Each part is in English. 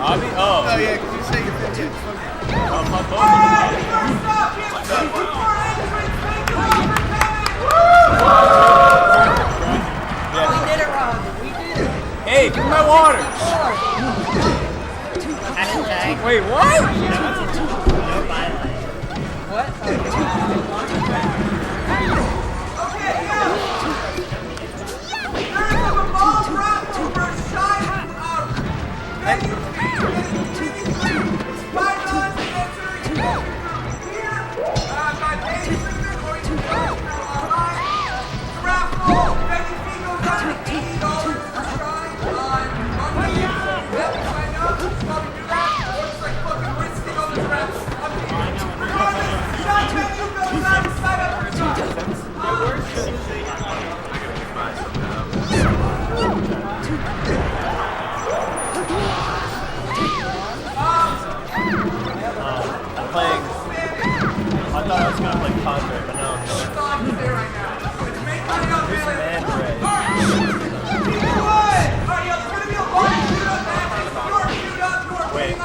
Robbie? Oh. Oh, yeah, because you say you're 15. Oh, fuck both We did it, Rob. We did it. Hey, give me my water. Wait, what? What? I thought I was gonna play Conjuring, but no, I'm not. Here's Man Ray. Wait,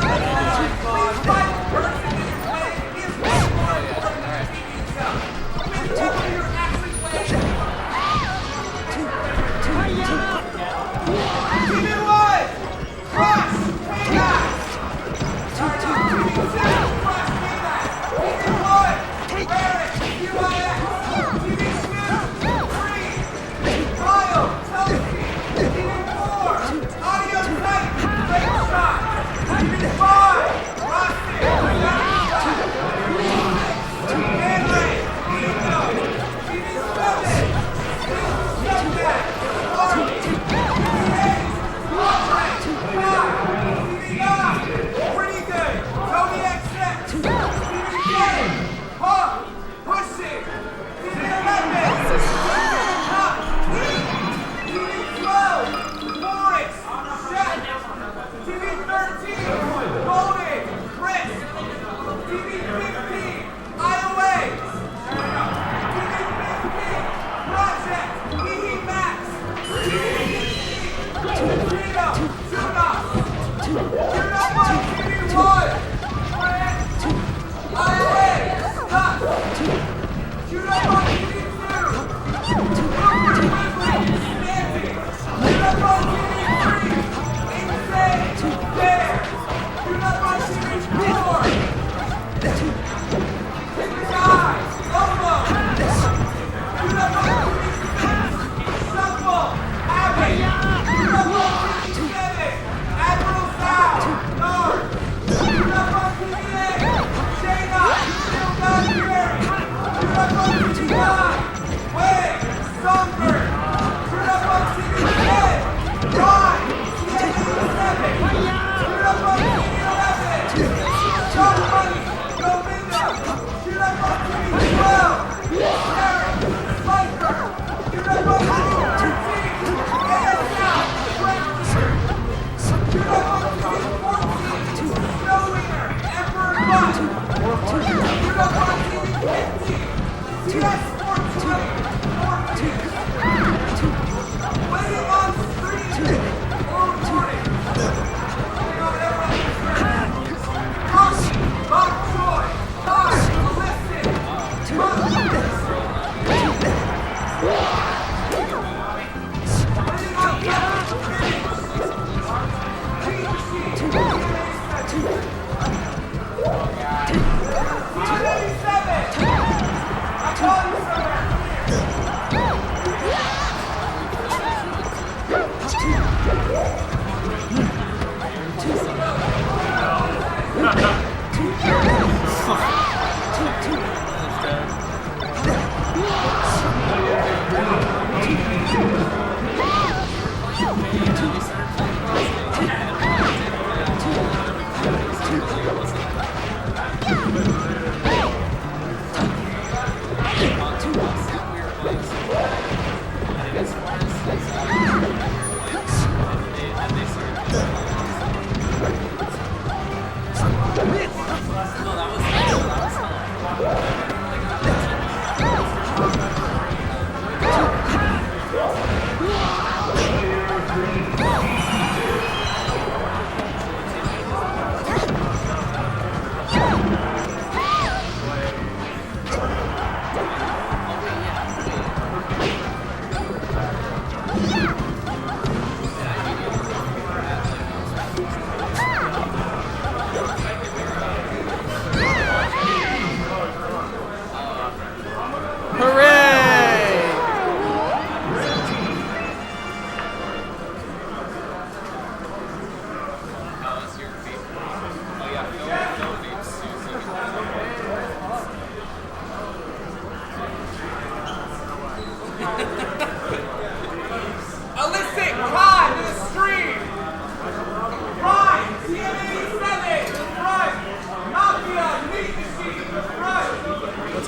I call you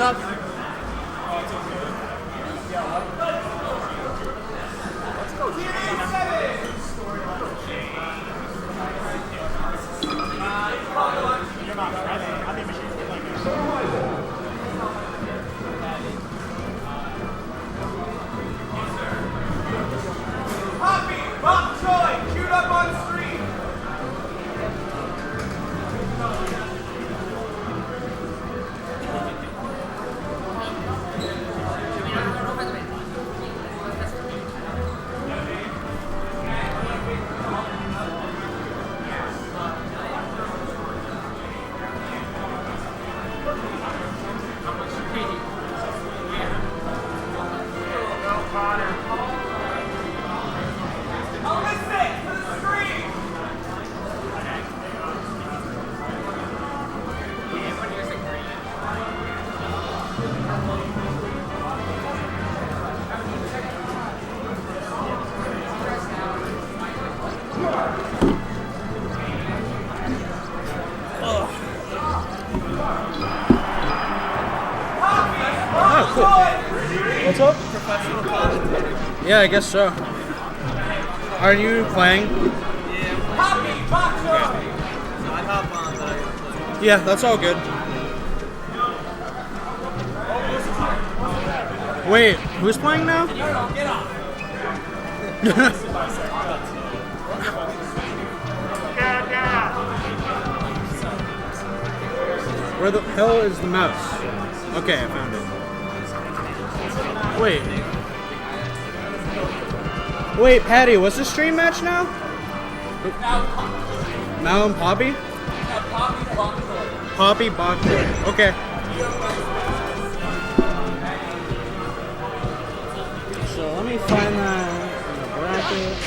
up? Poppy, Bob Troy, queued up on stream. What's up? Yeah, I guess so. Are you playing? Yeah, that's all good. Wait, who's playing now? Where the hell is the mouse? Okay, I found it. Wait. Wait, Patty, what's the stream match now? Mal and Poppy? Poppy Bok Choy. Okay. So let me find that in the bracket.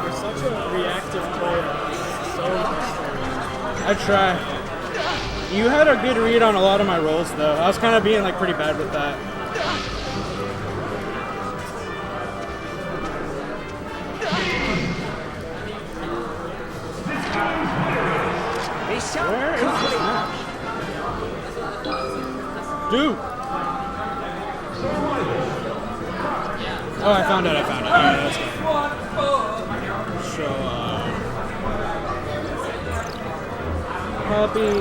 You're such a reactive player. So frustrating. I try. You had a good read on a lot of my rolls, though. I was kind of being like pretty bad with that. Where is this match? Dude! Oh, I found it. Alright, let's go. So, Poppy.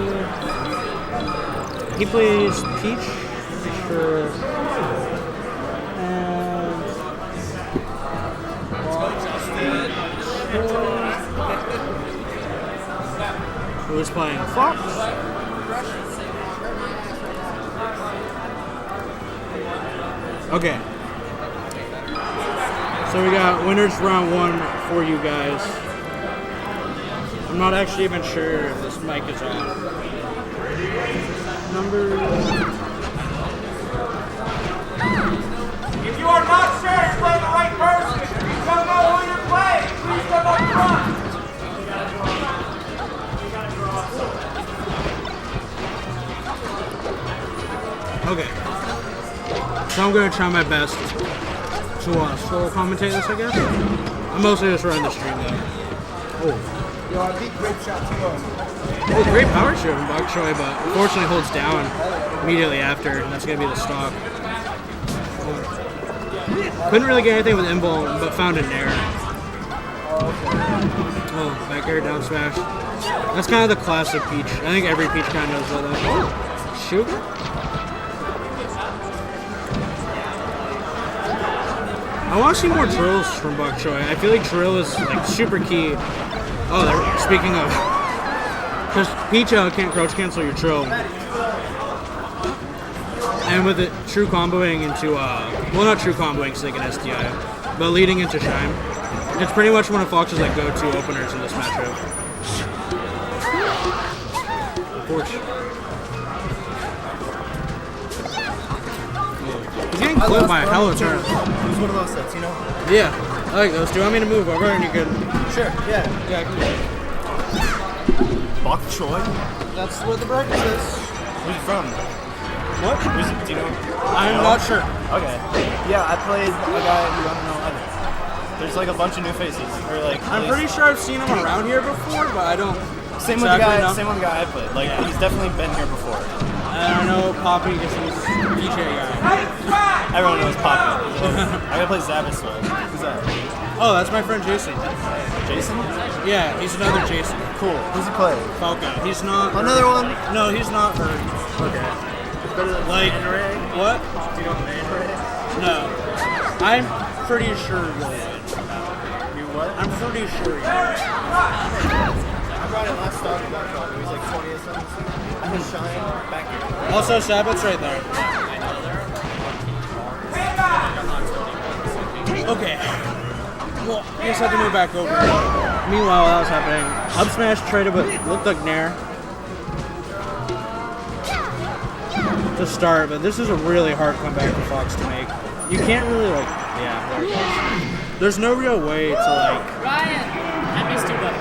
He plays Peach, sure. And who's playing Fox? Okay. So we got winners round 1 for you guys. I'm not actually even sure if this mic is on. Number. If you are not sure you're playing the right person, please don't know who you're playing. Please come up front. Okay. So I'm going to try my best to solo commentate this, I guess. I'm mostly just running the stream, though. Oh. Yo, I beat Grape Shot 2-0. Oh, great power shift from Bok Choy, but unfortunately holds down immediately after, and that's going to be the stock. Couldn't really get anything with invul, but found a nair. Oh, back air, down smash. That's kind of the classic Peach. I think every Peach kind of knows that. Oh, sugar? I want to see more drills from Bok Choy. I feel like drill is like super key. Oh, speaking of, because Peach can't crouch cancel your drill. And with it true comboing into, well, not true comboing because they can SDI, but leading into Shine. It's pretty much one of Fox's like go-to openers in this matchup. Of course. He's getting clipped by a hell of a turn. It was one of those sets, you know? Yeah, I like those. Do you want me to move over and you can? Sure, yeah. Yeah, I can do it. Bok Choy? That's where the bracket is. Who's he from? What? Do you know? I'm not sure. Okay. Yeah, I played a guy who I don't know either. There's like a bunch of new faces. Or like, I'm pretty sure I've seen him around here before, but I don't Same exactly, no? with the guy I played. Like he's definitely been here before. I don't know Poppy because he's PJ guy. Everyone knows Poppy. I gotta play Zavis though. Who's that? Oh, that's my friend Jason. Jason? Yeah, he's another Jason. Cool. Who's he play? Falco. He's not. Another one? No, he's not hurt. Okay. Like what? Do you know Man Ray? No, I'm pretty sure you'll win. You what? I'm pretty sure. I brought it last stop. It was like 20 or something. The shine back here. Also, Sabbath's right there. Okay. Well, I guess I have to move back over. Meanwhile, while that was happening, Up Smash traded with looked like Nair to start, but this is a really hard comeback for Fox to make. You can't really like, yeah, there it goes. There's no real way to like Ryan, I missed you, buddy.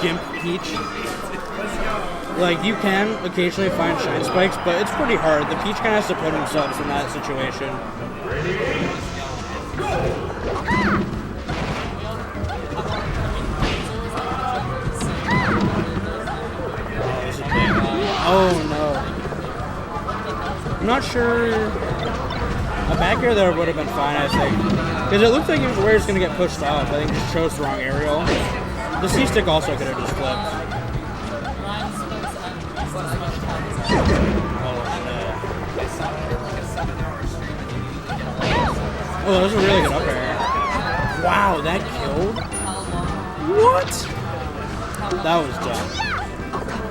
gimp Peach. Like you can occasionally find shine spikes, but it's pretty hard. The Peach kind of has to put himself in that situation. Oh no. I'm not sure. A back air there would have been fine, I think. Because it looked like he was where he's going to get pushed off. I think he just chose the wrong aerial. The C-stick also could have just flipped. Oh, that was a really good up air. Wow, that killed? What? That was dumb.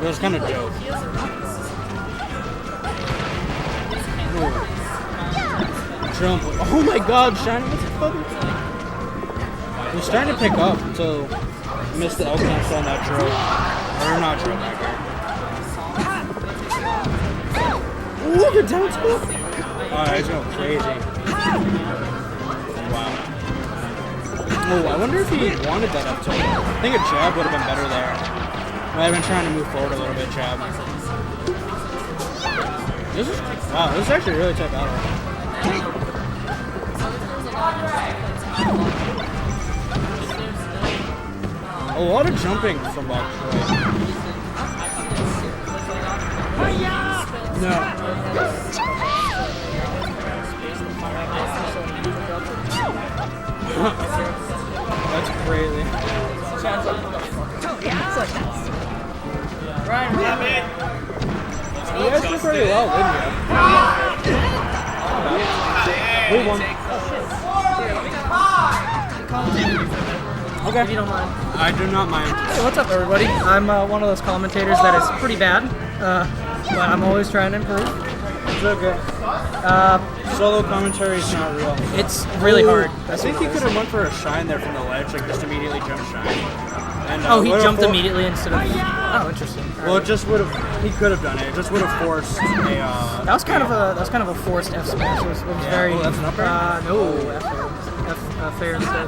It was kind of dope. Jump. Oh my god, Shiny, what's the fuck? He's starting to pick up until missed the L cancel on that drill. Or not drill back here. Ooh, the down tilt! Oh, he's going crazy. Wow. Oh, I wonder if he wanted that up tilt. I think a jab would have been better there. Might have been trying to move forward a little bit, jab. This is actually a really tough battle. A lot of jumping from Bok Choy. No. That's crazy. Ryan, You guys did pretty well, didn't you? Who won? Okay. if you don't mind. I do not mind. Hey, what's up, everybody? I'm one of those commentators that is pretty bad, but I'm always trying to improve. It's okay. Solo commentary is not real. It's really hard. I think he could have went for a shine there from the ledge, like just immediately jump shine. And, Oh, he would've jumped for- immediately instead of. Oh, interesting. Well, it just would have. He could have done it. It just would have forced a. That was kind of a forced F smash. It was very. Oh, that's an up air? No, F fair instead.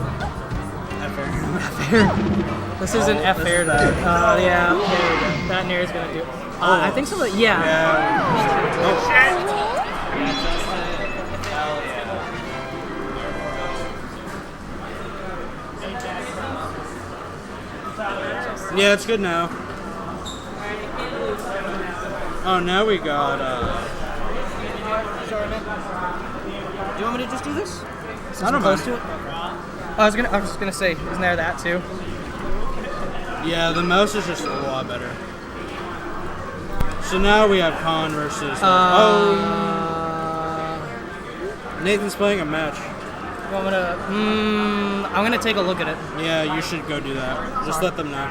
F air. This isn't F fair though. Yeah, there we go. That Nair is gonna do. I think some of the, yeah. Yeah. Oh shit. Yeah, it's good now. Oh, now we got, Do you want me to just do this? I don't Close know. to it? I was just gonna say, isn't there that too? Yeah, the mouse is just a lot better. So now we have Khan versus... Nathan's playing a match. You want me to? I'm gonna take a look at it. Yeah, you should go do that. Just let them know.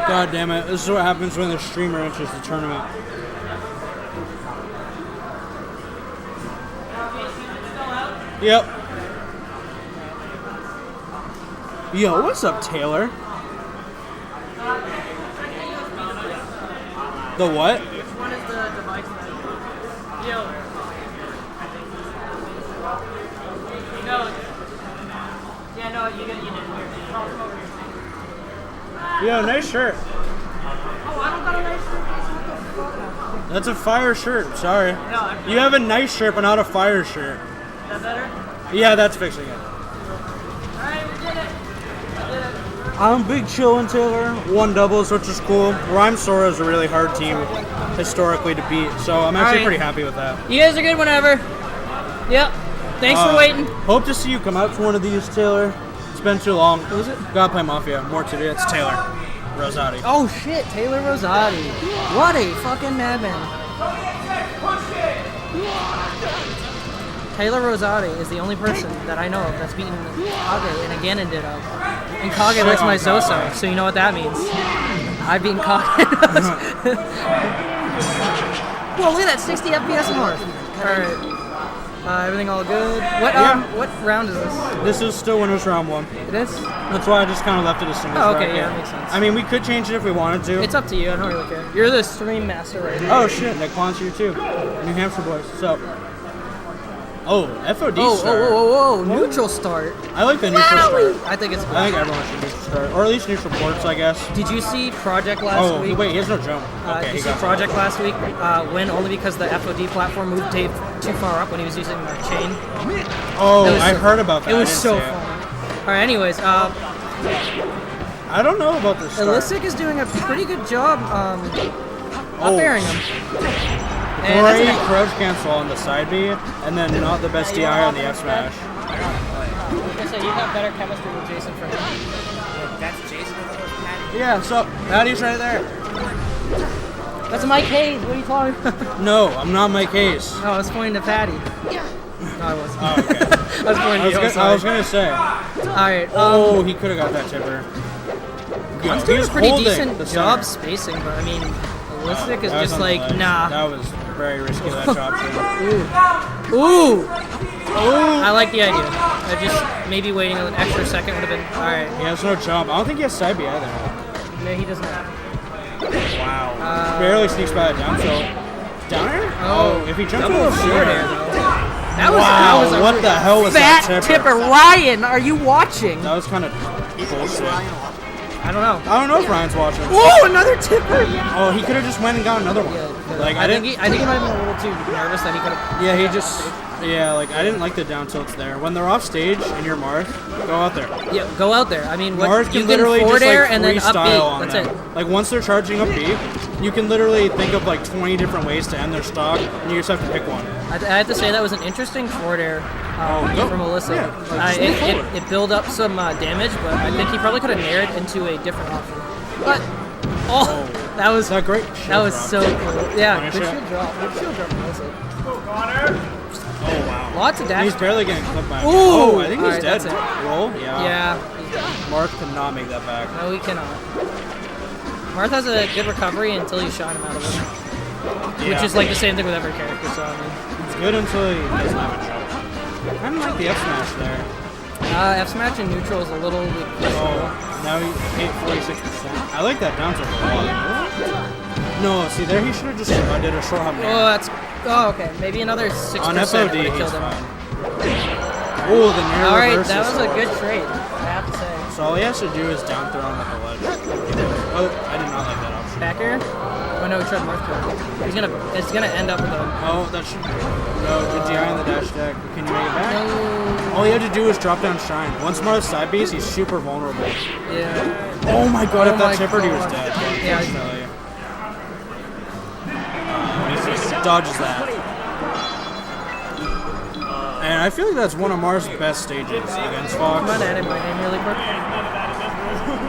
God damn it, this is what happens when the streamer enters the tournament. Yep. Yo, what's up, Taylor? The what? Which one is the device? Yo. No. Yeah, no, you did. Yeah, nice shirt. That's a fire shirt. Sorry. You have a nice shirt, but not a fire shirt. Is that better? Yeah, that's fixing it. Alright, we did it. I'm Big Chill and Taylor. Won doubles, which is cool. Rhyme Sora is a really hard team historically to beat, so I'm actually Alright. pretty happy with that. You guys are good whenever. Yep. Thanks for waiting. Hope to see you come out to one of these, Taylor. It's been too long. Who is it? Gotta play Mafia. More to do. It's Taylor Rosati. Oh shit, Taylor Rosati. What a fucking madman. Taylor Rosati is the only person that I know of that's beaten Kage in a Ganon Ditto. And Kage likes my Zoso, so you know what that means. I've beaten Kage. Whoa, look at that, 60 FPS more. Alright. Everything all good. What round is this? This is still winners round 1. It is? That's why I just kind of left it as singles. Oh, okay, bracket. yeah, that makes sense. I mean, we could change it if we wanted to. It's up to you, I don't really care. You're the stream master right now. Oh shit, Nick Quan's here too. New Hampshire boys. So. Oh, FOD start. Whoa, neutral start. I like the neutral start. I think it's good. I think everyone should neutral start, or at least neutral ports, I guess. Did you see Project last week? Oh, wait, he has no jump. Okay, Did he you see got Project last week win only because the FOD platform moved Dave too far up when he was using the chain? Oh, It was I heard about that. It was I didn't so see it. fun. Alright, anyways, I don't know about this start. Illicit is doing a pretty good job up airing him. And Great that's crouch cancel on the side B, and then not the best DI on the F smash. I say you have better chemistry with Jason for him. That's Jason with those patties. Yeah, so Patty's right there. That's Mike Hayes, what are you talking about? No, I'm not Mike Hayes. No, I was pointing to Patty. No, I wasn't. Oh, okay. I was pointing to you, I was gonna say. Alright, Oh, he could have got that tipper. he's doing a pretty holding decent the job center. spacing, but I mean, Illicit is That was just on the like, ledge. nah. That was very risky, that option. Ooh! I like the idea. I just, maybe waiting an extra second would have been, alright. He has no jump. I don't think he has side B either. No, he does not. Wow. Barely sneaks by the down tilt. Down air? Oh, if he jumps Double a little forward sooner. air, though. That was, Wow, that was a what the hell was that fat tipper? tipper. Ryan, are you watching? That was kind of bullshit. I don't know. I don't know if Ryan's watching. Whoa, another tipper! Oh, he could have just went and got another one. Like I didn't. think he might have been a little too nervous that he could have. Yeah, he just. Yeah, like I didn't like the down tilts there. When they're off stage and you're Marth, go out there. Yeah, go out there. I mean, what Marth you can can literally forward just air like and then up freestyle on B. That's them. it. Like once they're charging up B, you can literally think of like 20 different ways to end their stock, and you just have to pick one. I have to say that was an interesting forward air from Alyssa. Yeah, like, just move forward. It built up some damage, but I think he probably could have nared into a different option. But that was Is that great? that was so cool. Yeah, Punish good it. shield drop. Good shield drop. From Alyssa. Oh wow. Lots of dash. He's barely getting clipped by him. Ooh! Oh, I think he's Alright, dead. that's it. Roll? Yeah. Yeah. Marth cannot make that back. No, he cannot. Marth has a good recovery until you shine him out of it. Which is like the same thing with every character, so I mean. It's good until he doesn't have a jump. I kind of like the F smash there. F smash in neutral is a little bit Oh, now he hit 46%. I like that down tilt a lot. No, see there he should have just did a short hop Oh, nair. that's. Oh, okay. Maybe another 6% On would FOD, have he's killed him. fine. Oh, the nair All right, reverse that is was a so good hard. trade. I have to say. So all he has to do is down throw him at the ledge. Oh, I did not like that option. Back air? Oh no, he tried Marth kill. It's gonna end up with a. Oh, that should. No, good DI on the dash deck. Can you make it back? No. All you have to do is drop down shine. Once Marth's side base, he's super vulnerable. Yeah. Oh my god, if Oh that my tippered, he was God. dead. Yeah. Unfortunately. He dodges that. And I feel like that's one of Mars' best stages against I'm Fox. gonna edit my name really quick.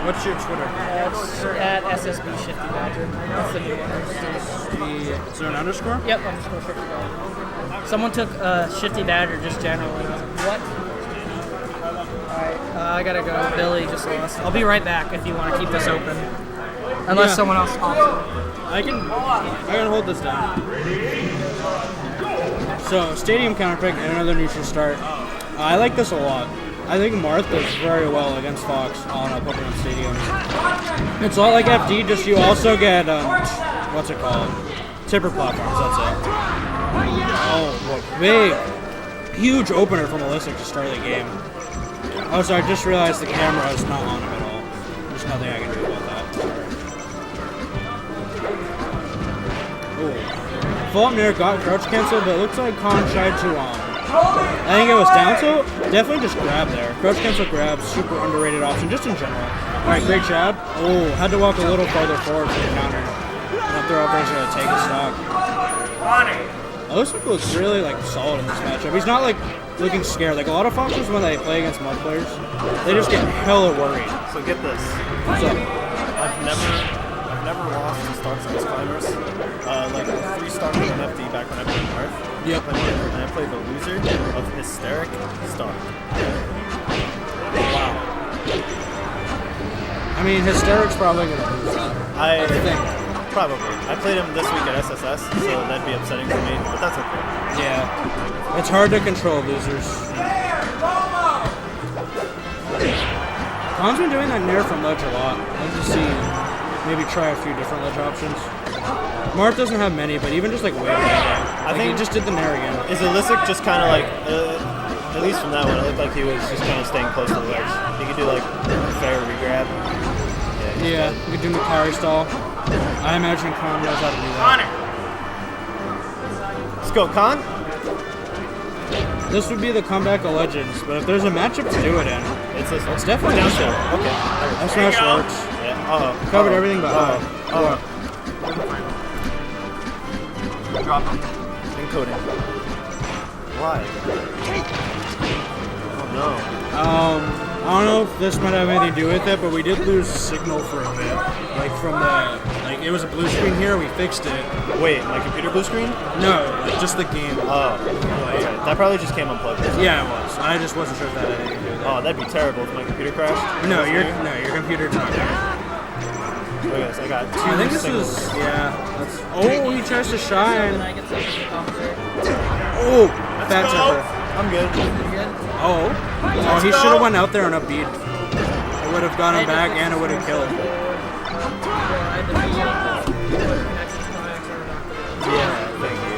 What's your Twitter? It's at SSB Shifty Badger. That's the new one. Is there an underscore? Yep, underscore Shifty Badger. Someone took Shifty Badger just generally. And I was like, what? Alright, I gotta go. Billy just lost. I'll be right back if you want to keep this open. Unless Yeah. someone else opts it. I can hold this down. So, stadium counter pick and another neutral start. I like this a lot. I think Marth does very well against Fox on a Pokemon Stadium. It's a lot like FD, just you also get, what's it called? Tipper platforms, that's it. Oh, what big, huge opener from Alyssa to start the game. Oh, so I just realized the camera is not on him at all. There's nothing I can do about that. Ooh. Fall up near got crouch cancel, but it looks like Khan tried to, I think it was down tilt. Definitely just grab there. Crouch cancel grab, super underrated option, just in general. Alright, great jab. Oh, had to walk a little farther forward for the counter. That throw up there's going to take a stock. Osuke looks really like solid in this matchup. He's not like looking scared. Like a lot of Foxes when they play against mud players, they just get hella worried. So get this. So, I've never lost to stocks against climbers. Like 3 stocks with an FD back when I played North. Yep. And I played the loser of Hysteric Stock. wow. I mean, Hysteric's probably going to lose that. I think. Probably. I played him this week at SSS, so that'd be upsetting for me, but that's okay. Yeah. It's hard to control losers. Khan's been doing that nair from ledge a lot. I'd like to see maybe try a few different ledge options. Marth doesn't have many, but even just like way I think he just did the nair again. Is Illicit just kind of like, at least from that one, it looked like he was just kind of staying close to the ledge. He could do like a fair regrab. Yeah, he could do Makari stall. I imagine Khan knows how to do that. Let's go, Khan. This would be the comeback of legends, but if there's a matchup to do it in, It's this one. it's definitely Down this tilt. one. Okay. F smash works. Yeah. Uh-oh. Covered everything but Drop him. Encoding. Why? Oh I don't know if this might have anything to do with it, but we did lose signal for a bit. Like from the, like it was a blue screen here, we fixed it. no. Wait, my computer blue screen? No, like just the game. Oh. Okay. That probably just came unplugged. Yeah, it was. I just wasn't sure if that had anything to do with it. Oh, that'd be terrible if my computer crashed. No, your computer's not there. Look at this. I got 2 I think this signals. is, yeah. That's, oh, he tries to shine. Oh, bad temper. I'm good. Oh, he should have went out there and upbeat. It would have got him back and it would have killed. Yeah, thank you.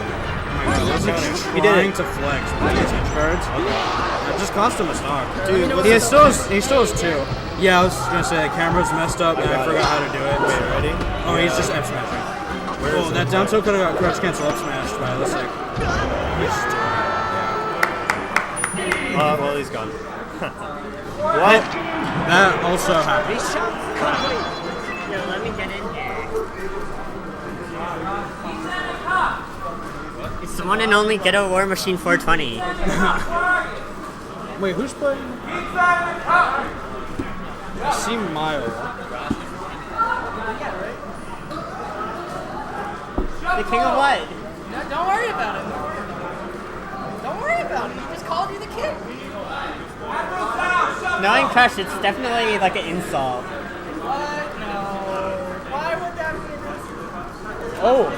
He trying to flex with these edge guards. That just cost him a stock. Dude, what's He still has 2. Yeah, I was gonna say the camera's messed up and I forgot how to do it. Wait, ready? Oh, he's just F smashing. Oh, that down tilt could have got crouch cancel up smashed by this like. Well, he's gone. What? That also happened. Yo, let me get in here. It's the one and only Ghetto War Machine 420. Wait, who's playing? I see Mile. The king of what? No, don't worry about it. Don't worry about it. He just called you the king. Knowing Crush, it's definitely like an insult. What? No. Why would that be an insult? Oh!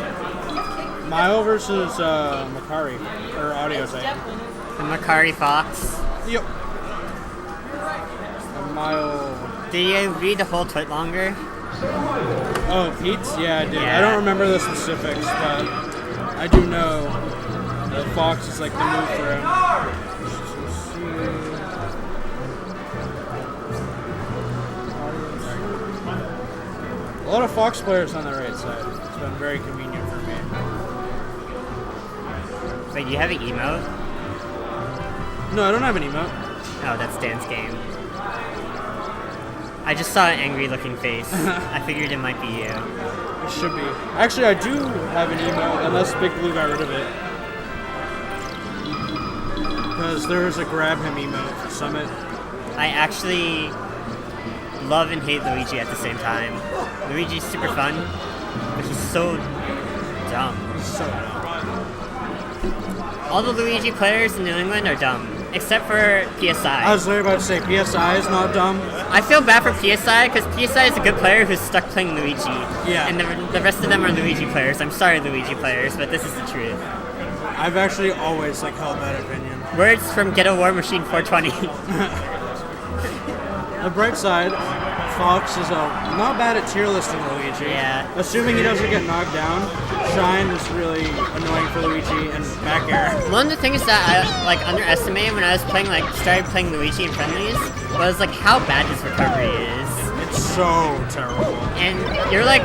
Mile versus Makari. Or audio type. The Makari Fox. Yep. Mile. Did you read the whole tweet longer? Oh, Pete's? Yeah, I did. Yeah. I don't remember the specifics, but I do know that Fox is like the move for him. A lot of Fox players on the right side. It's been very convenient for me. Wait, do you have an emote? No, I don't have an emote. Oh, that's Dan's game. I just saw an angry looking face. I figured it might be you. It should be. Actually, I do have an emote, unless Big Blue got rid of it. Because there was a grab him emote for Summit. I actually love and hate Luigi at the same time. Luigi's super fun, but he's so dumb. So dumb. All the Luigi players in New England are dumb, except for PSI. I was literally about to say, PSI is not dumb. I feel bad for PSI because PSI is a good player who's stuck playing Luigi. Yeah. And the rest of them are Luigi players. I'm sorry, Luigi players, but this is the truth. I've actually always like held that opinion. Words from Ghetto War Machine 420. The bright side, Fox is not bad at tier listing Luigi. Yeah. Assuming he doesn't get knocked down, Shine is really annoying for Luigi, and back air. One of the things that I like underestimated when I was playing, started playing Luigi in friendlies, was like how bad his recovery is. It's so terrible. And you're like,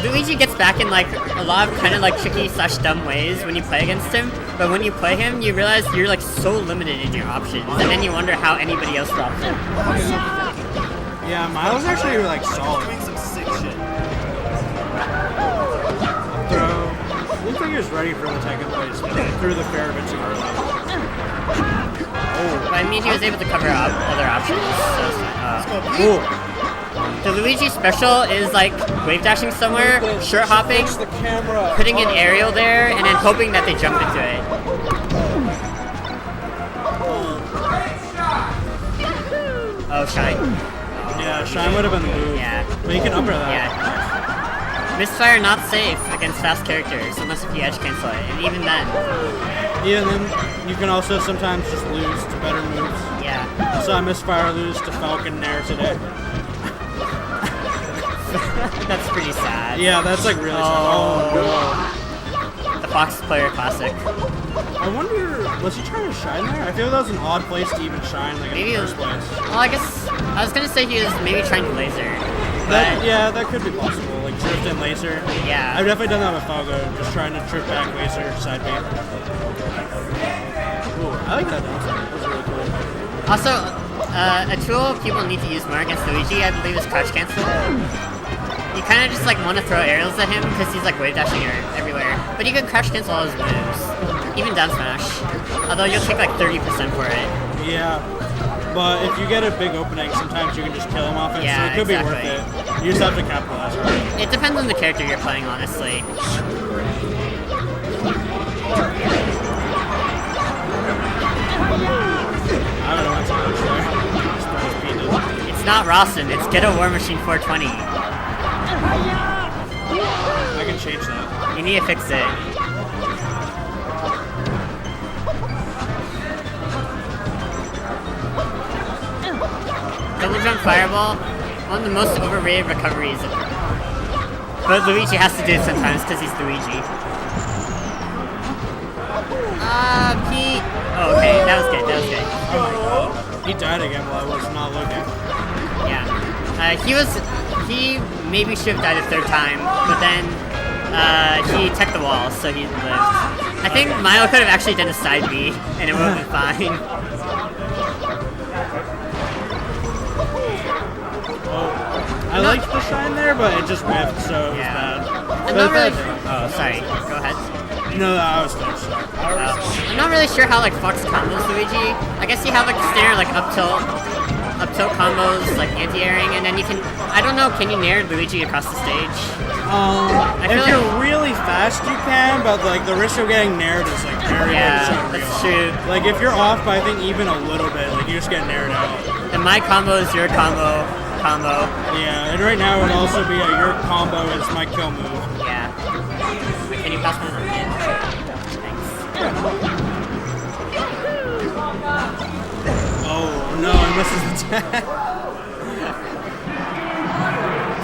Luigi gets back in like a lot of kind of like tricky / dumb ways when you play against him, but when you play him, you realize you're like so limited in your options, and then you wonder how anybody else drops him. Yeah, Milo's actually like solid. Doing some sick shit. Throw. Looks like he was ready for the second place, but threw the fair a bit too early. But I mean, he was able to cover up other options. So, Cool. the Luigi special is like wave dashing somewhere, short hopping, The camera. putting an aerial there, and then hoping that they jump into it. Oh, Shine. Yeah, Shine would have been the move. Yeah. But you can upper that. Yeah. Misfire not safe against fast characters unless if you edge cancel it, and even then, Even then, you can also sometimes just lose to better moves. yeah. I saw Misfire lose to Falcon Nair today. That's pretty sad. Yeah, that's like really sad. Oh The Fox Player Classic. no. I wonder, was he trying to shine there? I feel that was an odd place to even shine, like in Maybe the it was- first place. Well, I guess I was gonna say he was maybe trying to laser. That, But yeah, that could be possible. Like drift and laser. yeah. I've definitely done that with Falco, just trying to trip back laser side B. Ooh, I like that dance. That was really cool. Also, a tool people need to use more against Luigi, I believe, is crouch cancel. You kind of just like want to throw aerials at him because he's like wave dashing everywhere. But you can crouch cancel all his moves, even down smash. Although you'll take like 30% for it. Yeah. But if you get a big opening, sometimes you can just kill him off it, Yeah, so it could exactly. be worth it. You just have to capitalize on it. It depends on the character you're playing, honestly. I don't know what's on there. Just throw his penis. It's not Rawson, it's Ghetto War Machine 420. I can change that. You need to fix it. Double jump fireball, one of the most overrated recoveries. But Luigi has to do it sometimes because he's Luigi. Pete. Oh, okay, that was good, that was good. He died again while I was not looking. Yeah. He maybe should have died a third time, but then he teched the wall, so he lived. I think Milo could have actually done a side B, and it would have been fine. I liked the shine there, but it just whiffed, so it was Yeah. bad. I'm But not really. that- Oh, sorry. Go ahead. No, I was finished. I'm not really sure how like Fox combos Luigi. I guess you have like standard like up tilt combos like anti-airing, and then you can. I don't know. Can you nair Luigi across the stage? I feel If like- you're really fast, you can, but like the risk of getting nared is like very Yeah, so that's real. true. Like if you're off by I think even a little bit, like you just get nared out. And my combo is your combo. Yeah, and right now it would also be your combo is my kill move. Yeah. Wait, can you pass me the in? Thanks. Oh no, I misses the tag.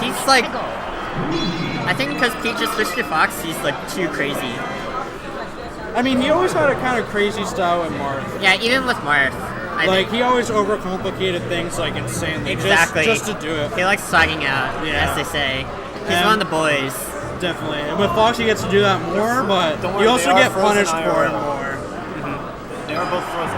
He's like. I think because Pete just switched to Fox, he's like too crazy. I mean, he always had a kind of crazy style with Marth. Yeah, even with Marth. I Like think he always overcomplicated things like insanely, exactly. just to do it. He likes swagging out, Yeah. as they say. He's And- one of the boys. Definitely. And with Fox, he gets to do that more, but Don't worry, you also they are get frozen punished for it IRL. more. They are both frozen.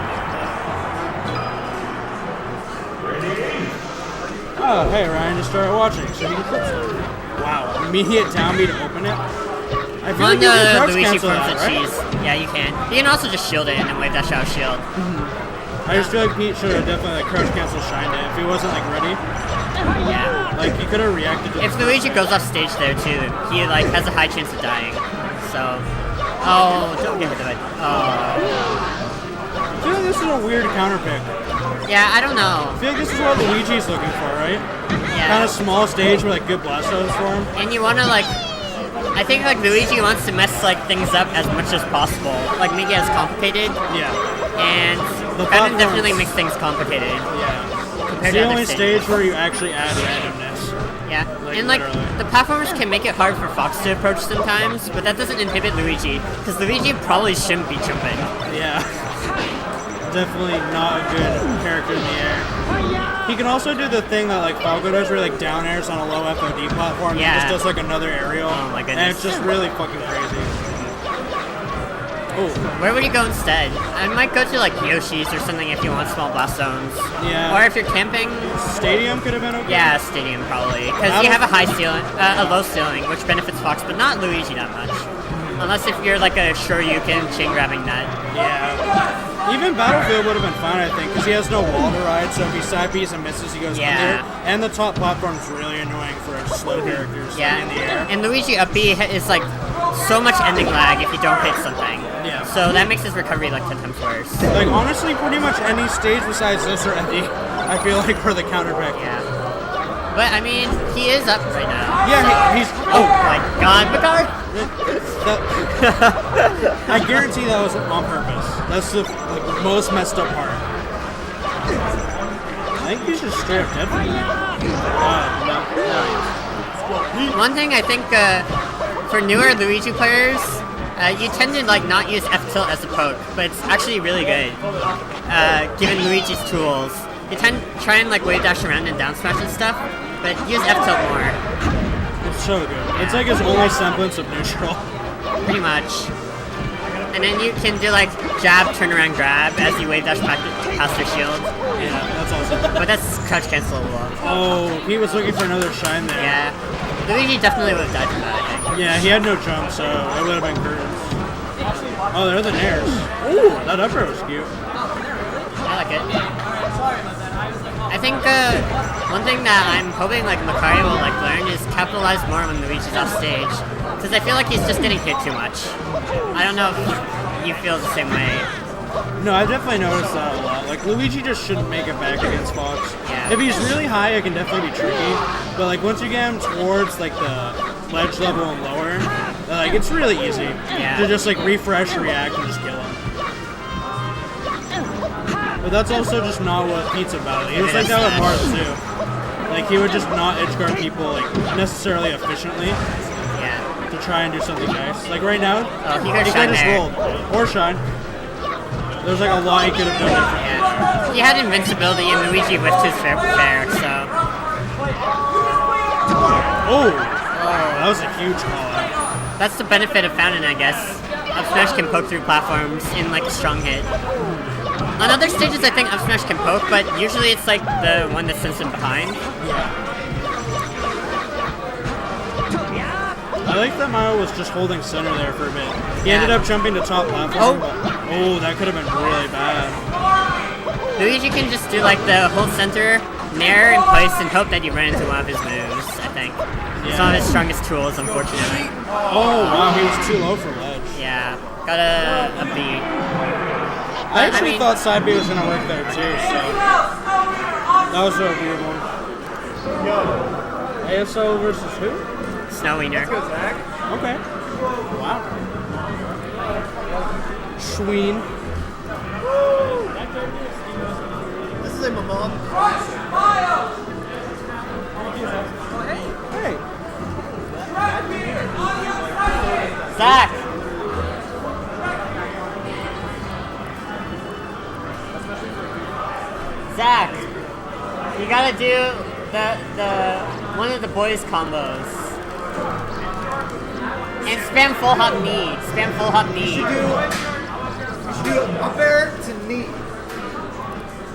Oh, hey, Ryan just started watching, so he can clip stuff. Wow, immediate down B to open it. I feel One like you can crouch Luigi cancel forms that, of right? cheese. Yeah, you can. You can also just shield it and then wave dash out shield. I just feel like Pete should have definitely like crouch cancel shined it if he wasn't like ready. Yeah. Like he could have reacted to If Luigi goes off stage there too, he like has a high chance of dying. So, oh, don't get hit by. Oh, I feel like this is a weird counter pick. yeah. I don't know. I feel like this is what Luigi's looking for, right? Yeah. Kind of small stage with like good blast zones for him. And you want to like. I think like Luigi wants to mess like things up as much as possible. Like make it as complicated, Yeah. and The kind of platforms- definitely makes things complicated. Yeah. compared It's to the other only stages. stage where you actually add randomness. Yeah, Like, and like literally. the platformers can make it hard for Fox to approach sometimes, but that doesn't inhibit Luigi, because Luigi probably shouldn't be jumping. Yeah. Definitely not a good character in the air. He can also do the thing that like Falco does, where he, like down airs on a low FOD platform. Yeah. He just does like another aerial. Oh my And goodness. it's just really fucking crazy. Oh, Where would you go instead? I might go to like Yoshi's or something if you want small blast zones. yeah. Or if you're camping, Stadium could have been okay. yeah, Stadium probably, because you have a high ceiling, a low ceiling, which benefits Fox, but not Luigi that much. Unless if you're like a Shoryuken chain grabbing nut. Yeah. Even Battlefield would have been fine, I think, because he has no wall to ride, so if he side Bs and misses, he goes Yeah. under. And the top platform's really annoying for slow characters Yeah, in the air. and Luigi up B is like so much ending lag if you don't hit something. Yeah. So that makes his recovery like 10 times worse. Like, honestly, pretty much any stage besides this or Eddie, I feel like for the counter pick. Yeah. But I mean, he is up right now. Yeah, he's... Oh my god, Picard! I guarantee that was on purpose. That's the like, most messed up part. I think he's just straight up dead for me. No. One thing I think for newer Luigi players, you tend to like not use F tilt as a poke, but it's actually really good. Given Luigi's tools, you try and like wave dash around and down smash and stuff, but use F tilt more, It's so good. It's like his only semblance of neutral. pretty much. And then you can do like jab, turn around, grab as you wave dash past their shield, Yeah, that's awesome. but that's crouch cancelable. Oh, he was looking for another shine there. Yeah, Luigi definitely would have died from that, I think. Yeah, he had no jump, so it would have been curtains. Oh, there are the nairs. Ooh, that up air was cute. I like it. I think one thing that I'm hoping like Makari will like learn is capitalize more when Luigi's off stage, because I feel like he's just getting hit too much. I don't know if you feel the same way. No, I definitely noticed that a lot. Like, Luigi just shouldn't make it back against Fox. Yeah. If he's really high, it can definitely be tricky. But, like, once you get him towards, like, the ledge level and lower, like, it's really easy to just, like, refresh, react, and just kill him. But that's also just not what Pete's about. He was like that with Mars, too. Like, he would just not edge guard people, like, necessarily efficiently Yeah. to try and do something nice. Like, right now, Oh, he he could could shine have just there. rolled. Or shine. There's, like, a lot he could have done different. Yeah. He had invincibility and Luigi whiffed his fair, so. Oh! That was a huge call out. That's the benefit of Fountain, I guess. Up smash can poke through platforms in like a strong hit. On other stages, I think up smash can poke, but usually it's like the one that sends him behind. I like that Mario was just holding center there for a bit. He ended up jumping to top platform. Oh, that could have been really bad. Luigi can just do like the whole center, nair in place, and hope that you run into one of his moves, I think. It's one of his strongest tools, unfortunately. Oh, wow, he was too low for ledge. Yeah, got a B. I actually mean- thought side B was going to work there too, so that was a weird one. ASO versus who? Snow Wiener. Okay. Wow. Schween. This is a MMOM. Hey. Zach! Zach! You gotta do the one of the boys combos. And spam full hop knee. Spam full hop knee. You should do up air to knee,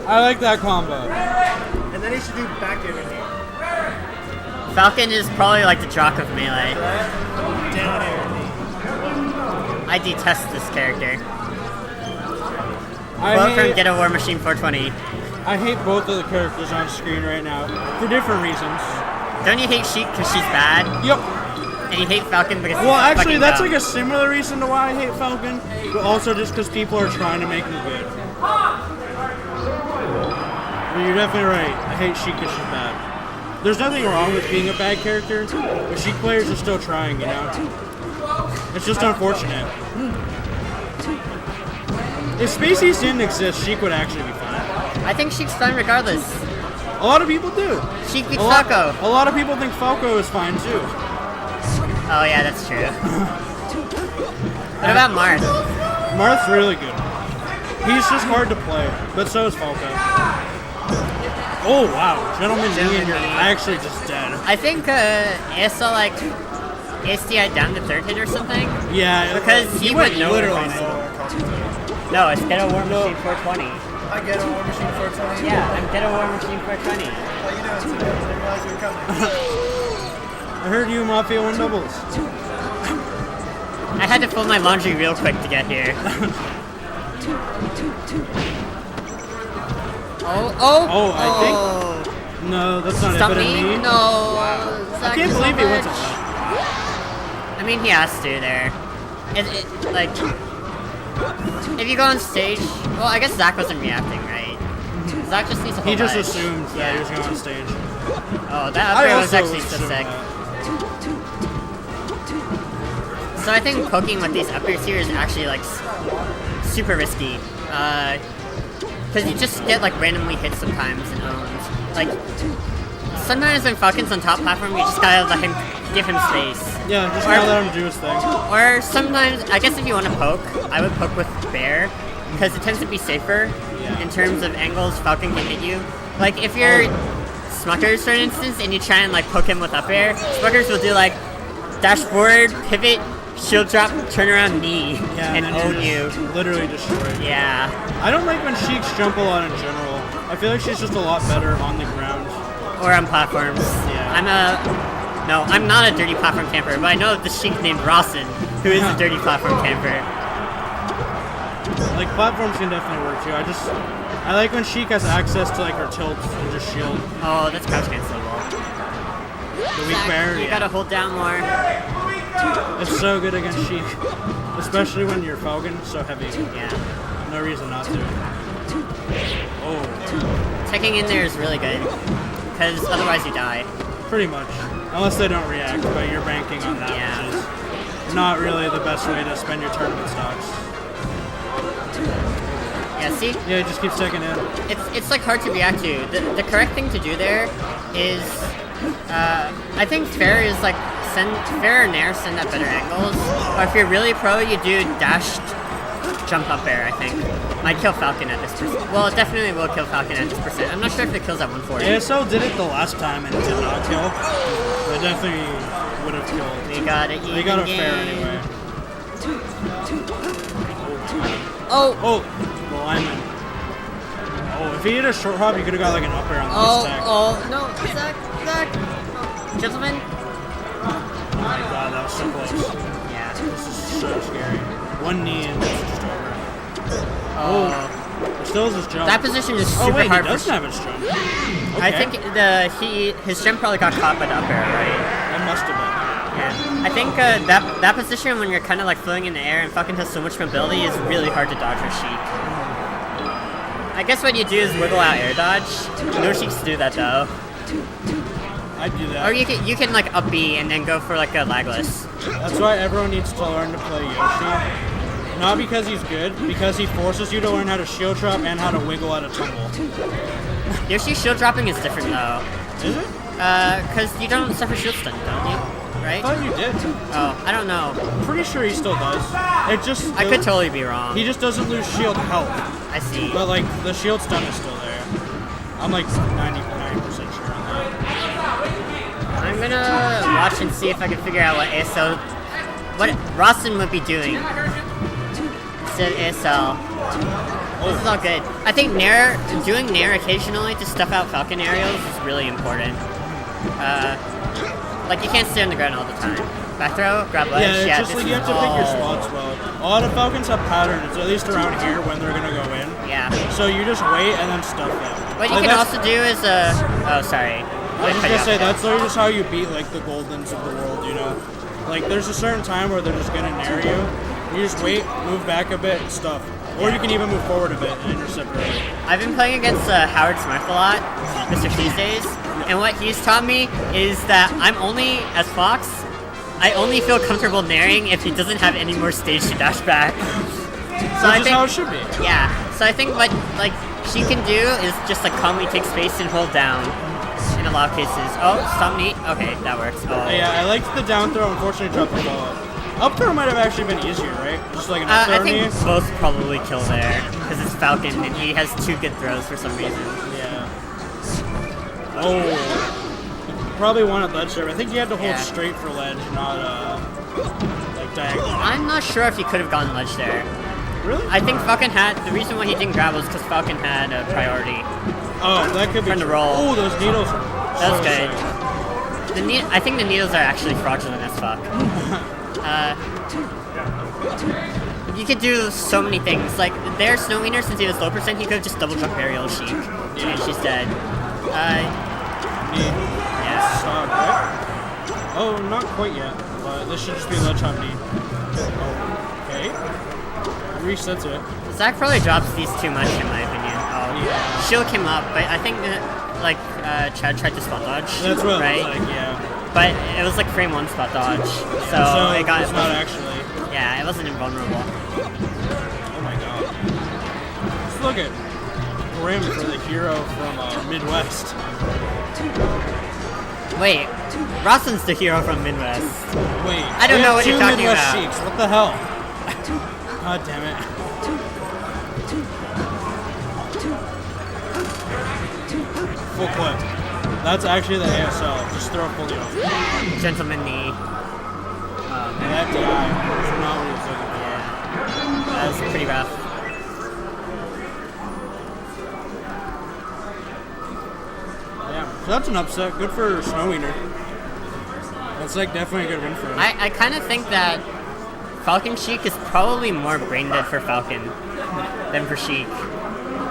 I like that combo. and then he should do back air to knee. Falcon is probably like the jock of Melee. Down air to knee. I detest this character. I Quote from hate, Get a War Machine 420. I hate both of the characters on screen right now for different reasons. Don't you hate Sheik because she's bad? Yep. And you hate Falcon because Well, he's actually, fucking that's dumb? like a similar reason to why I hate Falcon, but also just because people are trying to make him good. But you're definitely right. I hate Sheik because she's bad. There's nothing wrong with being a bad character, but Sheik players are still trying, you know? It's just unfortunate. If Spaceys didn't exist, Sheik would actually be fine. I think Sheik's fine regardless. A lot of people do. Sheik beats A lot, Falco. a lot of people think Falco is fine too. Oh yeah, that's true. What about Marth? Marth's really good. He's just hard to play, but so is Falco. Oh wow, Gentleman Knee and you're actually just dead. I think ASL like ASDI down to third hit or something. Yeah, Because he went nowhere. literally Literally nowhere. No, it's Ghetto War Machine 420. I get a War Machine 420. Yeah, I'm Ghetto War Machine 420. How you doing today? I didn't realize you were coming. I heard you Mafia 1 doubles. I had to fold my laundry real quick to get here. Oh, I think. No, that's not Stop it. But me? a knee. No. I can't believe he went to that. I mean, he has to there. Like, if you go on stage, well, I guess Zach wasn't reacting, right? Zach just needs to hold He just edge. assumed that he was going on stage. Oh, that up I air was also actually so assumed sick. that. So I think poking with these up airs here is actually like super risky. Because you just get like randomly hit sometimes and owns. Like, sometimes when Falcon's on top platform, you just gotta let him, give him space. Yeah, just gotta let him do his thing. Or sometimes, I guess if you want to poke, I would poke with Bear, because it tends to be safer in terms of angles Falcon can hit you. Like, if you're Smuckers, for instance, and you try and like poke him with up air, Smuckers will do like dash forward, pivot, shield drop, turn around knee, and then own you're you. just literally destroyed. Yeah. I don't like when Sheiks jump a lot in general. I feel like she's just a lot better on the ground. Or on platforms. Yeah. I'm not a dirty platform camper, but I know the Sheik named Rawson, who is a dirty platform camper. Like, platforms can definitely work too. I like when Sheik has access to like her tilts and just shield. Oh, that's crouch cancelable. The weak bear, You yeah. gotta hold down more. It's so good against Sheik. Especially when you're Falcon, so heavy. Yeah. No reason not to. Oh, Taking in there is really good, because otherwise you die. pretty much. Unless they don't react, but you're banking on that, Yeah. which is not really the best way to spend your tournament stocks. Yeah, see? Yeah, it just keeps taking in. It's like hard to react to. The correct thing to do there is, I think fair is like, fair or nair send at better angles. Or if you're really pro, you do dashed jump up air, I think. Might kill Falcon at this percent. Well, it definitely will kill Falcon at this percent. I'm not sure if it kills at 140. ASL did it the last time and it did not kill. It definitely would have killed. We got it. They got a fair anyway. Oh, the lineman. Oh, if he hit a short hop, he could have got like an up air on the stack. no, Zach. Gentlemen. Oh my god, that was so close. Yeah. This is so scary. One knee and it's just over. Oh. Still has his jump. That position is super Oh wait, he hard doesn't for. have his jump. Okay. I think his jump probably got caught by the up air, right? That must have been. Yeah. I think that position when you're kind of like floating in the air and Falcon has so much mobility is really hard to dodge with Sheik. I guess what you do is wiggle out air dodge. No Sheiks do that though. I'd do that. Or you can like up B and then go for like a lagless. That's why everyone needs to learn to play Yoshi. Not because he's good, because he forces you to learn how to shield drop and how to wiggle out of tumble. Yoshi's shield dropping is different though. Is it? Because you don't suffer shield stun, don't you? I Right? thought you did. Oh, I don't know. I'm pretty sure he still does. It just I could totally be wrong. he just doesn't lose shield health. I see. But like the shield stun is still there. I'm like 99% sure on that. I'm gonna watch and see if I can figure out what Rawson would be doing instead of ASL. This is all good. I think doing Nair occasionally to stuff out Falcon aerials is really important. Like you can't stay on the ground all the time. Back throw, grab ledge. Yeah, it's just this like you is have to pick your all- spots well. A lot of Falcons have patterns, at least around here when they're gonna go in. Yeah. So you just wait and then stuff them. What you Like, can that's- also do is oh sorry. I was just gonna say that's literally just how you beat like the Goldens of the world, you know. Like there's a certain time where they're just gonna nair you. You just wait, move back a bit, and stuff. Or you can even move forward a bit and intercept early. I've been playing against Howard Smith a lot, Mr. These days, and what he's taught me is that as Fox, I only feel comfortable nairing if he doesn't have any more stage to dash back. So I Which is think, how it should be. yeah. So I think like she can do is just like calmly take space and hold down in a lot of cases. Oh, stop me. Okay, that works. Oh. Yeah, I liked the down throw. Unfortunately, dropped the ball. Up throw might have actually been easier, right? Just like an up throw I think knee. both probably kill there because it's Falcon and he has 2 good throws for some reason. Yeah. Oh. Probably wanted ledge there. I think he had to hold straight for ledge, not like diagonal. I'm not sure if he could have gotten ledge there. Really? I think Falcon had the reason why he didn't grab was because Falcon had a priority. Oh, that could be. Trying to roll. Oh, those needles. That was good. I think the needles are actually fraudulent as fuck. You could do so many things. Like their Snow Wiener, since he was low percent, he could have just double jump aerial Sheik, and she's dead. Yes. Stop, right? Oh, not quite yet, but this should just be ledge hop knee. Okay. Resets it. Zach probably drops these too much in my opinion. Oh, Yeah. Shield came up, but I think that, like Chad tried to spot dodge. That's what right? it was like, yeah. But it was like frame 1 spot dodge, so it got. It's not actually. Yeah, it wasn't invulnerable. Oh my god. Let's look at Grim for the hero from Midwest. Wait, Roslin's the hero from Midwest. Wait. I don't know what two you're talking Midwest about. Sheiks. What the hell? God damn it. Full clip. That's actually the ASL. Just throw it fully off. Gentleman knee. Left eye. That's not what he was looking for. That was pretty rough. Yeah. So that's an upset. Good for Snow Wiener. That's like definitely a good win for him. I kind of think that Falcon Sheik is probably more brain dead for Falcon than for Sheik.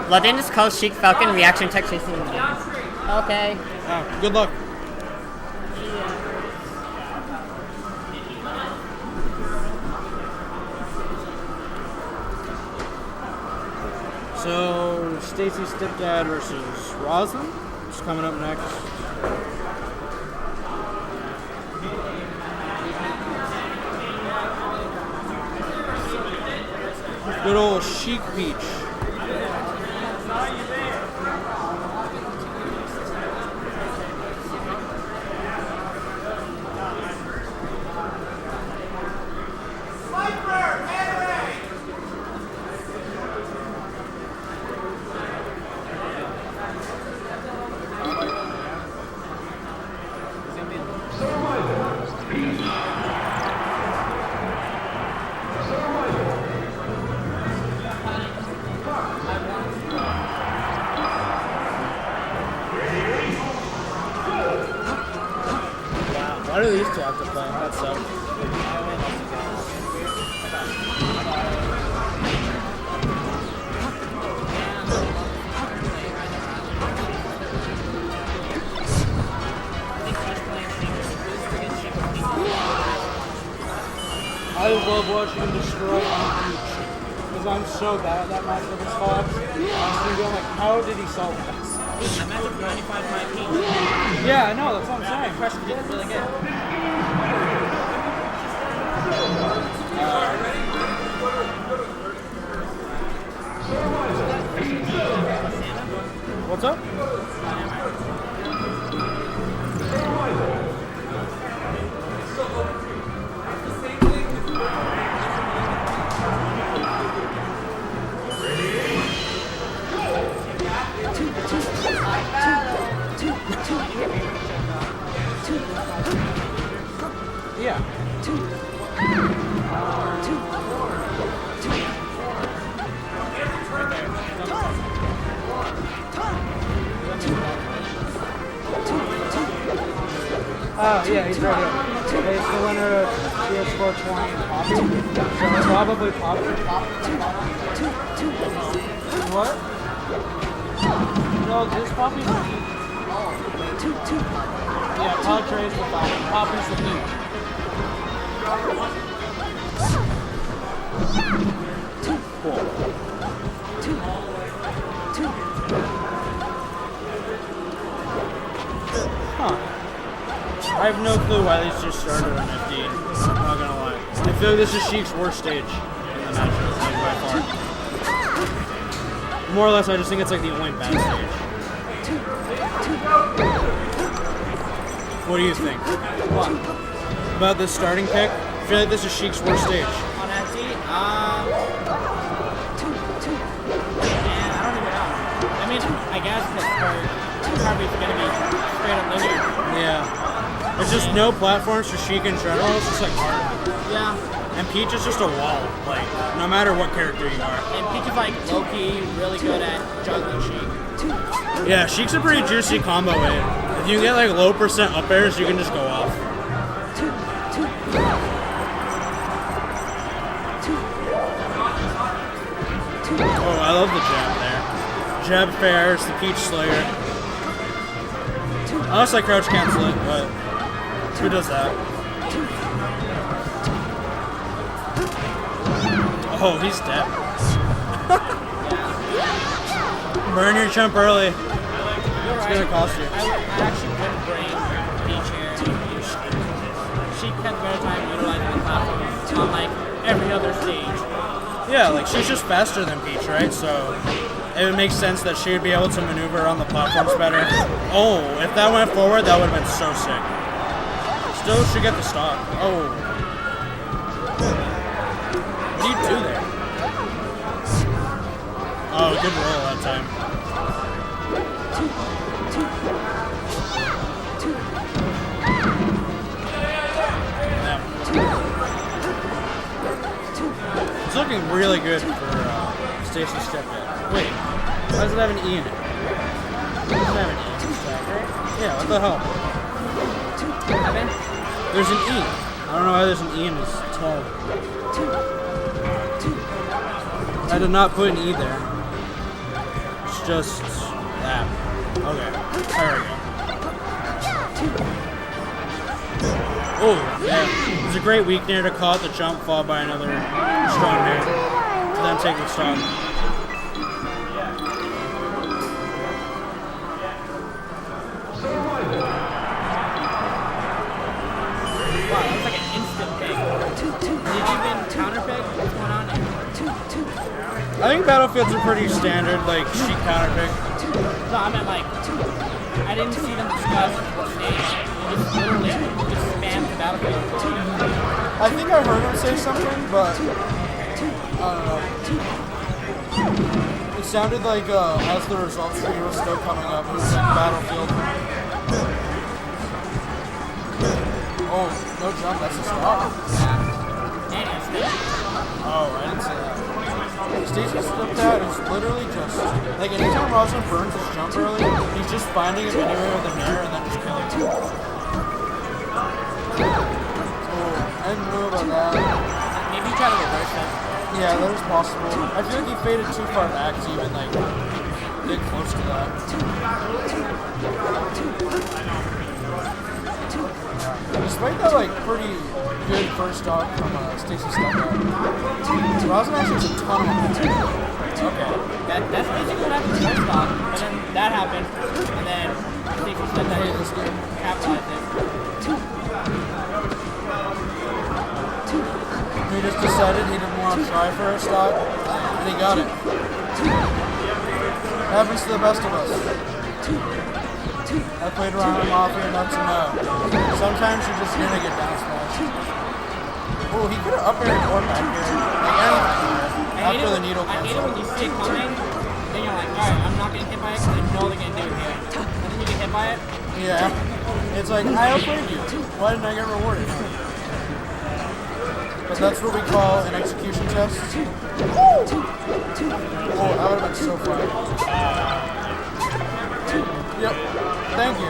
Ladinus calls Sheik Falcon reaction tech chasing him down. Okay. Oh, good luck. So, Stacy's stepdad versus Roslyn is coming up next. Good old Chic Beach. Why do these two have to play? That sucks. I love watching him destroy on beach. Because I'm so bad at that match with his fox. I'm like, how did he solve this? I'm at the 95 my peak. Yeah, I know, that's what I'm saying. Pressure did really good. What's up? Yeah. Oh, yeah, he's right here. He's the winner of PS420 and Poppy. So probably Poppy. What? No, this Poppy's the lead. Yeah, Padres the Poppy. Poppy's the lead. Cool. Huh. I have no clue why these just started on 15. I'm not gonna lie. I feel like this is Sheik's worst stage in the match by far. more or less, I just think it's like the only bad stage. What do you think? What? About this starting pick? I feel like this is Sheik's worst stage. On FT? Man, I don't even know. I mean, I guess it's probably going to be straight up linear. Yeah. It's just no platforms for Sheik in general. It's just like hard. Yeah. And Peach is just a wall, like, no matter what character you are. And Peach is like low-key really good at juggling Sheik. Yeah, Sheik's a pretty juicy combo in. If you get like low percent up airs, you can just go off. Oh, I love the jab there. Jab fairs, the Peach Slayer. Unless I crouch cancel it, but who does that? Oh, he's dead. Burn your jump early. It's gonna cost you. I actually wouldn't bring Peach here to use Sheik. Sheik has a better time utilizing the platform on like every other stage. Yeah, like she's just faster than Peach, right? So it would make sense that she would be able to maneuver on the platforms better. Oh, if that went forward, that would have been so sick. Still should get the stock. Oh. What do you do there? Oh, good roll that time. It's looking really good for Stacy's stepdad. Wait, why does it have an E in it? It doesn't have an E in its tag, right? Yeah, what the hell? There's an E. I don't know why there's an E in his tag. I did not put an E there. It's just that. Okay, there we go. Oh, yeah. It's a great weak nair to caught the jump, followed by another strong nair to then take the stock. Wow, that was like an instant pick. Did you even counter pick? What's going on there? I think Battlefields are pretty standard, like Sheik counter pick. No, I meant like, I didn't see them discuss what stage. They just literally just spammed the Battlefield. I think I heard him say something, but I don't know. It sounded like as the results tree was still coming up, it was like Battlefield. Oh, no jump, that's a stop. And instant. Oh, I didn't see that. Stacy's stepdad is literally just, like anytime Rosin burns his jump early, he's just finding him anywhere with an air and then just killing him. Oh, I didn't know about that. Maybe try to reverse it. Yeah, that is possible. I feel like he faded too far back to even like get close to that. Despite that like pretty good first stock from Stacy's stepdad, Rosin actually has a ton of momentum. Okay. That's basically what happened to first stock. And then that happened. And then Stacey said that This game. capitalized it. He just decided he didn't want to try for a stock, and he got it. Happens to the best of us. I played around with Mafia enough to know. Sometimes you're just gonna get down smashed. Oh, he could have up aired or back aired. Like anything after the needle I hate it cancel. when you see it coming, then you're like, alright, I'm not getting hit by it because I know they're going to do it here. And then you get hit by it. Yeah. It's like, I outplayed you. Why didn't I get rewarded? But that's what we call an execution test. Oh, that would have been so fun. Yep. Thank you.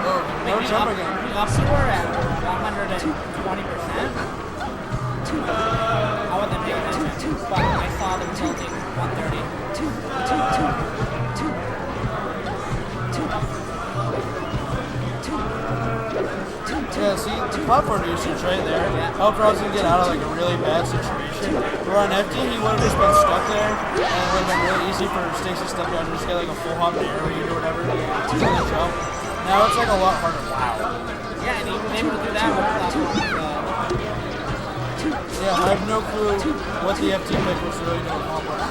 Oh, no jump again. Up to her at 120%. I wasn't paying attention, but I saw them tilting 130. Yeah, see, the platform usage right there helped Rosin get out of like a really bad situation. Where on FD, he would have just been stuck there, and it would have been really easy for Stacy to step down and just get like a full hop to air read or whatever, to the jump. Now it's like a lot harder. Wow. Yeah, and he was able to do that with Yeah, I have no clue what the FT pick was really going to accomplish.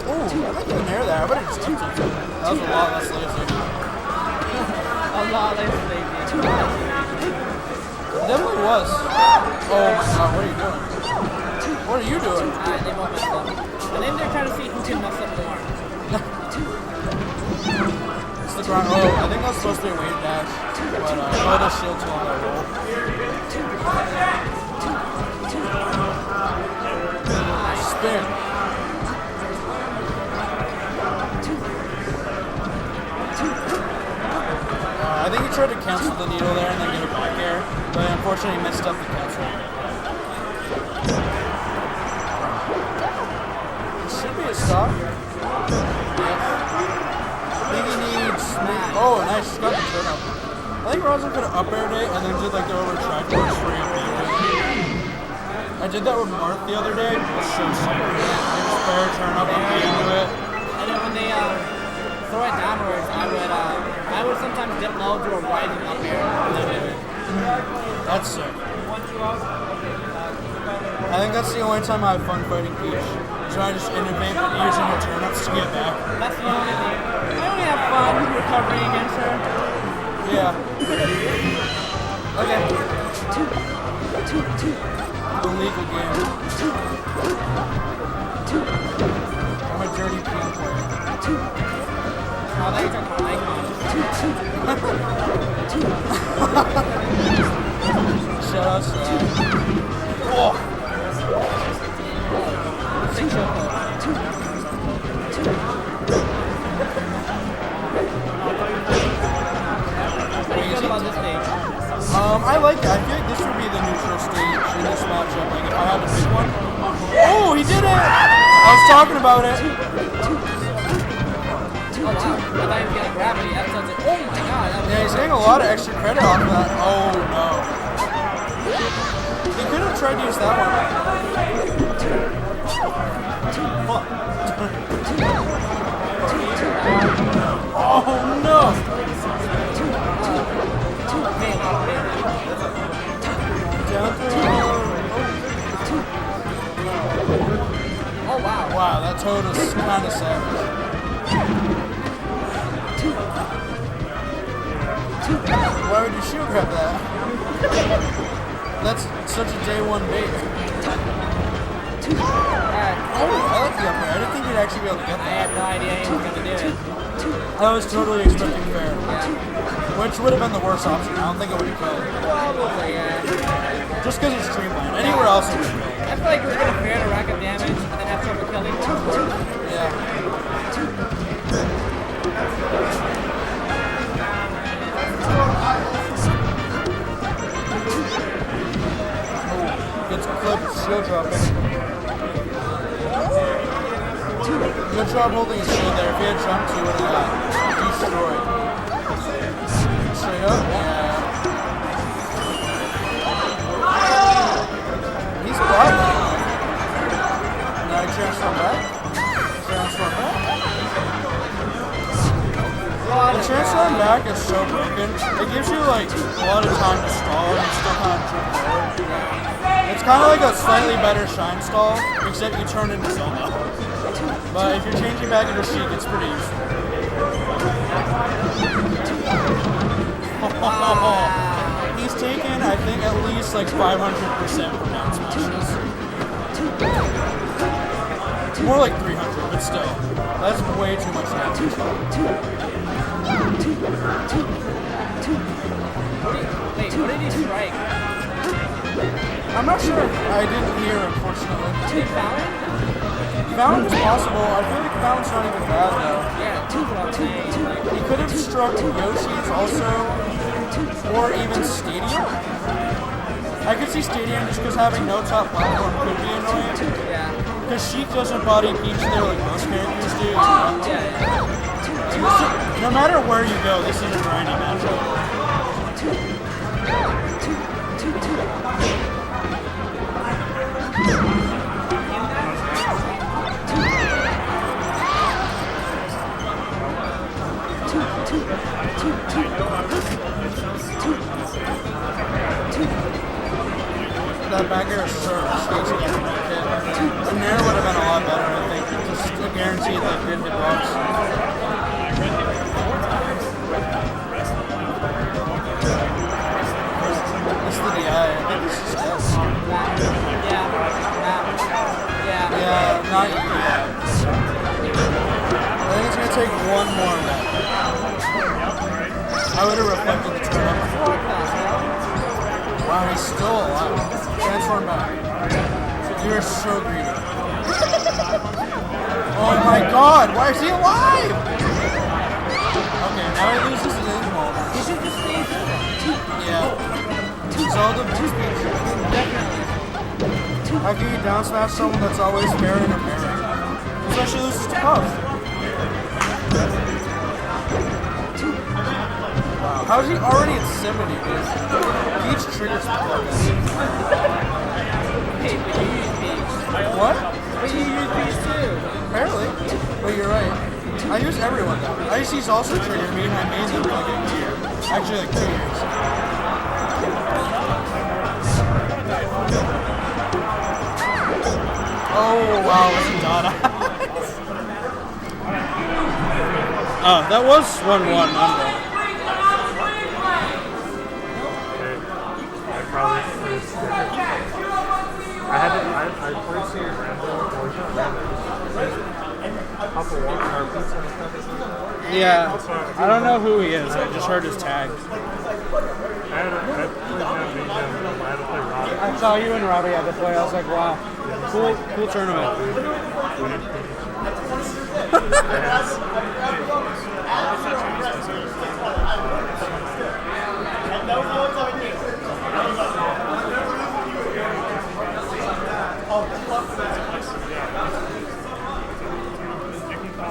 Ooh, I think you nair there. I would have just tipped it. That was a lot less lazy. a lot less lazy. It definitely was. Oh my god, what are you doing? What are you doing? They both messed up. And then they're trying to see who can mess up more. It's the ground. Oh, I think that's supposed to be a wave dash. But I'll just shield till I roll. Spin. I think he tried to cancel the needle there and then get a back air, but unfortunately he messed up the cancel. It should be a stop. Yes. I think he needs... Oh, nice. He's got the turn up. I think Rosin could have up aired it and then did like the over track force for him. I did that with Marth the other day. It was so sick. They just fair turn up and get into it. And then when they throw it downwards, I would sometimes dip low to a rising up air. That's sick. I think that's the only time I have fun fighting Peach. Trying to just innovate using her turn-ups to get back. That's the only thing. I only have fun recovering against her. Yeah. Okay. Illegal game. I'm a dirty PM player. Oh, they took my icon. Shout out to that. Oh! What do you feel about this stage? I like it. I feel like this would be the neutral stage in this matchup. Like if I had to pick one. Oh, he did it! I was talking about it. Oh wow, I thought he was getting gravity. That sounds like, oh my god. That was Yeah, he's getting a lot of extra credit off of that. Oh no. He could have tried to use that one. Oh no! Down oh wow. wow, that toad is kind of savage. Why would you shield grab that? That's such a day one bait. Oh, I like the up air. I didn't think he'd actually be able to get I that. had no idea he was gonna do it. I was totally expecting fair. Yeah. Which would have been the worst option. I don't think it would have killed. Probably, yeah. Just because it's streamlined. Anywhere else it would have killed. I feel like we're gonna fair to rack up damage and then have trouble killing. Yeah. Oh, gets clipped, shield dropping. Good job holding his shield there. If he had jumped, he would have got destroyed. Straight up? Yeah. He's blocking. Now he transformed back. Transform back. The transform back is so broken. It gives you like a lot of time to stall and still kind of jump forward. It's kind of like a slightly better shine stall, except you turn into Zelda. But if you're changing back into Sheik, it's pretty useful. He's taken, I think, at least like 500% from down smashes. More like 300, but still. That's way too much damage. Wait, what did he strike? I'm not sure. I didn't hear, unfortunately. Did Fallon? Fallon is possible. I feel like Fallon's not even bad, though. Yeah, that's what I'm saying. Like, He could have struck Yoshi's also, or even Stadium. I could see Stadium just because having no top platform could be annoying. yeah. Because Sheik doesn't body Peach there like most characters do. Yeah. No matter where you go, this is a grinding matchup. That back air is so risky. The Nair would have been a lot better, I think. Just a guaranteed like good hitbox. This is the DI. I think this is S. Yeah, not yet. I think it's gonna take one more lap. I would have reflected the turn up. Wow, he's still alive. Transform back. You are so greedy. Oh my god, why is he alive? Okay, now he loses his mode. He should just stay there. Yeah. Zelda 2 speed. How can you down smash someone that's always fair and fair? Especially loses to Puff. Wow, how is he already at 70, dude? Each triggers Hey, but you use these. What? But you use these too. Apparently. But you're right. I use everyone though. Icy's also triggered me and I made them for like a year. Actually like 2 years. Oh wow, it's a dot. Oh, that was 1-1 number. I played some random, well, he's not random. Couple walk pizza. Yeah, I don't know who he is. I just heard his tag. I had to play Robbie. I saw you and Robbie had to play. I was like, wow, cool tournament.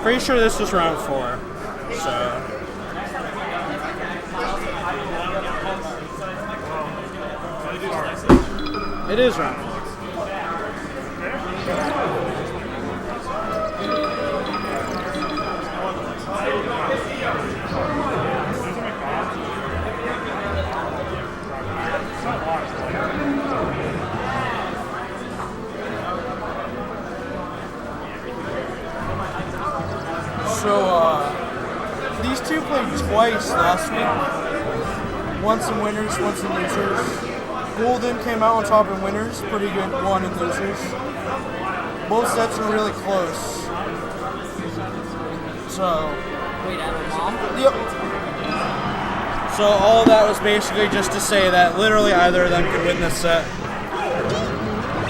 Pretty sure this was round 4, so. It is round 4. So, these two played twice last week. Once in winners, once in losers. Golden came out on top in winners, pretty good one in losers. Both sets were really close. So, Wait, MMOM? yep. So all that was basically just to say that literally either of them could win this set.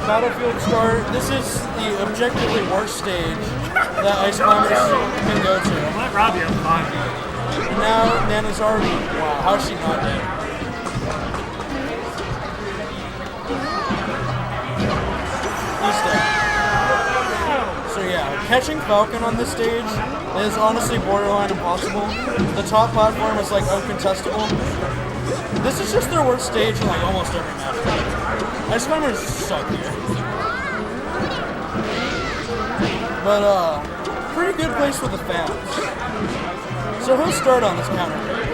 Battlefield start. This is the objectively worst stage that Ice Climbers can go to. Let Robbie up fine. And now Nana's already. Wow, how's she not dead? He's dead. So yeah, catching Falcon on this stage is honestly borderline impossible. The top platform is like uncontestable. This is just their worst stage in like almost every match. Ice Climbers suck here. But pretty good place for the fans. So he'll start on this counter pick.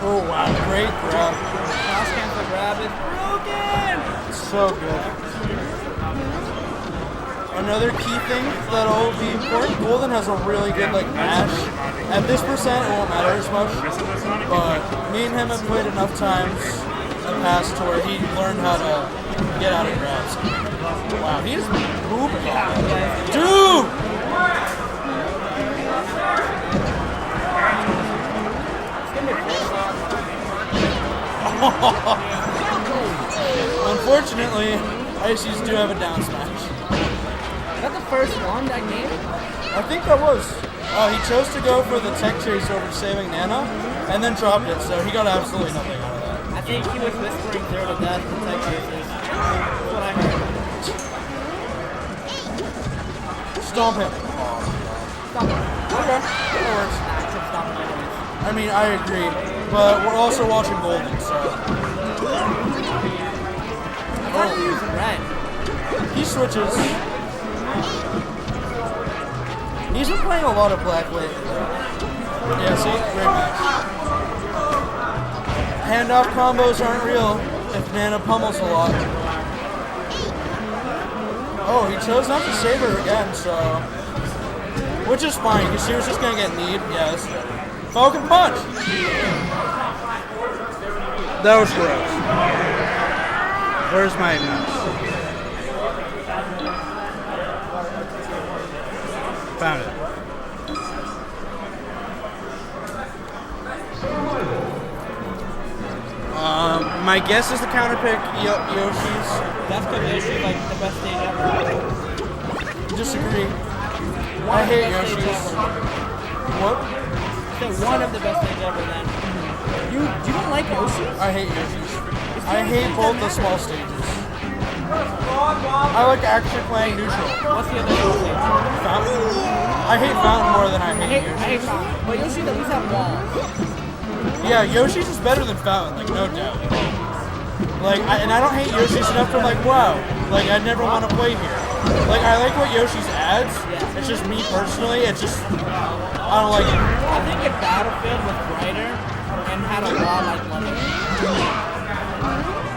Oh wow, great grab. Cross cancel grab is broken! So good. Another key thing that'll be important, Golden has a really good like mash. At this percent it won't matter as much. But me and him have played enough times in the past to where he learned how to get out of grabs. Wow, he's pooping. Dude! Unfortunately, Ices do have a down smash. Is that the first one that game? I think that was. He chose to go for the tech chase over saving Nana, and then dropped it, so he got absolutely nothing out of that. I think he was whispering 0 to death in tech chases. That's what I heard. Stomp him. Stop it. Okay, that works. Active stop it anyways. I mean, I agree, but we're also watching Golden, so. I thought you used red. switches. He's been playing a lot of black lately. Yeah, see? Great match. Handoff combos aren't real if Nana pummels a lot. Oh, he chose not to save her again, so... Which is fine, because she was just going to get kneed. Yes. Falcon Punch! That was gross. Where's my mouse? Found it. My guess is the counter pick Yoshi's. That's because Yoshi's like the best stage ever. Disagree. I hate Yoshi's. What? So one of the best stages ever then. You don't like Yoshi's? I hate Yoshi's. I hate both the small stages. I like actually playing neutral. What's the other stage? Fountain. I hate Fountain more than I hate I Yoshi's. hate Fountain. But Yoshi's at least have walls. Yeah, Yoshi's is better than Fountain, like no doubt. Like, I don't hate Yoshi's enough to like, wow, like I'd never want to play here. Like, I like what Yoshi's adds. It's just me personally. It's just I don't like it. I think if Battlefield was brighter and had a wall like London.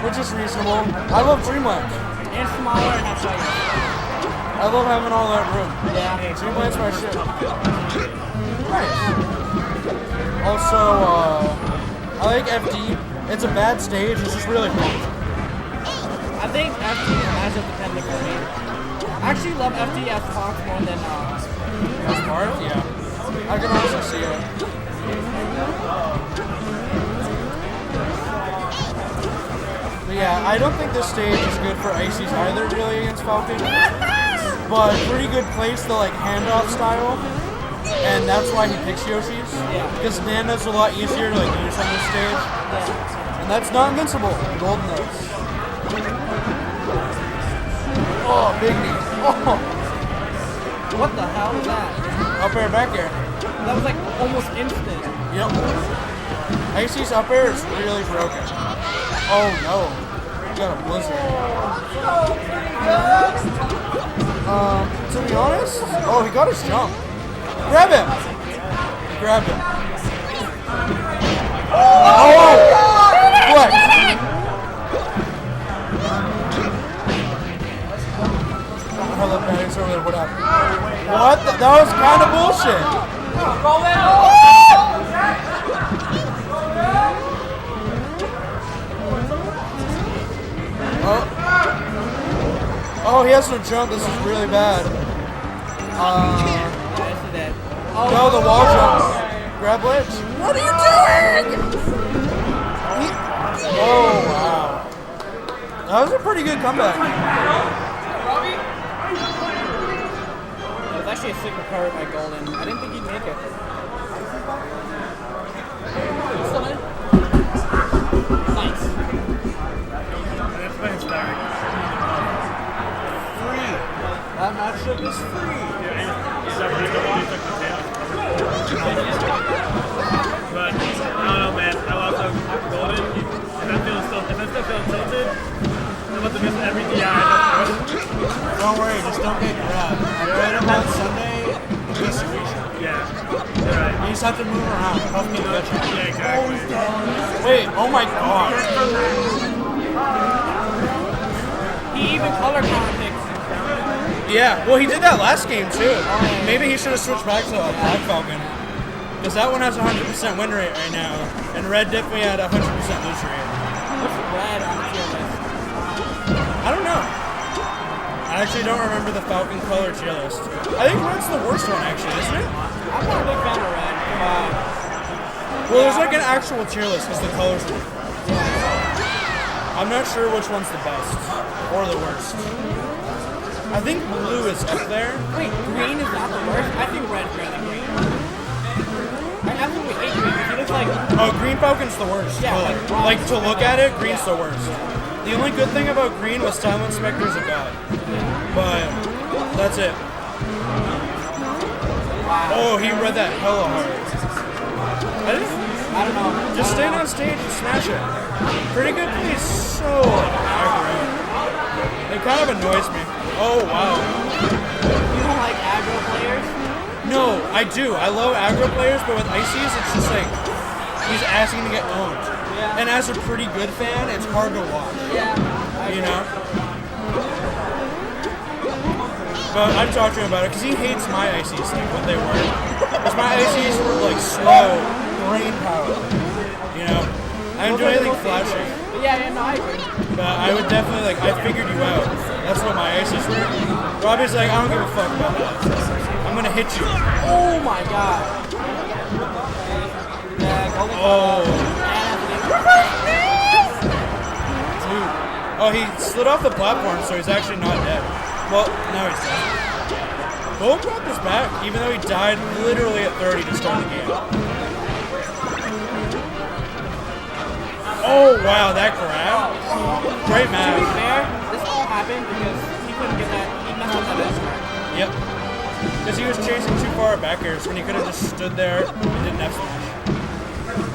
Which is reasonable. I love Dreamland. And smaller and that's like I love having all that room. yeah. Dreamland's my shit. Nice. Also, I like FD. It's a bad stage. It's just really fun. I think FT is matchup dependent for me. I actually love FT as Fox more than As Marth, yeah. I can also see it. But yeah, I don't think this stage is good for Icy's either, really, against Falcon. But pretty good place to like handoff style. And that's why he picks Yoshi's. Because Nana's a lot easier to like use on this stage. And that's not invincible. Golden notes. Oh, big knee. Oh. what the hell was that? Up air, back air. That was like almost instant. Yep. Icy's up air is really broken. Oh no. He got a blizzard. To be honest, oh, he got his jump. Grab him! Grab him. Oh! Flex! Hello, Paris over there. What happened? What? That was kind of bullshit. Oh, he has no jump. This is really bad. No, the wall jump. Grab ledge. What are you doing? Oh, wow. That was a pretty good comeback. It was actually a sick recovery by Golden. I didn't think he'd make it. Still in? Nice. That's my inspiring. Free. That matchup is free. But I don't know, man. I lost a Golden. If I still feel tilted, I'm about to miss every DI. Don't worry, just don't get grabbed. I played him on Sunday. Yeah, you're right. You just have to move around. Help me catch him. Yeah, exactly. Wait, oh my god. He even color counterpicks. Yeah, well, he did that last game too. Maybe he should have switched back to Black Falcon. Because that one has a 100% win rate right now. And Red definitely had a 100% lose rate. What's red on the tier list? I don't know. I actually don't remember the Falcon color tier list. I think Red's the worst one, actually, isn't it? I'm not a big fan of red. Well, there's like an actual tier list because the colors are. I'm not sure which one's the best or the worst. I think blue is up there. Wait, green is not the worst? I think red's better than green. I absolutely hate green. He looks like... Oh, green Falcon's the worst. Yeah, color. Like to look at it, green's the worst. The only good thing about green was Silent Spectre's a god. But that's it. Oh, he read that hella hard. I don't know. Just stand on stage and smash it. Pretty good, but he's so accurate. It kind of annoys me. Oh, wow. You don't like aggro players? No, I do. I love aggro players, but with Ices, it's just like he's asking to get owned. Yeah. And as a pretty good fan, it's hard to watch. Yeah. You know? But I've talked to him about it because he hates my Ices, like what they were. Because my Ices were like slow, brain power. You know? I didn't do anything flashy. Yeah, no, I agree. But I would definitely, like, I figured you out. That's what my Ices were. Robbie's like, I don't give a fuck about that. I'm gonna hit you. Oh my god. Oh. Dude. Oh, he slid off the platform, so he's actually not dead. Well, now he's dead. Bo brought this back, even though he died literally at 30 to start the game. Oh, wow, that grab. Great To be match. fair, this all happened because he couldn't get that. He messed up that escort. Yep. Because he was chasing too far back airs when he could have just stood there and did an F smash.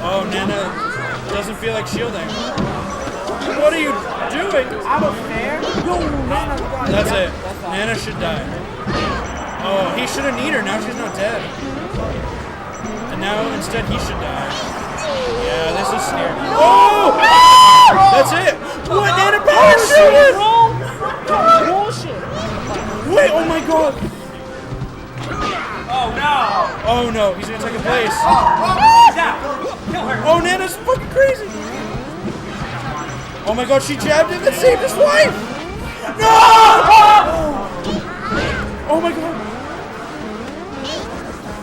Oh, Nana doesn't feel like shielding. What are you doing? Out of fair? Yo, Nana's gone. That's Yeah, it. that's all. Nana should die. Oh, he should have kneed her. Now she's not dead. And now instead he should die. Yeah, this is scary. Oh! That's it. What? Nana power shielded! Bullshit. Wait, oh my god. Oh no! Oh no, he's gonna take a place. Down! Kill her! Oh, Nana's fucking crazy. Oh my god, she jabbed him and saved his wife! No! Oh my god.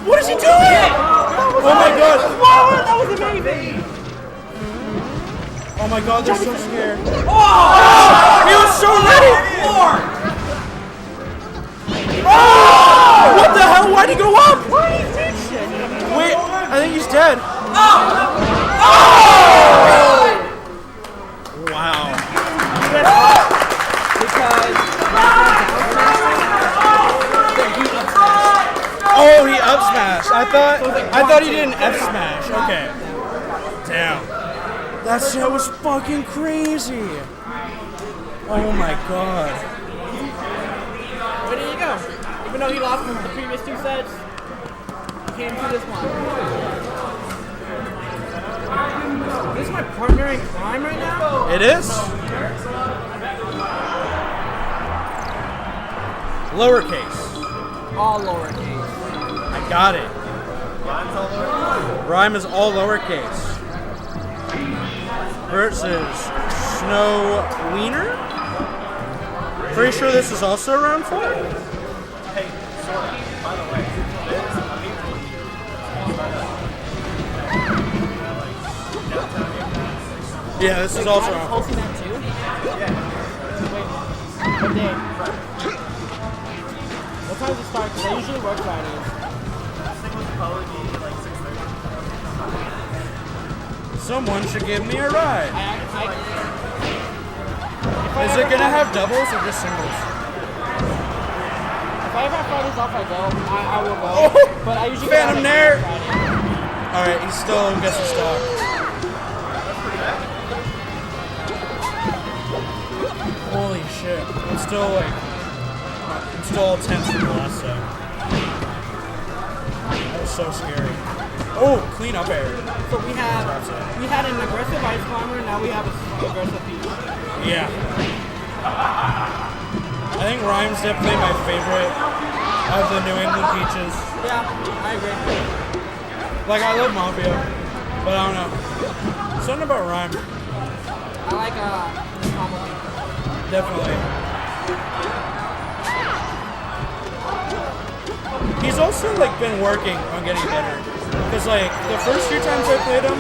What is he doing? Oh my god. That was amazing. Oh my god, they're so scared. He was so ready! Oh! What the hell? Why'd he go up? Wait, I think he's dead. Wow. Oh, he up smashed. I thought he did an F smash. Okay. Damn. That shit was fucking crazy. Oh my god. But there you go. Even though he lost the previous two sets, he came to this one. This is my partner in crime right now? It is? Lowercase. All lowercase. I got it. Rhyme is all lowercase. Versus Snow Wiener. Pretty sure this is also round 4. Hey, Sora, by the way, Yeah, this is also I'm round 4. hosting that too? Yeah. Wait, what day? What time does it start? Because I usually work Fridays. Someone should give me a ride. If Is it gonna have doubles or just singles? If I ever have Fridays off, I will go. Oh, but I usually Phantom go Nair. Friday. Alright, he still gets his stock. Holy shit. I'm still like, I'm still all tense from the last set. That was so scary. Oh, clean up air. So we had an aggressive ice climber, now we have an aggressive peach. Yeah. I think Rhyme's definitely my favorite of the New England peaches. Yeah, I agree. Like, I love Mafia, but I don't know. Something about Rhyme. I like combo. Definitely. He's also like been working on getting better. Because like the first few times I played him,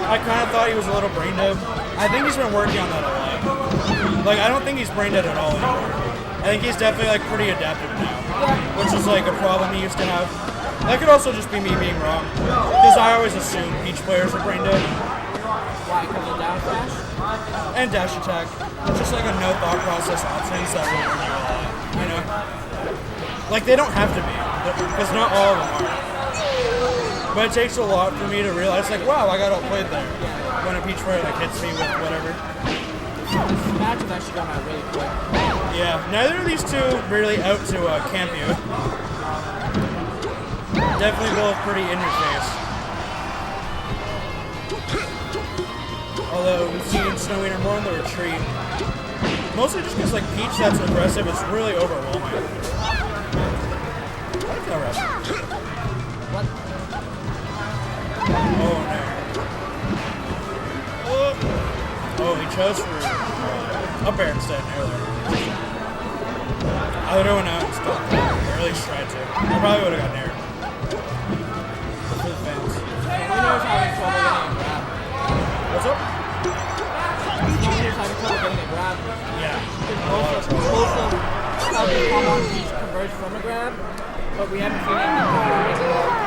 I kind of thought he was a little brain dead. I think he's been working on that a lot. Like I don't think he's brain dead at all anymore. I think he's definitely like pretty adaptive now, which is like a problem he used to have. That could also just be me being wrong. Because I always assume Peach players are brain dead. Why? Because of down smash? And dash attack. It's just like a no thought process options that will work you a lot. You know? Like they don't have to be, because not all of them are. But it takes a lot for me to realize like, wow, I got outplayed there. When a Peach player like hits me with whatever. This match has actually gone out really quick. Yeah, neither of these two really out to camp you. Definitely both pretty in your face. Although we've seen Snow Eater more in the retreat. Mostly just because like Peach that's aggressive, it's really overwhelming. Alright. What? Oh no. Oh, he chose for up air instead earlier. I would have went out and stopped that, or at least tried to. I probably would have gotten air. For the fans. Winner's having trouble getting a grab. What's up? Winner's having trouble getting a grab. Yeah. Most of how the combo Peach converge from a grab, but we haven't seen anything convert as well.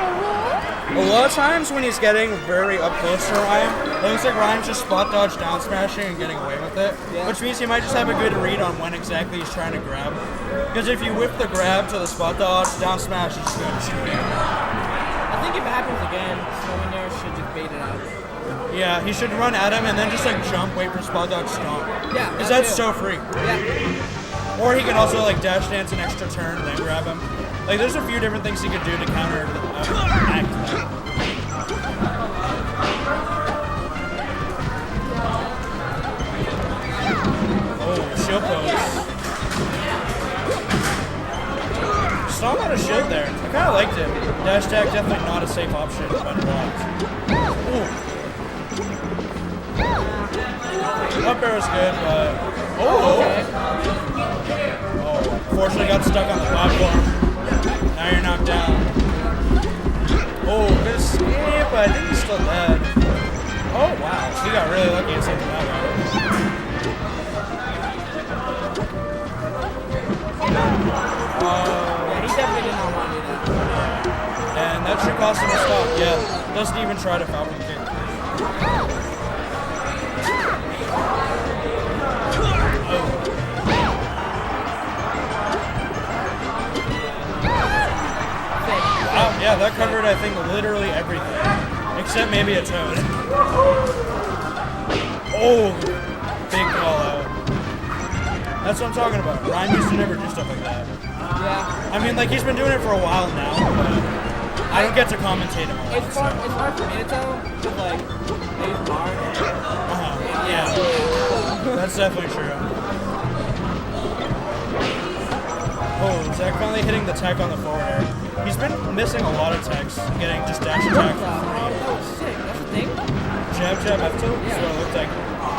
A lot of times when he's getting very up close to Ryan, it looks like Ryan's just spot dodge down smashing and getting away with it. Yeah. Which means he might just have a good read on when exactly he's trying to grab. Because if you whip the grab to the spot dodge, down smash is just going to destroy you. I think if it happens again, Snowman there should just bait it out. Yeah, he should run at him and then just like jump, wait for spot dodge stomp. Yeah, Because that that's too. so free. Yeah. Or he can also like dash dance an extra turn and then grab him. Like there's a few different things he could do to counter act. Oh, shield pose. Stomp out a shield there. I kind of liked it. Dash tag definitely not a safe option when blocked. Ooh. Up air was good, but oh, fortunately got stuck on the platform. Now you're knocked down. Oh, good escape, but I think he's still dead. Oh wow, he got really lucky and saved that guy. Yeah, he definitely did not want to do that. And that should cost him a stop. Yeah, doesn't even try to Falcon kick. Wow, yeah, that covered, I think, literally everything. Except maybe a toad. Oh, big call out. That's what I'm talking about. Ryan used to never do stuff like that. Yeah. I mean, like, he's been doing it for a while now, but I don't get to commentate him on it. It's hard for me to tell, because like, they use Mark. Yeah, that's definitely true. Oh, Zach finally hitting the tech on the forward air. He's been missing a lot of techs, getting just dash attack for free. Oh, sick. That's a thing? Jab, jab, F2? That's what it looked like.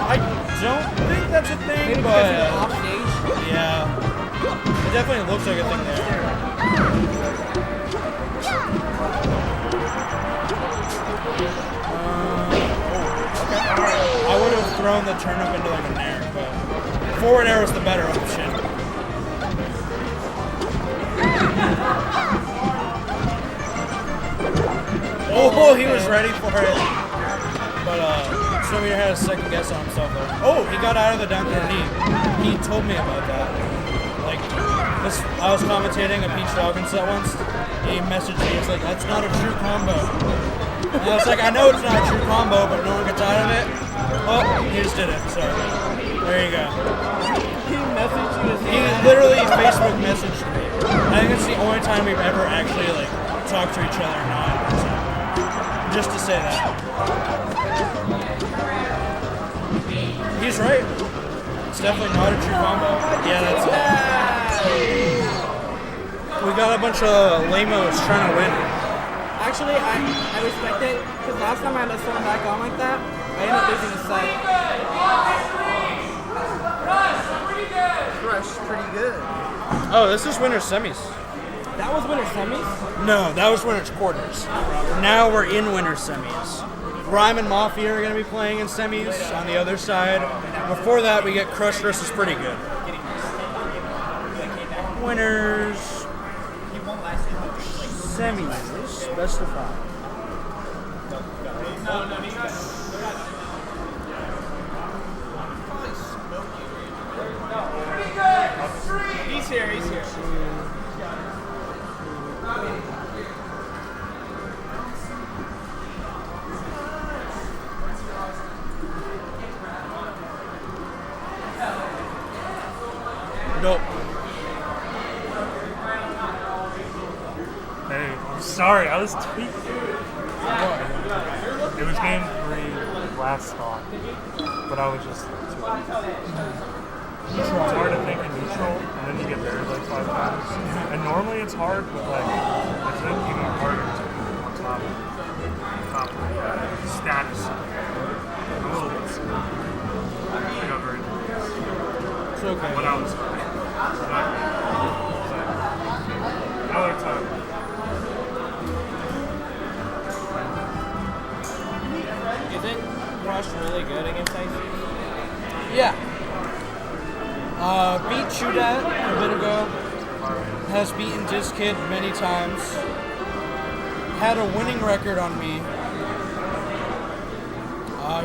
I don't think that's a thing, Maybe but because it's off stage. yeah. It definitely looks like a thing there. Okay. I would have thrown the turnip into like a nair, but forward air was the better option. Oh, he was ready for it. But Snowmeter had a second guess on himself though. Oh, he got out of the down throw knee. He told me about that. Like, this, I was commentating a Peach Falcon set once. He messaged me, he's like, that's not a true combo. And I was like, I know it's not a true combo, but no one gets out of it. Oh, he just did it, so there you go. He messaged you. He literally Facebook messaged me. I think it's the only time we've ever actually like talked to each other not in person. Just to say that. He's right. It's definitely not a true combo. Yeah, that's it. We got a bunch of lamos trying to win. Actually, I respect it, because last time I let someone back on like that, I ended up losing the site. Crush, pretty good. Oh, this is winner's semis. That was winner semis? No, that was winner's quarters. Now we're in winner's semis. Rhyme and Mafia are going to be playing in semis on the other side. Before that, we get Crush versus Pretty Good. Winners. Semis. Best of 5. He's here. sorry, I was tweaking. It was game 3 last spawn, but I was just too It's hard to think in neutral, and then you get buried like 5 times. And normally it's hard, but like, it's even harder to be on top status. I'm a little bit sick. I got very nervous. It's okay. When I was another time. Isn't Rush really good against IC? Yeah. Beat Chudat a bit ago. Has beaten Diskid many times. Had a winning record on me.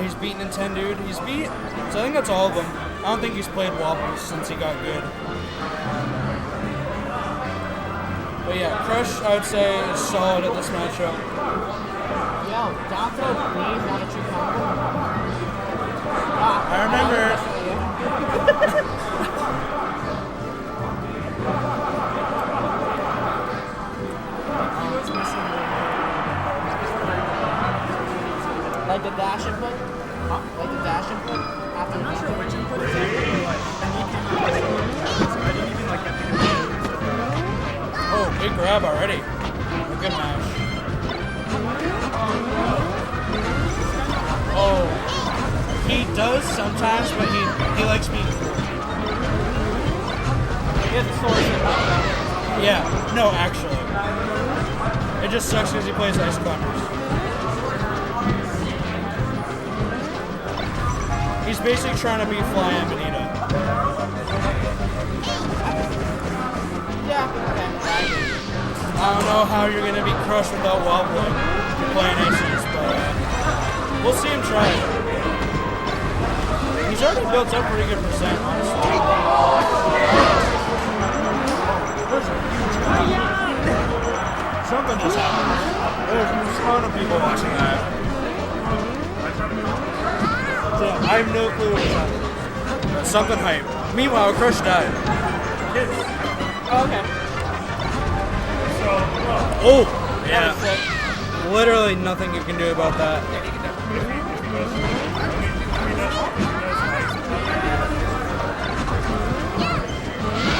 He's beaten Nintendude. He's beat. So I think that's all of them. I don't think he's played Wobbles since he got good. But yeah, Crush, I would say, is solid at this matchup. Yo, down throw B is not a true combo. I remember. Like the dash input? Like the dash input? After I'm not the sure which input is it, but like, and he came out with it, so I didn't even like get the control. Oh, big grab already. A good mash. Oh, he does sometimes, but he likes being cool. He has a sword. Yeah, no, actually. It just sucks because he plays Ice Climbers. He's basically trying to be Fly Amanita. Yeah, okay. I don't know how you're going to be crushed without wobbling. You're playing aces, but we'll see him try it. He's already built up pretty good percent, honestly. Something just happened. There's a ton of people watching that. So I have no clue what's happening. But something hype. Meanwhile, Crush died. Oh, okay. Oh! Yeah. Literally nothing you can do about that.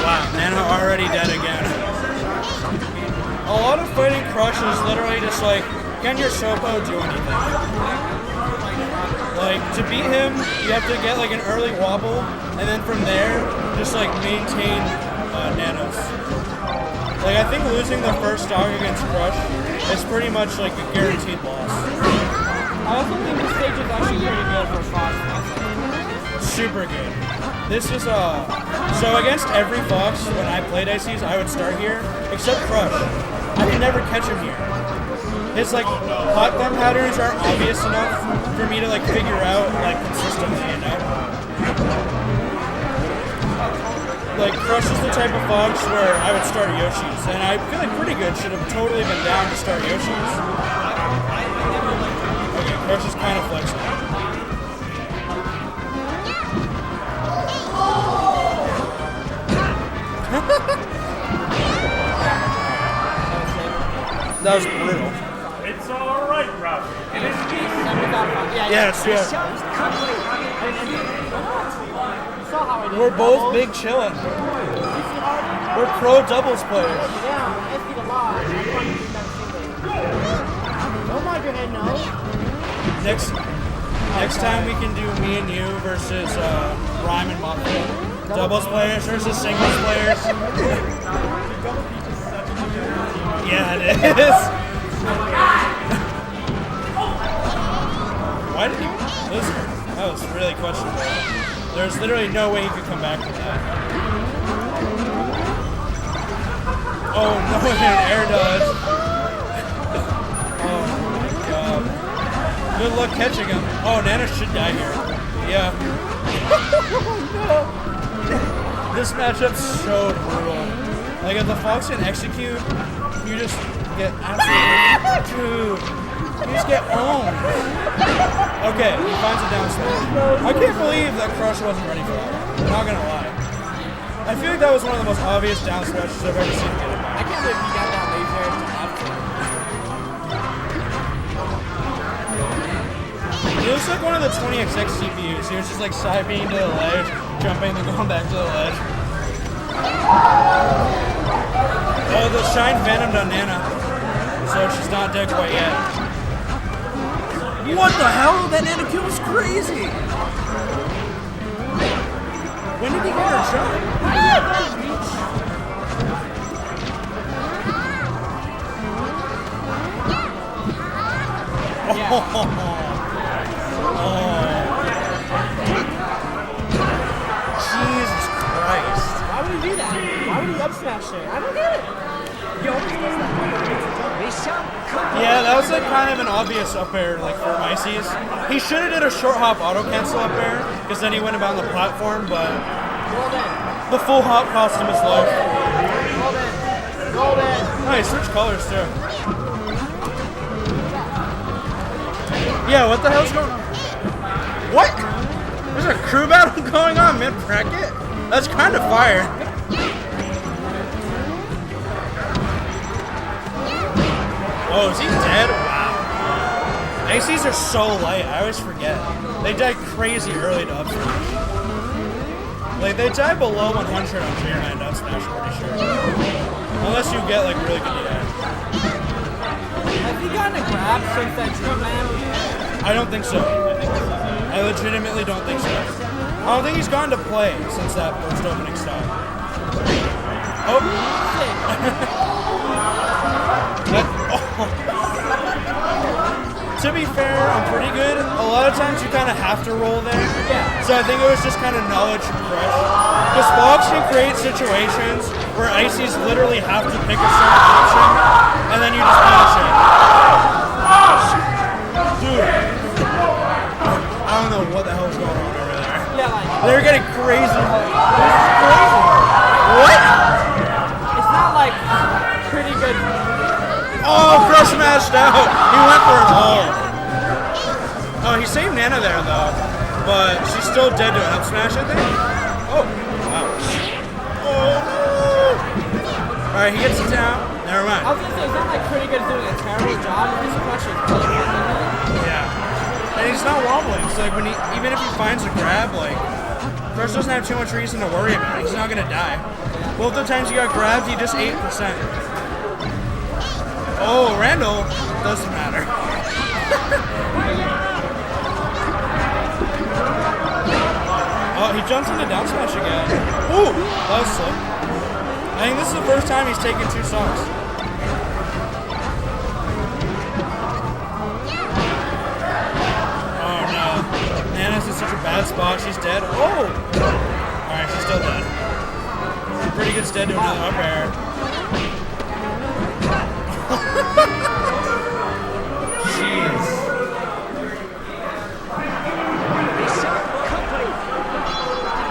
Wow, Nana already dead again. A lot of fighting Crush is literally just like, can your Sopo do anything? Like, to beat him, you have to get like an early wobble, and then from there, just like maintain nanos. Like, I think losing the first stock against Crush is pretty much like a guaranteed loss. I also think this stage is actually pretty good for Fox. Super good. This is so against every Fox, when I played ICs, I would start here, except Crush. I could never catch him here. His like platform patterns aren't obvious enough for me to like figure out like consistently, you know? Like Crush is the type of Fox where I would start Yoshi's, and I feel like Pretty Good should have totally been down to start Yoshi's. Okay, Crush is kind of flexible. That was brutal. It's alright, Rob. Yes, yeah. We're both big chillin'. We're pro doubles players. Don't nod your head, no. Next time we can do me and you versus Rhyme and Mafia. Doubles players versus singles players. Yeah, it is. Why did he lose? That was really questionable. There's literally no way he could come back from that. Oh no, an air dodge. Oh my god. Good luck catching him. Oh, Nana should die here. Yeah. No. This matchup's so brutal. Like if the Fox can execute, you just get absolutely dude. You just get owned. Okay, he finds a down smash. I can't believe that Crush wasn't ready for that. I'm not gonna lie. I feel like that was one of the most obvious down smashes I've ever seen. I can't believe he got that laser to F2. He looks like one of the 20XX CPUs. He was just like side beaming to the ledge, jumping, then going back to the ledge. Oh, the Shine Venomed on Nana. So she's not dead quite yet. What the hell? That Nana kill was crazy. When did he get her shot? Jesus Christ. Why would he do that? Why would he up smash there? I don't get it. He always does that. Yeah, that was like kind of an obvious up air like for Ices. He should have did a short hop auto cancel up air because then he went about the platform, but the full hop cost him his life. Oh, he switched colors too. Yeah, what the hell's going on? What? There's a crew battle going on mid-bracket? That's kind of fire. Oh, is he dead? Wow. ACs are so light, I always forget. They die crazy early to up smash. Like, they die below 100 on Dreamland up smash, I'm pretty sure. Unless you get, like, really good DI. Has he gotten a grab since that Dreamland? I don't think so. I legitimately don't think so. I don't think he's gone to play since that first opening stop. Oh. To be fair, I'm pretty good. A lot of times you kind of have to roll there. So I think it was just kind of knowledge and crush. Because Fox can create situations where Ices literally have to pick a certain option, and then you just punish it. Dude. I don't know what the hell's going on over there. Yeah, like, They're getting crazy. Crazy. What? it's not like pretty good. Oh, crush smashed out. He went for it all. Oh, he saved Nana there, though. But she's still dead to an up smash, I think. Oh, wow. Oh. Alright, he gets it down. Never mind. I was gonna say, it's not like pretty good doing a terrible job. It's just crushing. Yeah. And he's not wobbling. So, like, when he, even if he finds a grab, like, Crush doesn't have too much reason to worry about it. He's not gonna die. Both the times he got grabbed, he just 8%. Oh, Randall doesn't matter. Oh, he jumps into down smash again. Ooh, that was slick. I think this is the first time he's taken 2 stocks. Oh no. Nana's in such a bad spot. She's dead. Oh! Alright, she's still dead. Pretty good stead to another up air. Jeez.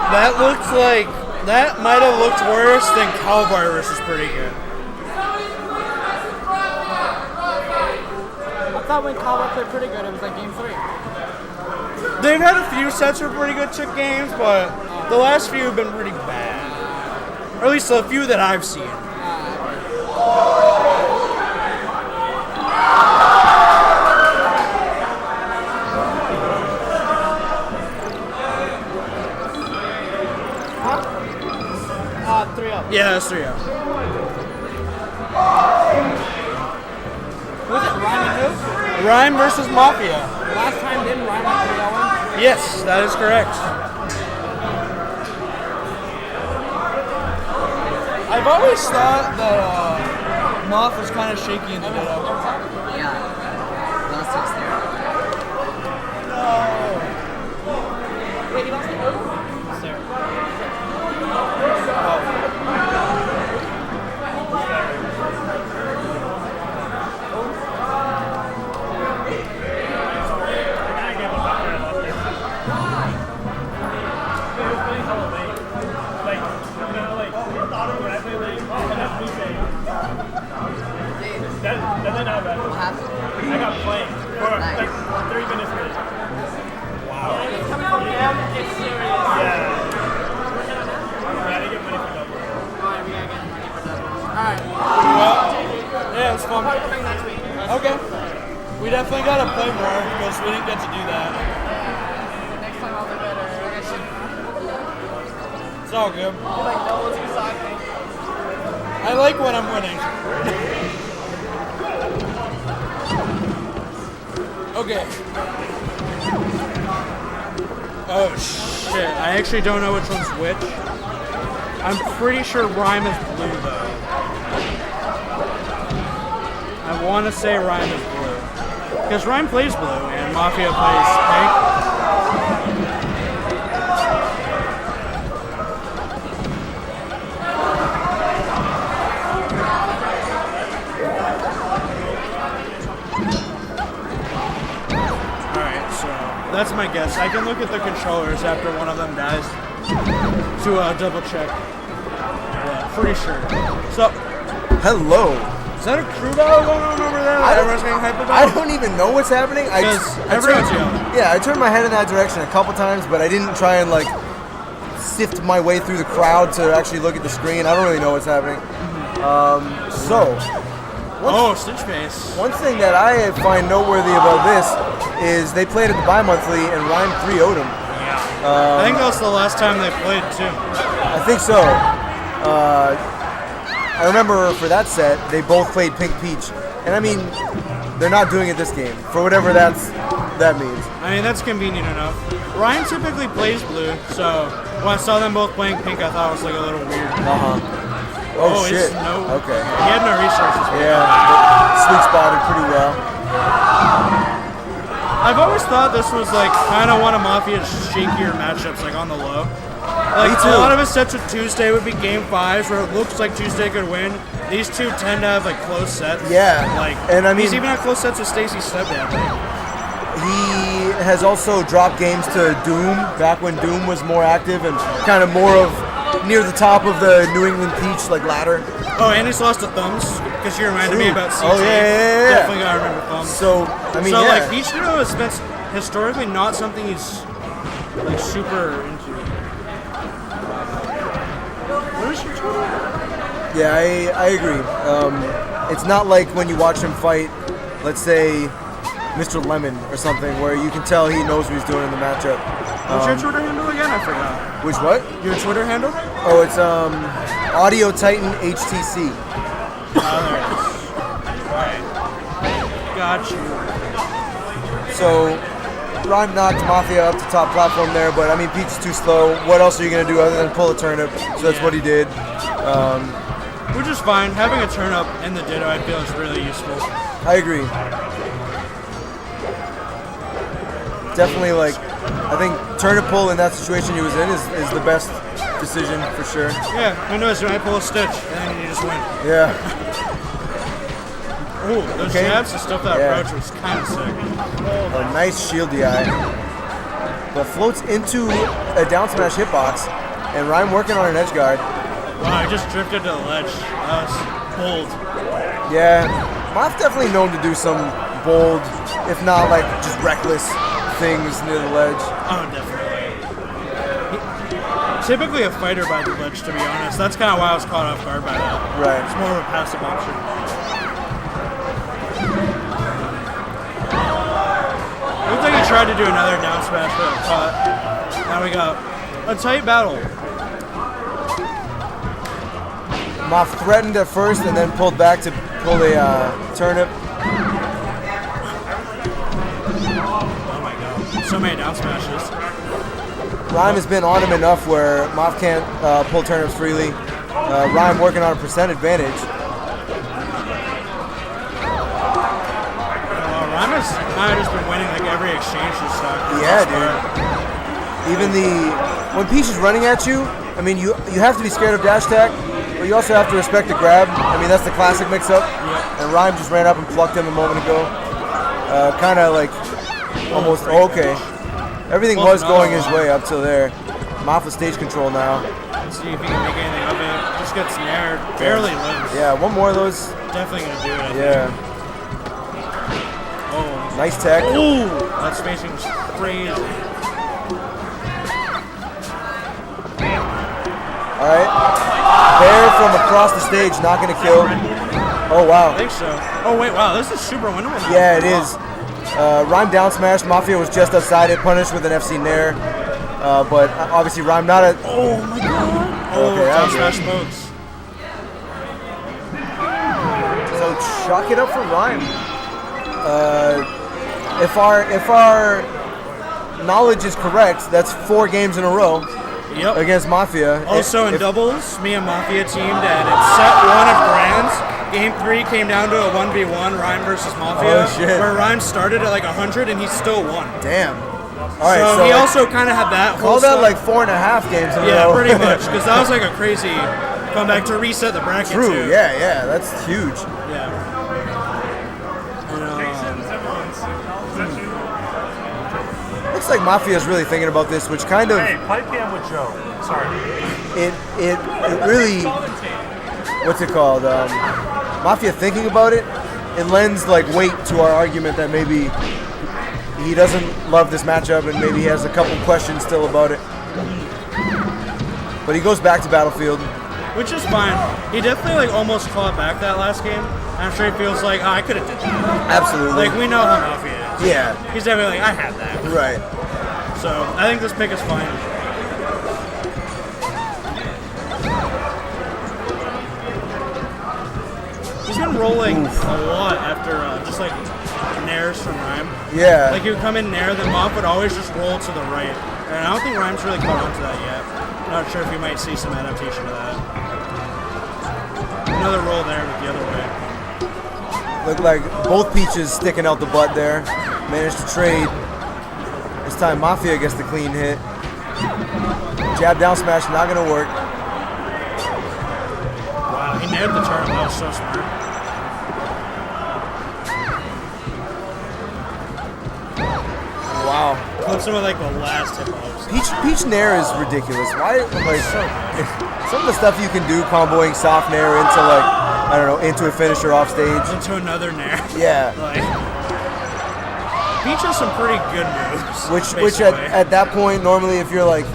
That looks like, that might have looked worse than Calvar versus pretty good. I thought when Calvert played pretty good, it was like game 3. They've had a few sets of pretty good chick games, but the last few have been pretty bad. Or at least the few that I've seen. Huh? 3-0. Yeah, that's 3-0. Was it Rhyme and who? Rhyme versus Mafia. Last time didn't Rhyme like 3-0? Yes, that is correct. I've always thought that Moth was kind of shaky in the middle. Yeah. Last week's there. Wait, you lost the move? Sarah. That didn't happen. What happened? I got played for like 3 minutes late. It's coming from him. It's serious. Yeah. I didn't get money for double. Alright, we gotta get money for that. Alright. Well, yeah, it's fun. Probably coming next week. Okay. We definitely gotta play more because we didn't get to do that. Next time I'll do better. I should It's all good. like know what's beside me. I like when I'm winning. Okay. Oh shit, I actually don't know which one's which. I'm pretty sure Rhyme is blue though. I want to say Rhyme is blue. Because Rhyme plays blue and Mafia plays pink. Alright, so that's my guess. I can look at the controllers after one of them dies to double check. Yeah, pretty sure. So, Hello. is that a crew battle going on over there? That everyone's getting hyped about? I don't even know what's happening. Because everyone's yelling. Yeah, I turned my head in that direction a couple times, but I didn't try and like sift my way through the crowd to actually look at the screen. I don't really know what's happening. Stitch Face. One thing that I find noteworthy about this is they played at the bi-monthly and Rhyme 3-0'd him. I think that was the last time they played too. I think so. I remember for that set, they both played Pink Peach. And I mean, they're not doing it this game, for whatever that means. I mean, that's convenient enough. Ryan typically plays blue, so when I saw them both playing pink, I thought it was like a little weird. Oh shit. Okay. He had no resources. Yeah, sweet spotted pretty well. I've always thought this was like kind of one of Mafia's shakier matchups, like on the low. Like Me too. a lot of his sets with Tuesday would be game 5s where it looks like Tuesday could win. These two tend to have like close sets. Yeah. Like, and I mean, he's even had close sets with Stacy Stepdad. he has also dropped games to Doom back when Doom was more active and kind of more of near the top of the New England Peach like ladder. Oh, and he's lost to Thumbs because you reminded me about CJ. Oh yeah. Definitely gotta remember Thumbs. So I mean, So yeah. like Peach Noodle has been historically not something he's like super into. What is your Twitter? Yeah, I agree. It's not like when you watch him fight, let's say, Mr. Lemon or something, where you can tell he knows what he's doing in the matchup. What's your Twitter handle again? I forgot. Which what? Your Twitter handle? Oh, it's Audio Titan HTC. Oh, there it is. Right. Got you. So, Rhyme knocked Mafia up to top platform there, but I mean, Peach is too slow. What else are you gonna do other than pull a turnip? So that's what he did. Which is fine. Having a turn up in the Ditto, I feel, is really useful. I agree. Definitely, like, I think turnip pull in that situation he was in is the best decision for sure. Yeah, who knows? You might pull a Stitch, and then you just win. Yeah. Ooh, those Okay. jabs to stuff that Yeah. approach was kind of sick. A nice shield DI. But floats into a down smash hitbox, and Rhyme working on an edge guard. Wow, I just drifted to the ledge. That was bold. Yeah, Moth definitely known to do some bold, if not like just reckless things near the ledge. Oh, definitely. Typically a fighter by the ledge, to be honest. That's kind of why I was caught off guard by that. Right. It's more of a passive option. Looks like he tried to do another down smash, but caught. Now we got a tight battle. Moth threatened at first and then pulled back to pull a turnip. Oh my god. So many down smashes. Rhyme has been on him enough where Moth can't pull turnips freely. Rhyme working on a percent advantage. Rhyme has kind of just been winning like every exchange this stock. Yeah, dude. Even when Peach is running at you, I mean, you have to be scared of dash attack, but you also have to respect the grab. I mean, that's the classic mix-up. Yep. And Rhyme just ran up and plucked him a moment ago. Kind of like almost okay. Everything was going his way up till there. Moth with stage control now. Let's see if he can make anything of it. Just gets snared. Barely lives. Yeah, one more of those. Definitely gonna do it. I Yeah. think. Oh. Nice tech. Ooh, that spacing was crazy. All right. Bear from across the stage, not going to kill. Oh, wow. I think so. Oh, wait, wow, this is super winnable now. Yeah, it is. Rhyme down smash. Mafia was just outside it, punished with an FC Nair. But obviously Rhyme not a... Oh, my God. Oh, Okay, down that was smash smokes. So chalk it up for Rhyme. If our knowledge is correct, that's 4 games in a row Yep. against Mafia. Also in doubles, me and Mafia teamed at set 1 of Grands. Game 3 came down to a 1v1, Rhyme versus Mafia, Oh, shit. where Rhyme started at like 100 and he still won. Damn. All right, So he also kind of had that whole call that stuff. like 4.5 games in a Yeah, row. pretty much, because that was like a crazy comeback to reset the bracket True. too. Yeah, that's huge. Yeah. Looks like Mafia's really thinking about this, which kind of Hey, pipe cam with Joe. Sorry. it really, what's it called? Mafia thinking about it, it lends like weight to our argument that maybe he doesn't love this matchup and maybe he has a couple questions still about it. But he goes back to Battlefield. Which is fine. He definitely like almost clawed back that last game. I'm sure he feels like, oh, I could have did that. Absolutely. Like we know how Mafia is. Yeah. He's definitely like, I had that. Right. So I think this pick is fine. He's been rolling a lot after just like nairs from Rhyme. Yeah. Like he would come in nair, then Moff would always just roll to the right. And I don't think Rhyme's really caught on to that yet. Not sure if you might see some adaptation to that. Another roll there with the other way. Look like both Peaches sticking out the butt there. Managed to trade. This time Mafia gets the clean hit. Jab down smash, not gonna work. Wow, he nailed the turn. That was so smart. Wow. Clips him with like the last hitbox. Peach Nair is ridiculous. Why, like, some of the stuff you can do comboing soft Nair into, like, I don't know, into a finisher off stage. Into another nair. Yeah. Like, Peach has some pretty good moves. Which at that point, normally if you're, like,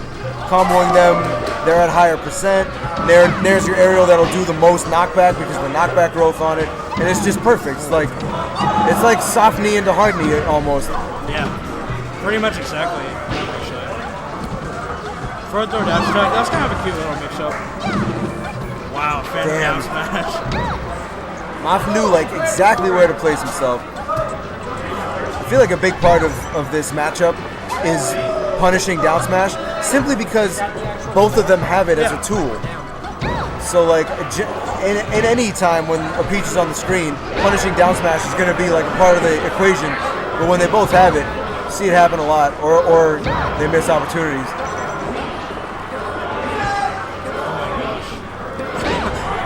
comboing them, they're at higher percent. Nair's your aerial that'll do the most knockback because of the knockback growth on it. And it's just perfect. It's like soft knee into hard knee almost. Yeah. Pretty much exactly, actually. Forward throw dash attack, that's kind of a cute little mix-up. Wow, fan down smash. Moff knew like exactly where to place himself. I feel like a big part of this matchup is punishing down smash, simply because both of them have it as a tool. So like in any time when a Peach is on the screen, punishing down smash is going to be like a part of the equation. But when they both have it, see it happen a lot, or they miss opportunities.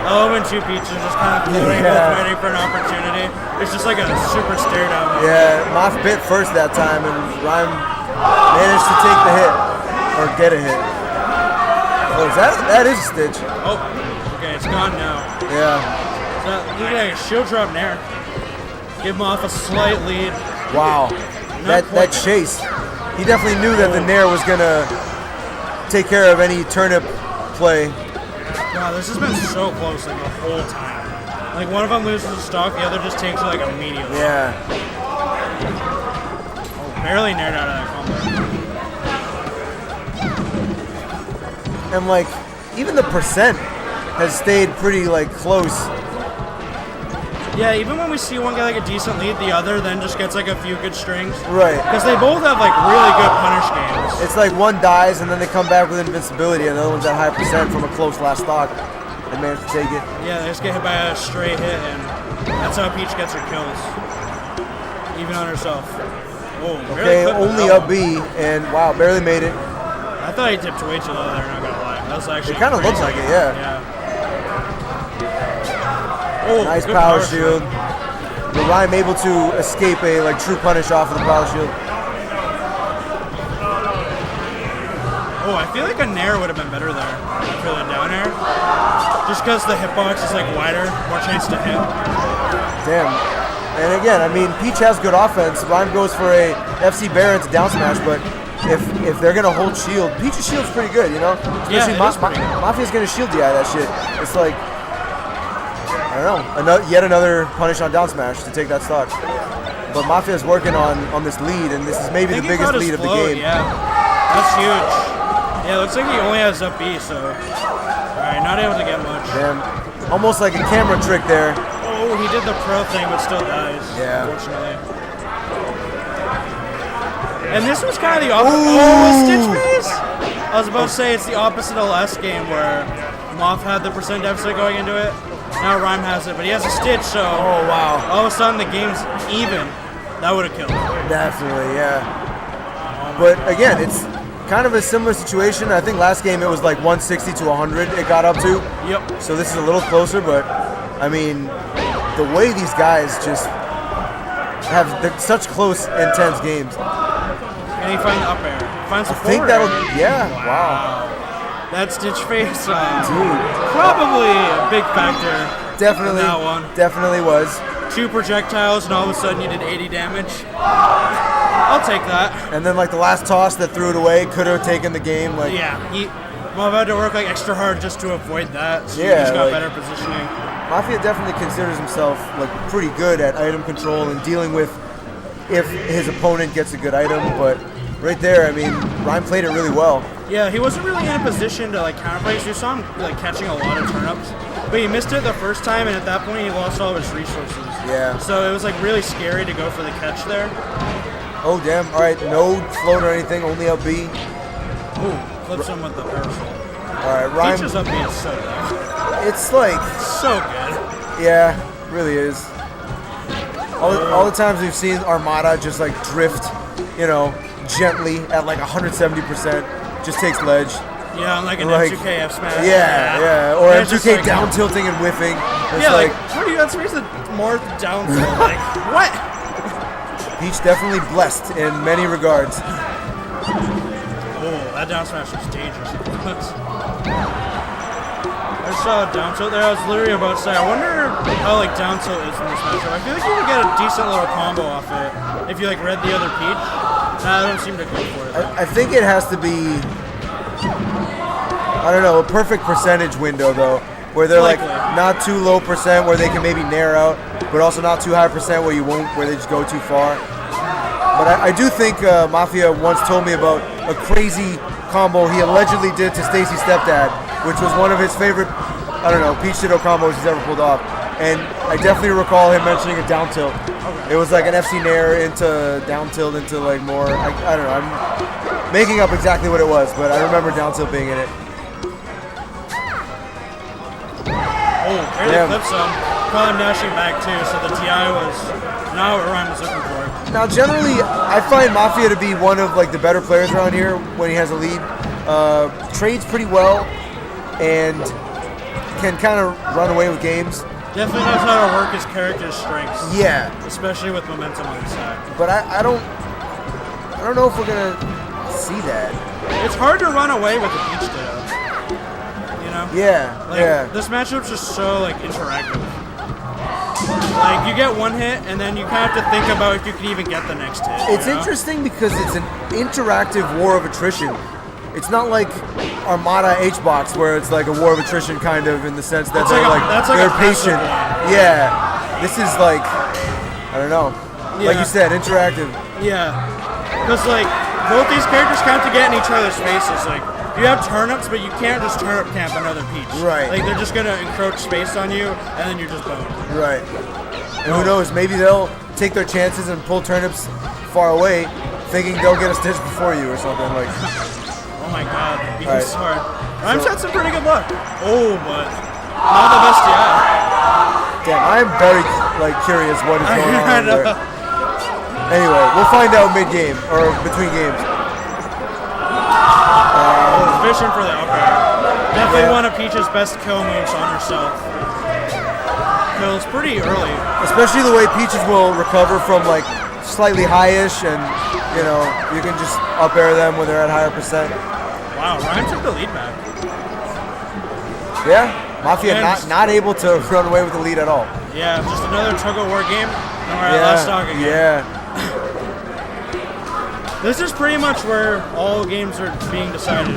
I love when two Peaches just kind of floating, both waiting for an opportunity. It's just like a super stare down. Yeah, Moff bit first that time, and Rhyme managed to take the hit, or get a hit. Oh, that is a stitch. Oh, okay, it's gone now. Yeah. So, look at that shield drop nair. Give him off a slight lead. Wow. That chase. He definitely knew that the Nair was gonna take care of any turnip play. Wow, this has been so close like the whole time. Like one of them loses the stock, the other just takes it like immediately. Yeah. Oh, barely naired out of that combo. And like, even the percent has stayed pretty like close. Yeah, even when we see one get like a decent lead, the other then just gets like a few good strings. Right. Because they both have like really good punish games. It's like one dies and then they come back with invincibility, and the other one's at high percent from a close last stock. They managed to take it. Yeah, they just get hit by a straight hit, and that's how Peach gets her kills. Even on herself. Oh, Okay, clipped only that up one. B, and wow, barely made it. I thought he dipped way too low there, not gonna lie. That was actually It kind of looks crazy. like it, yeah. Oh, Nice good power shield. The Rhyme able to escape a like true punish off of the power shield. Oh, I feel like a nair would have been better there after the down air. Just because the hitbox is like wider, more chance to hit. Damn. And again, I mean, Peach has good offense. Rhyme goes for a FC Baron to down smash, but if they're gonna hold shield, Peach's shield's pretty good, you know. Yeah, Especially it is pretty good. Mafia's gonna shield you out of that shit. It's like, I don't know, yet another punish on down smash to take that stock. But Mafia's working on this lead, and this is maybe the biggest lead of the game. Yeah, that's huge. Yeah, looks like he only has up B, so alright, not able to get much. Damn, almost like a camera trick there. Oh, he did the pro thing, but still dies. Yeah. Unfortunately. And this was kind of the opposite. Oh, Stitch Phase? I was about to say it's the opposite of last game where Moth had the percent deficit going into it. Now Rhyme has it, but he has a Stitch, so wow. all of a sudden the game's even. That would have killed him. Definitely, yeah. But again, it's kind of a similar situation. I think last game it was like 160 to 100 it got up to. Yep. So this is a little closer, but I mean, the way these guys just have such close, intense games. Can he find the up air? Finds the I think forward that'll, air. yeah, wow. That Stitch Phase, Dude. probably a big factor. Definitely, in that one. definitely was. 2 projectiles, and all of a sudden you did 80 damage. I'll take that. And then like the last toss that threw it away could have taken the game. Like, Yeah, Moth had to work like extra hard just to avoid that. So Yeah, he just got like- better positioning. Mafia definitely considers himself like pretty good at item control and dealing with if his opponent gets a good item. But right there, I mean, Rhyme played it really well. Yeah, he wasn't really in a position to like counterplay. So you saw him like catching a lot of turn-ups, but he missed it the first time, and at that point he lost all of his resources. Yeah. So it was like really scary to go for the catch there. Oh damn! All right, no float or anything, only up B. Ooh, flips him with the parasol. All right, Rhyme. Peach's up being so good. It's like, So good. yeah, really is. All the times we've seen Armada just like drift, you know, gently at like 170%, just takes ledge. Yeah, like an Like, M2K F smash. Yeah. Or Yeah, it's just M2K like- down tilting and whiffing. It's Yeah, like, like what do you got space more down to? Like, what? Peach definitely blessed in many regards. Oh, that down smash was dangerous. I saw a down tilt there. I was literally about to say, I wonder how like down tilt is in this matchup. I feel like you could get a decent little combo off it if you like read the other Peach. I don't seem to go for it. I think it has to be, I don't know, a perfect percentage window though, where they're like Likely. not too low percent where they can maybe narrow out, but also not too high percent where they just go too far. But I do think Mafia once told me about a crazy combo he allegedly did to Stacy's stepdad, which was one of his favorite, I don't know, Peach Ditto combos he's ever pulled off. And I definitely recall him mentioning a down tilt. It was like an FC Nair into down tilt into like more, I don't know, I'm making up exactly what it was, but I remember down tilt being in it. Oh, barely Damn. flips him. Caught him dashing back too, so the TI was not what Ryan was looking for. Now, generally, I find Mafia to be one of like the better players around here when he has a lead. Trades pretty well and can kind of run away with games. Definitely knows how to work his character's strengths. Yeah, Especially with momentum on the side. but I don't know if we're gonna see that. It's hard to run away with a Peach Ditto. You know? Yeah, Like, yeah. this matchup's just so, like, interactive. Like, you get one hit, and then you kind of have to think about if you can even get the next hit. It's you know? interesting because it's an interactive war of attrition. It's not like Armada H-Box where it's like a war of attrition kind of in the sense that That's they're like a- that's like they're a passive patient. one. Yeah, this is like, I don't know. Like Yeah. you said, interactive. Yeah. Because, like, both these characters kind of have to get in each other's faces. Like, you have turnips, but you can't just turnip camp another Peach. Right. Like, they're just going to encroach space on you, and then you're just boned. Right. And who knows, maybe they'll take their chances and pull turnips far away, thinking they'll get a stitch before you or something. Like, Oh my god, being Right. smart. Rhymes So- had some pretty good luck. Oh, but not the best yet. damn, I'm very like curious what is going I on know. there. Anyway, we'll find out mid-game or between games. Fishing for the up air. Definitely Yeah. one of Peach's best kill moves on herself. Kills pretty early. Especially the way Peaches will recover from like slightly high-ish, and you know you can just up air them when they're at higher percent. Wow, Rhyme took the lead back. Yeah, Mafia And- not able to run away with the lead at all. Yeah, just another tug-of-war game. And we're at last stock again. yeah. This is pretty much where all games are being decided.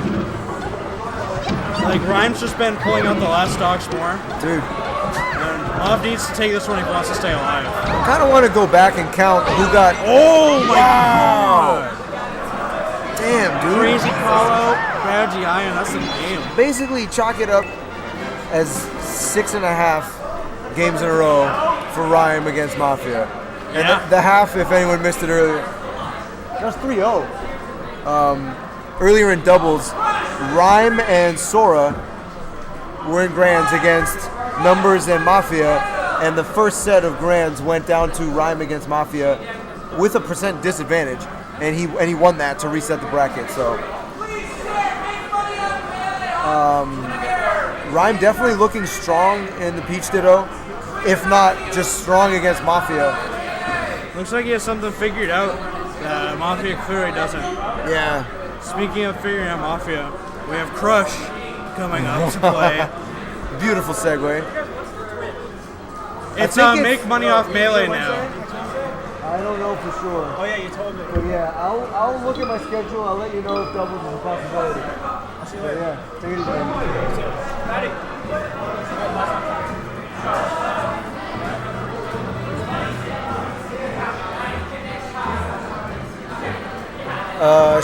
Like, Rhyme's just been pulling out the last stocks more. Dude, And Mob needs to take this one if he wants to stay alive. I kind of want to go back and count who got. Oh my god! Damn, dude. Crazy call out, bad GI, and that's the game. Basically, chalk it up as 6.5 games in a row for Rhyme against Mafia. And Yeah. the half, if anyone missed it earlier, that's 3-0. Earlier in doubles, Rhyme and Sora were in grands against Numbers and Mafia, and the first set of grands went down to Rhyme against Mafia with a percent disadvantage, and he won that to reset the bracket. So Rhyme definitely looking strong in the Peach Ditto, if not just strong against Mafia. Looks like he has something figured out that Mafia clearly doesn't. Yeah. Speaking of figuring out Mafia, we have Crush coming up to play. Beautiful segue. It's think make money off Melee now. I don't know for sure. Oh yeah, you told me. But yeah, I'll look at my schedule. I'll let you know if doubles is a possibility. But yeah, take it easy.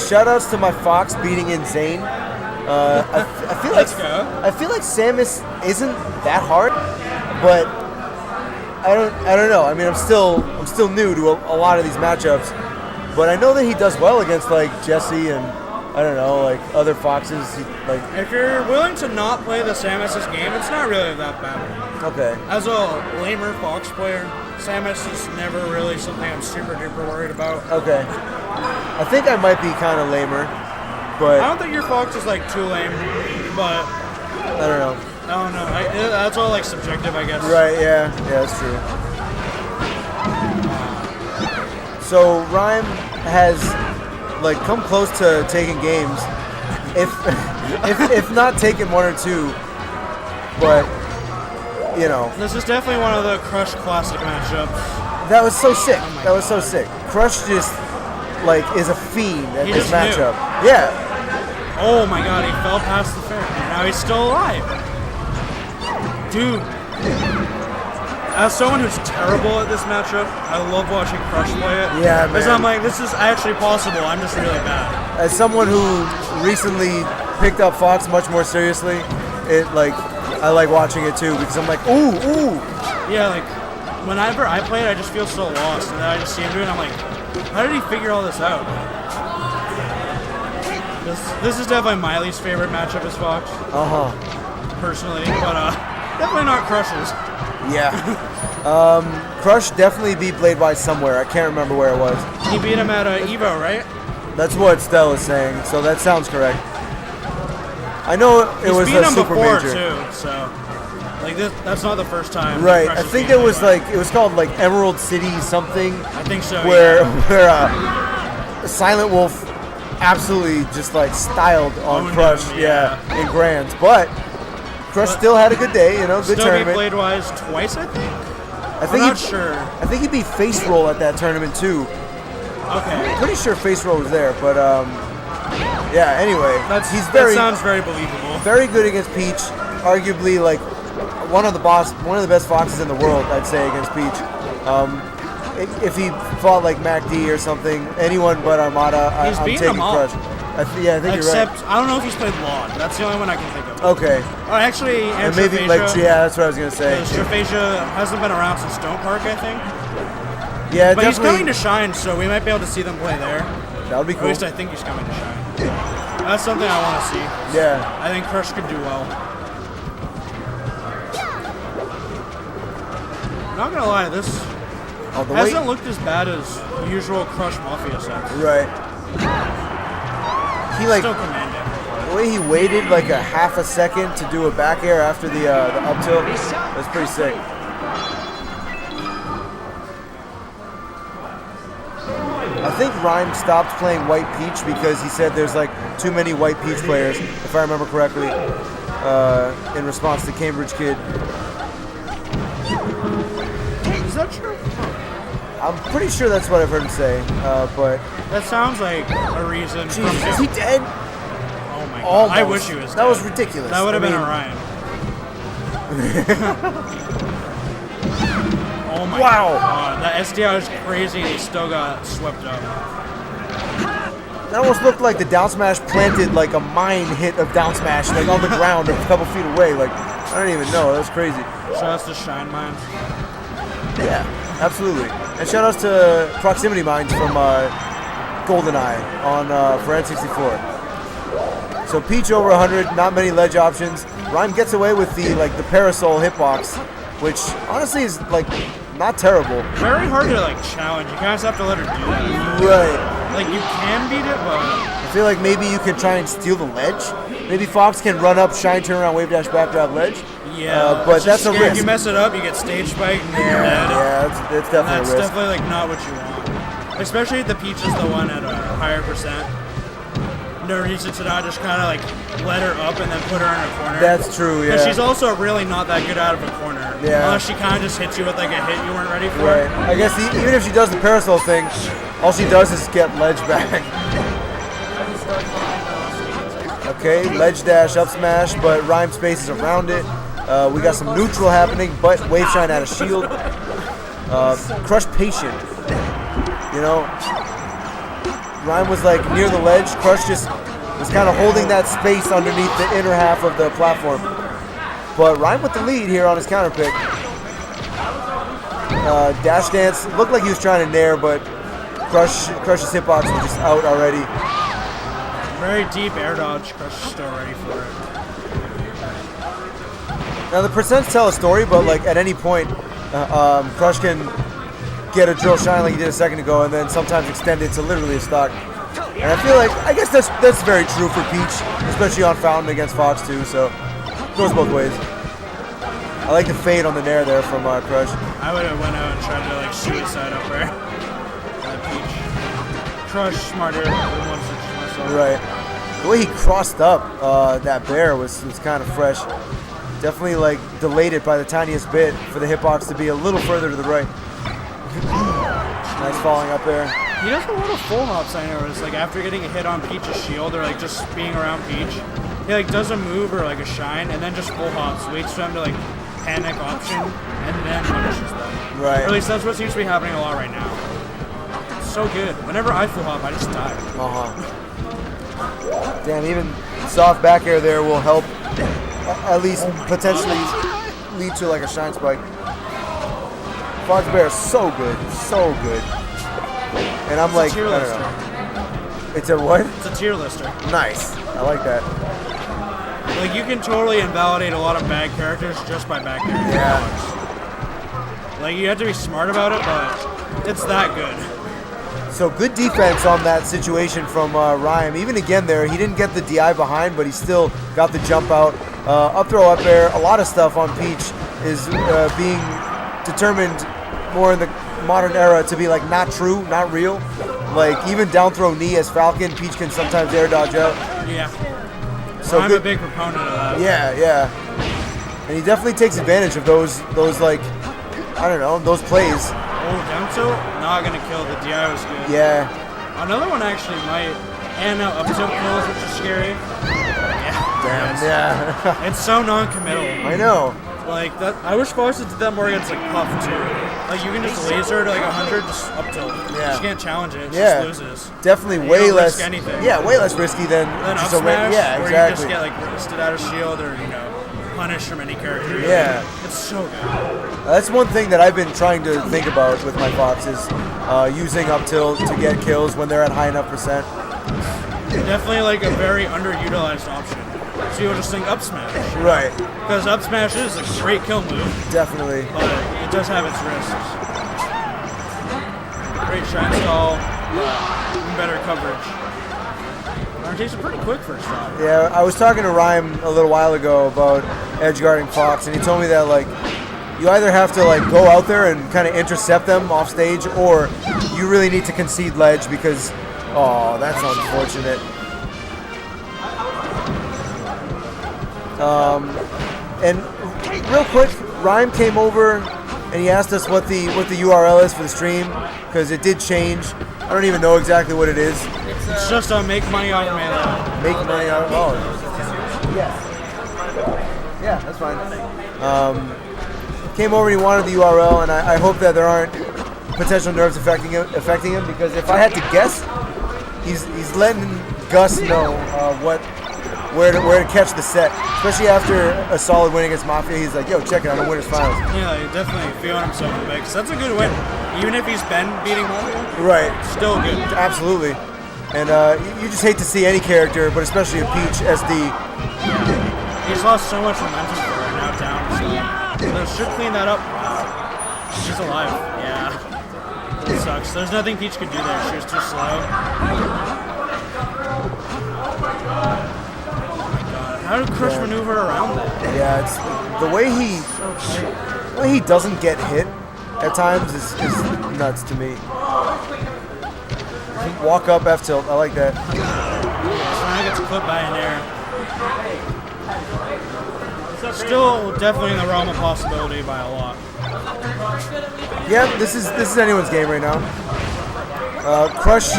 Shout outs to my Fox beating in Zane. I feel Let's like go. I feel like Samus isn't that hard, but I don't know. I mean, I'm still new to a lot of these matchups, but I know that he does well against like Jesse and I don't know, like other Foxes. Like If you're willing to not play the Samus's game, it's not really that bad. okay, As a lamer Fox player, Samus is never really something I'm super duper worried about. okay. I think I might be kind of lamer, but I don't think your Fox is like too lame, but I don't know. I don't know. That's all like subjective, I guess. Right? Yeah, that's true. So Rhyme has like come close to taking games, if not taking one or two, but you know This is definitely one of the Crush Classic matchups. that was so sick. my That was so sick. Crush just like is a fiend at He this just knew. matchup. Yeah, Oh my god, he fell past the fair. Now he's still alive. Dude. As someone who's terrible at this matchup, I love watching Crush play it. Yeah, Because man. I'm like, this is actually possible. I'm just really bad. as someone who recently picked up Fox much more seriously, I like watching it too because I'm like, ooh. Yeah, like, whenever I play it, I just feel so lost. And then I just see him doing it, I'm like, how did he figure all this out? This is definitely my least favorite matchup as Fox, personally. But definitely not Crush's. Yeah. Crush definitely beat Bladewise somewhere. I can't remember where it was. He beat him at Evo, right? That's what Stell is saying, so that sounds correct. I know it He's was beat a him super before, major. too, so... Like, that's not the first time. Right. Crush I has think beat it was anybody. like it was called like Emerald City something, I think so, where yeah. Silent Wolf absolutely just like styled on Owned Crush, him, yeah, in grands. But Crush still had a good day, you know, good Still tournament. beat Bladewise twice, I think? I think I'm not sure. I think he beat Face Roll at that tournament too. Okay. Pretty sure Face Roll was there, but yeah. Anyway, he's That very sounds very believable. very good against Peach. Arguably, like one of the best Foxes in the world, I'd say, against Peach. If he fought like MacD or something, anyone but Armada, He's I'm beaten taking them all. Crush. I think you're Except, right. I don't know if he's played Laud. That's the only one I can think of. Okay, Oh, actually, and and maybe like Traphasia, yeah, that's what I was gonna say. because Traphasia hasn't been around since Stone Park, I think. Yeah, But he's definitely. coming to Shine, so we might be able to see them play there. That would be At cool. least I think he's coming to Shine. That's something I want to see. Yeah. I think Crush could do well. Not gonna lie, this Oh, the way, hasn't looked as bad as usual Crush Mafia sets. right. He like Still commanding. the way he waited like a half a second to do a back air after the up tilt was pretty sick. I think Rhyme stopped playing White Peach because he said there's like too many White Peach players, if I remember correctly, in response to Cambridge Kid. Is that true? I'm pretty sure that's what I've heard him say, but That sounds like a reason. from Jesus, is him. he dead? Oh my god! Almost. I wish he was. That was dead. ridiculous. That would have I been mean, Orion. Oh my Wow. god. That SDI was crazy and he still got swept up. That almost looked like the down smash planted like a mine hit of down smash like on the ground a couple feet away. Like, I don't even know. That was crazy. Shout outs to Shine Mines. Yeah, absolutely. And shout outs to Proximity Mines from GoldenEye on for N64. So Peach over 100, not many ledge options. Rhyme gets away with the parasol hitbox, which honestly is like not terrible. Very hard to like challenge. You kind of have to let her do that. Right. Like you can beat it, but I feel like maybe you can try and steal the ledge. Maybe Fox can run up, shine, turn around, wave dash, backdrop, ledge. yeah. But it's that's just a scary. risk. If you mess it up, you get stage spike and then you're dead. Yeah, that's definitely That's a risk. definitely like not what you want. Especially if the Peach is the one at a higher percent. No reason to not just kind of like let her up and then put her in a corner. That's true, yeah. Because she's also really not that good out of a corner. Yeah. Unless she kind of just hits you with like a hit you weren't ready for. Right. I guess even if she does the parasol thing, all she does is get ledge back. Okay, ledge dash, up smash, but Rhyme spaces around it. We got some neutral happening, but wave shine out of shield. Crush patient. You know, Rhyme was like near the ledge. Crush just was kind of holding that space underneath the inner half of the platform. But Rhyme with the lead here on his counter pick. Dash dance looked like he was trying to nair, but Crush's hitbox was just out already. Very deep air dodge. Crush is still ready for it. Now the percents tell a story, but like at any point, Crush can get a drill shine like he did a second ago, and then sometimes extend it to literally a stock. And I feel like I guess that's very true for Peach, especially on Fountain against Fox too. So it goes both ways. I like the fade on the nair there from Crush. I would have went out and tried to like suicide up there. Peach. Crush smarter than one such myself. Right. The way he crossed up that bear was kind of fresh. Definitely like delayed it by the tiniest bit for the hitbox to be a little further to the right. Nice falling up there. He does a lot of full hops, I noticed. Like after getting a hit on Peach's shield or like just being around Peach, he like does a move or like a shine and then just full hops, waits for him to like panic option and then punishes them. Right. Or at least that's what seems to be happening a lot right now. It's so good. Whenever I full hop, I just die. Damn, even soft back air there will help at least potentially lead to like a shine spike. Fox Bear is so good, so good. And I'm like, I don't know. It's a what? It's a tier lister. Nice. I like that. Like you can totally invalidate a lot of bad characters just by back air. Yeah. Like you have to be smart about it, but it's that good. So good defense on that situation from Rhyme. Even again there, he didn't get the DI behind, but he still got the jump out. Up throw, up air. A lot of stuff on Peach is being determined more in the modern era to be like not true, not real. Like even down throw knee as Falcon, Peach can sometimes air dodge out. Yeah. So I'm good. a big proponent of that. Yeah, yeah. And he definitely takes advantage of those like, I don't know, those plays. Oh, down tilt, not gonna kill. The DI was good. Yeah. Another one actually might. And now up tilt kills, which is scary. Yeah. Damn. Yeah. It's so non-committal. I know. Like that. I wish Fox did that more against like Puff too. Like you can just laser to like 100, just up tilt. Yeah. You can't challenge it. It Yeah. just loses. Definitely And way you don't less. risk anything. Yeah, way less risky than And then up just a smash, yeah, where exactly. you just get like roasted out of shield or punished from any character. Yeah. It's so good. That's one thing that I've been trying to think about with my Fox is using up tilt to get kills when they're at high enough percent. Definitely like a very underutilized option. So you'll just think up smash. Right. Because up smash is a great kill move, Definitely. but it does have its risks. Great shine stall, even better coverage. It takes a pretty quick first shot. Yeah, I was talking to Rhyme a little while ago about edge guarding Fox, and he told me that like you either have to like go out there and kind of intercept them off stage, or you really need to concede ledge because, oh, that's unfortunate. And real quick, Rhyme came over and he asked us what the URL is for the stream because it did change. I don't even know exactly what it is. It's just a make money on Melee. Make money out of yeah, that's fine. came over and he wanted the URL, and I hope that there aren't potential nerves affecting him, because if I had to guess, he's letting Gus know where to catch the set, especially after a solid win against Mafia. He's like, yo, check it out, I'm winners finals. Yeah, he's definitely feeling himself a bit, 'cause that's a good win. Even if he's been beating Mafia, Right. still good. Absolutely. And you just hate to see any character, but especially a Peach SD. He's lost so much momentum for right now down. So should clean that up. She's alive. Yeah. It sucks. There's nothing Peach could do there. She was too slow. How did Crush maneuver around that? Yeah, it's the way he doesn't get hit at times is nuts to me. Walk up F tilt. I like that. Trying to get to clip by in there. Still definitely in the realm of possibility by a lot. Yeah, this is anyone's game right now. Crush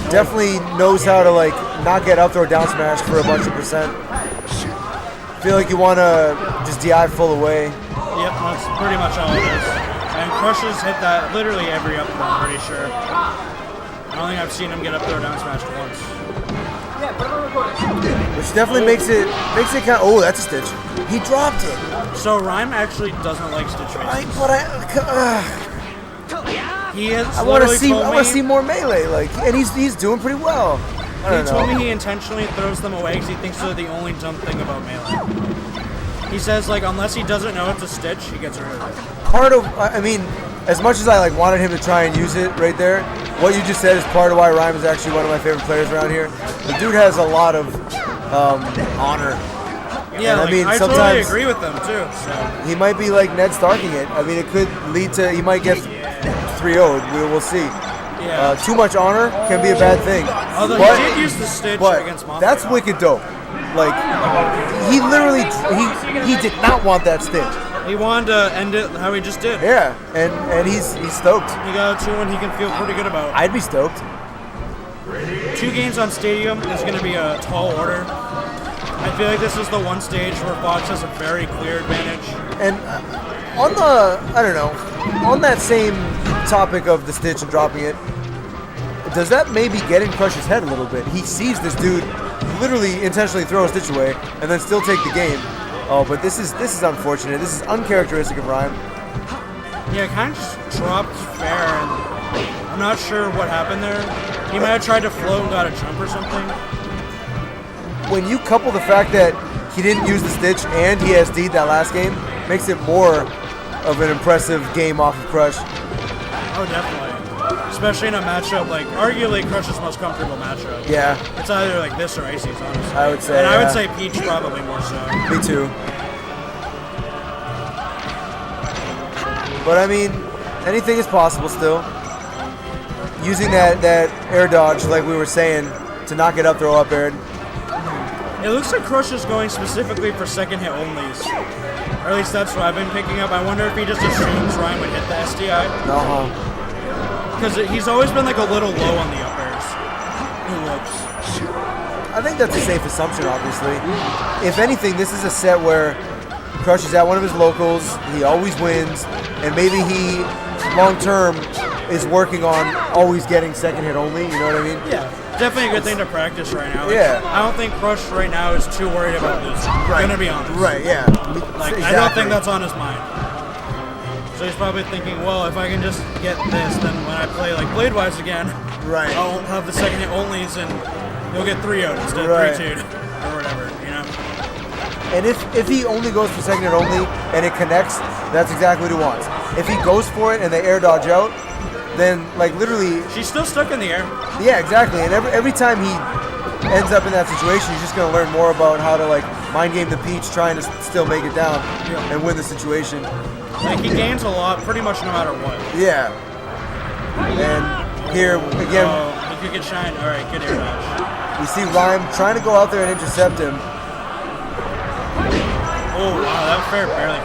definitely knows how to like not get up throw down smash for a bunch of percent. Feel like you want to just DI full away. Yep, that's pretty much all it is. And Crush has hit that literally every up throw, I'm pretty sure. I don't think I've seen him get up throw down smashed once. Which definitely makes it kind of, oh, that's a stitch. He dropped it. So Rhyme actually doesn't like stitch races. He has I want to literally see told I want to me- see more melee, like, and he's doing pretty well. I He don't told know. me he intentionally throws them away because he thinks they're the only dumb thing about melee. He says, like, unless he doesn't know it's a stitch, he gets rid of it. Part of, I mean, as much as I like wanted him to try and use it right there, what you just said is part of why Rhyme is actually one of my favorite players around here. The dude has a lot of honor. Yeah, And I totally sometimes agree with them, too. So. he might be like Ned Starking it. I mean, it could lead to, he might get 3-0'd. We'll see. Yeah. Too much honor can be a bad thing. Although But- he did use the stitch But against Mafia. that's wicked dope. Like, he literally, he did not want that stitch. He wanted to end it how he just did. Yeah, and he's stoked. He got a 2-1 he can feel pretty good about. I'd be stoked. 2 games on Stadium is going to be a tall order. I feel like this is the one stage where Fox has a very clear advantage. And on the, I don't know, on that same topic of the stitch and dropping it, does that maybe get in Crush's head a little bit? He sees this dude literally intentionally throw a stitch away and then still take the game. Oh, but this is unfortunate. This is uncharacteristic of Rhyme. Yeah, kind of just dropped fair, and I'm not sure what happened there. He might have tried to float and got a jump or something. When you couple the fact that he didn't use the stitch and he SD'd that last game, makes it more of an impressive game off of Crush. Oh, definitely. Especially in a matchup, like, arguably Crush's most comfortable matchup. Yeah, It's either like this or Icy's, honestly. I would say, And I yeah. would say Peach probably more so. me too. But I mean, anything is possible still. Using that air dodge, like we were saying, to not get up throw up aired. It looks like Crush is going specifically for second hit onlys. Or at least that's what I've been picking up. I wonder if he just assumes Ryan would hit the SDI. Uh-huh. Because he's always been like a little low on the up airs. He looks. I think that's a safe assumption, obviously. If anything, this is a set where Crush is at one of his locals, he always wins, and maybe he, long term, is working on always getting second hit only, you know what I mean? Yeah, definitely a good thing to practice right now. Like, Yeah. I don't think Crush right now is too worried about losing. I'm gonna be honest. Right, yeah. Like, Exactly. I don't think that's on his mind. So he's probably thinking, well, if I can just get this, then when I play like Bladewise again, Right. I'll have the second hit onlys and he'll get 3-0'd instead Right. of 3-2'd or whatever, you know? And if he only goes for second hit only and it connects, that's exactly what he wants. If he goes for it and they air dodge out, then like literally, She's still stuck in the air. yeah, exactly. And every time he ends up in that situation, he's just gonna learn more about how to like mind game the Peach, trying to still make it down and win the situation. Like, he gains a lot pretty much no matter what. Yeah. And here again, Oh, he could get shined. All right, good air dodge. we see Rhyme trying to go out there and intercept him. Oh, wow, that fair barely.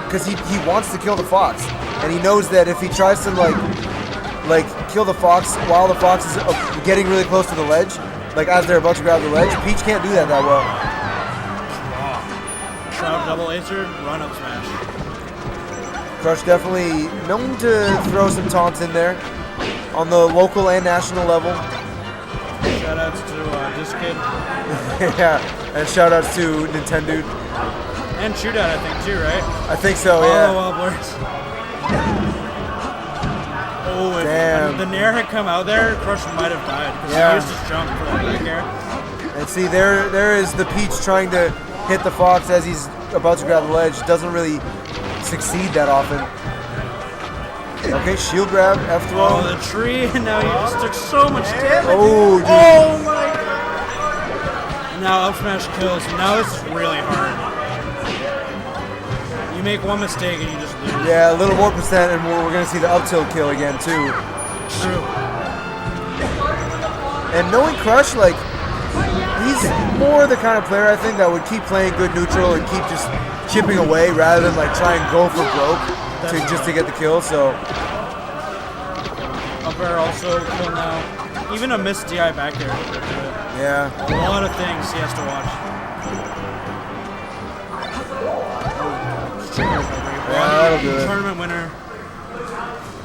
Because he wants to kill the fox, and he knows that if he tries to like kill the fox while the fox is getting really close to the ledge, like as they're about to grab the ledge, Peach can't do that well. Shroud double acer, run up smash. Crush definitely known to throw some taunts in there on the local and national level. Shoutouts to this kid. Yeah, and shoutouts to Nintendo. And Shootout, I think, too, right? I think so, All yeah. the wobblers. Oh, Damn. if the Nair had come out there, Crush might have died because Yeah. he used his jump for that back air. And see, there is the Peach trying to hit the Fox as he's about to grab the ledge. Doesn't really succeed that often. Okay, shield grab, F throw. Oh, the tree, and now he just took so much damage. Oh, dude. Oh my god. Now up smash kills. Now it's really hard. You make one mistake and you just lose. Yeah, a little more percent, and we're going to see the up tilt kill again, too. True. And knowing Crush, like, he's more the kind of player, I think, that would keep playing good neutral and keep just chipping away rather than, like, try and go for broke just to get the kill, so. Up air also kill now. Even a missed DI back there. Yeah. A lot of things he has to watch. Yeah, that'll do it. Tournament winner.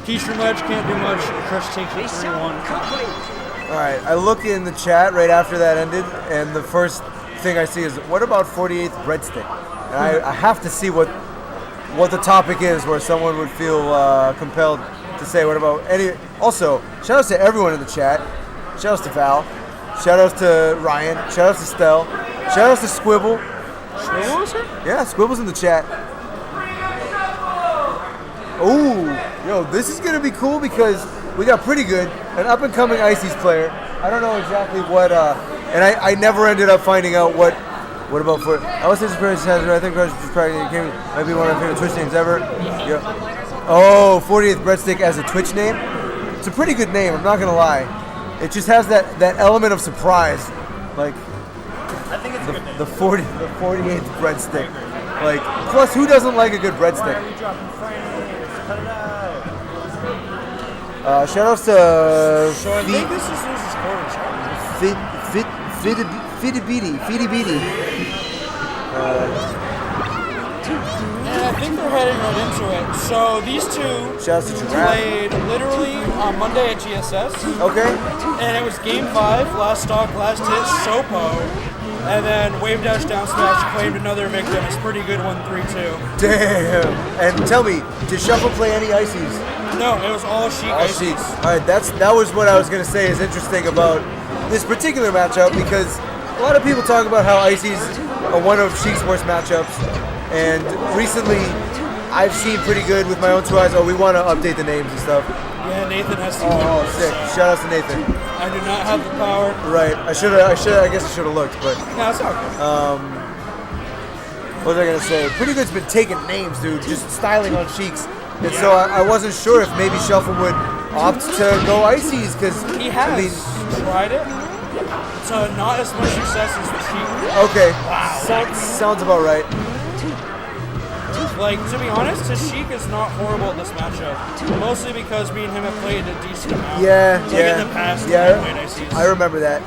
Peach from ledge, can't do much. Crush takes it 3-1. All right, I look in the chat right after that ended, and the first thing I see is, what about 48th breadstick? And I have to see what the topic is, where someone would feel compelled to say, what about any? Also, shout outs to everyone in the chat. Shout outs to Val. Shout outs to Ryan. Shout outs to Stell. Shout outs to Squibble. Squibble is here? Yeah, Squibble's in the chat. Ooh, yo, this is gonna be cool because we got pretty good, an up and coming Ices player. I don't know exactly what, and I never ended up finding out what about for. I was surprised. I think Crush probably might be one of my favorite Twitch names ever. Yeah. Oh, 40th breadstick as a Twitch name. It's a pretty good name. I'm not gonna lie. It just has that element of surprise, like. I think it's a good name. The 48th breadstick. Like, plus, who doesn't like a good breadstick? Shout outs to So I think this is Losers Quarters. Fitty And I think we're heading right into it. So these two Shout outs to Giraffe. played literally on Monday at GSS. Okay. And it was game 5, last stock, last hit, Sopo. And then Wave Dash Down Smash claimed another victim. It's pretty good one, 3-2. Damn. And tell me, did Shuffle play any Ices? No, it was all Sheik All Ices. Sheiks. All right, that was what I was gonna say is interesting about this particular matchup, because a lot of people talk about how Ices are one of Sheik Sports matchups, and recently I've seen pretty good with my own two eyes. Oh, we want to update the names and stuff. Yeah, Nathan has to Oh, sick! Shout out to Nathan. I do not have the power. Right, I guess I should have looked, but No, it's okay. what was I gonna say? Pretty Good's been taking names, dude, just styling on Sheiks. And so I wasn't sure if maybe Shuffle would opt to go Ices, because He has I mean, tried it. So not as much success as the Sheik. okay, sounds about right. Like, to be honest, his Sheik is not horrible at this matchup. Mostly because me and him have played a decent amount. Yeah, Like yeah, in the past, when yeah. we played Ices. I remember that.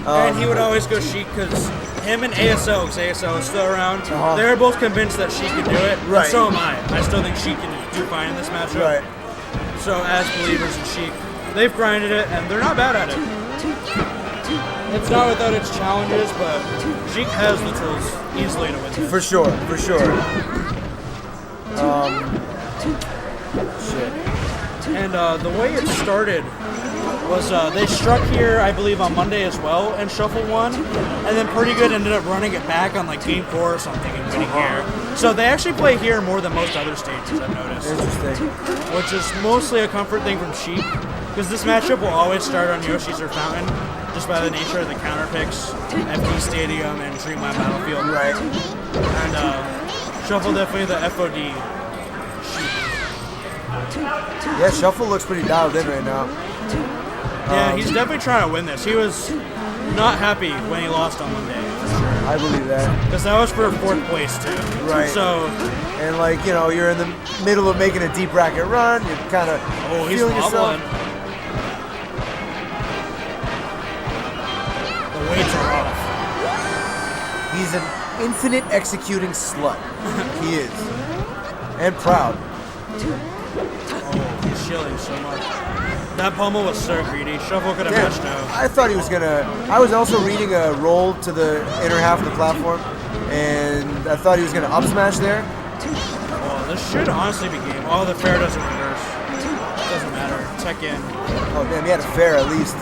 And he would always go Sheik because him and ASO, because ASO is still around, they're both convinced that Sheik can do it. Right. And so am I. I still think Sheik can do fine in this matchup. Right. So as believers in Sheik, they've grinded it and they're not bad at it. It's not without its challenges, but Sheik has the tools easily to win this. For sure, for sure. Shit. And the way it started was they struck here, I believe, on Monday as well, and Shuffle won. And then Pretty Good ended up running it back on like game 4 or something and winning here. So they actually play here more than most other stages, I've noticed. Interesting. Which is mostly a comfort thing from Sheik, because this matchup will always start on Yoshi's or Fountain, just by the nature of the counter picks, FD Stadium and Dreamland Battlefield. Right. And Shuffle definitely the FOD. Yeah, Shuffle looks pretty dialed in right now. Yeah, he's definitely trying to win this. He was not happy when he lost on Monday, for sure. I believe that. Because that was for 4th place, too. Right. So, And like, you know, you're in the middle of making a deep bracket run, you're kind of he's feeling wobbling. yourself. The weights are off. He's an infinite executing slut. He is. And proud. Oh, he's shielding so much. That pummel was so greedy. Shuffle could have Damn, matched out. I thought he was gonna. I was also reading a roll to the inner half of the platform, and I thought he was gonna up smash there. Oh, this should honestly be game. Oh, the fair doesn't reverse. Doesn't matter. Tech in. Oh damn, he had a fair at least.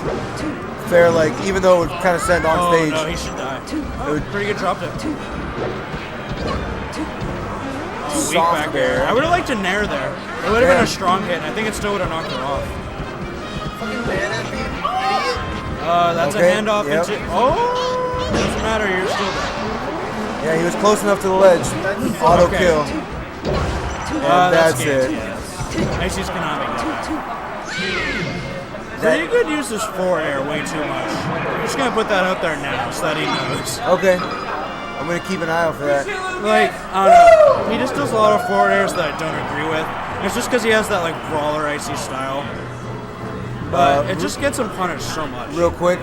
Fair, like even though it would kind of send on Oh stage. no, he should die. Oh, pretty good drop tip. Oh, weak Soft back air. air. I would have liked to nair there. It would have been Damn. a strong hit. I think it still would have knocked her off. That's Okay, a handoff yep. into. Oh, doesn't matter. You're still there. Yeah, he was close enough to the ledge. Auto Okay. kill. And that's game, it. Yeah. Icy's Konami. Pretty good use this forward air way too much. I'm just gonna put that out there now so that he knows. Okay. I'm gonna keep an eye out for that. Like, I don't know. He just does a lot of forward airs that I don't agree with. It's just because he has that like brawler icy style. But it just gets him punished so much. Real quick,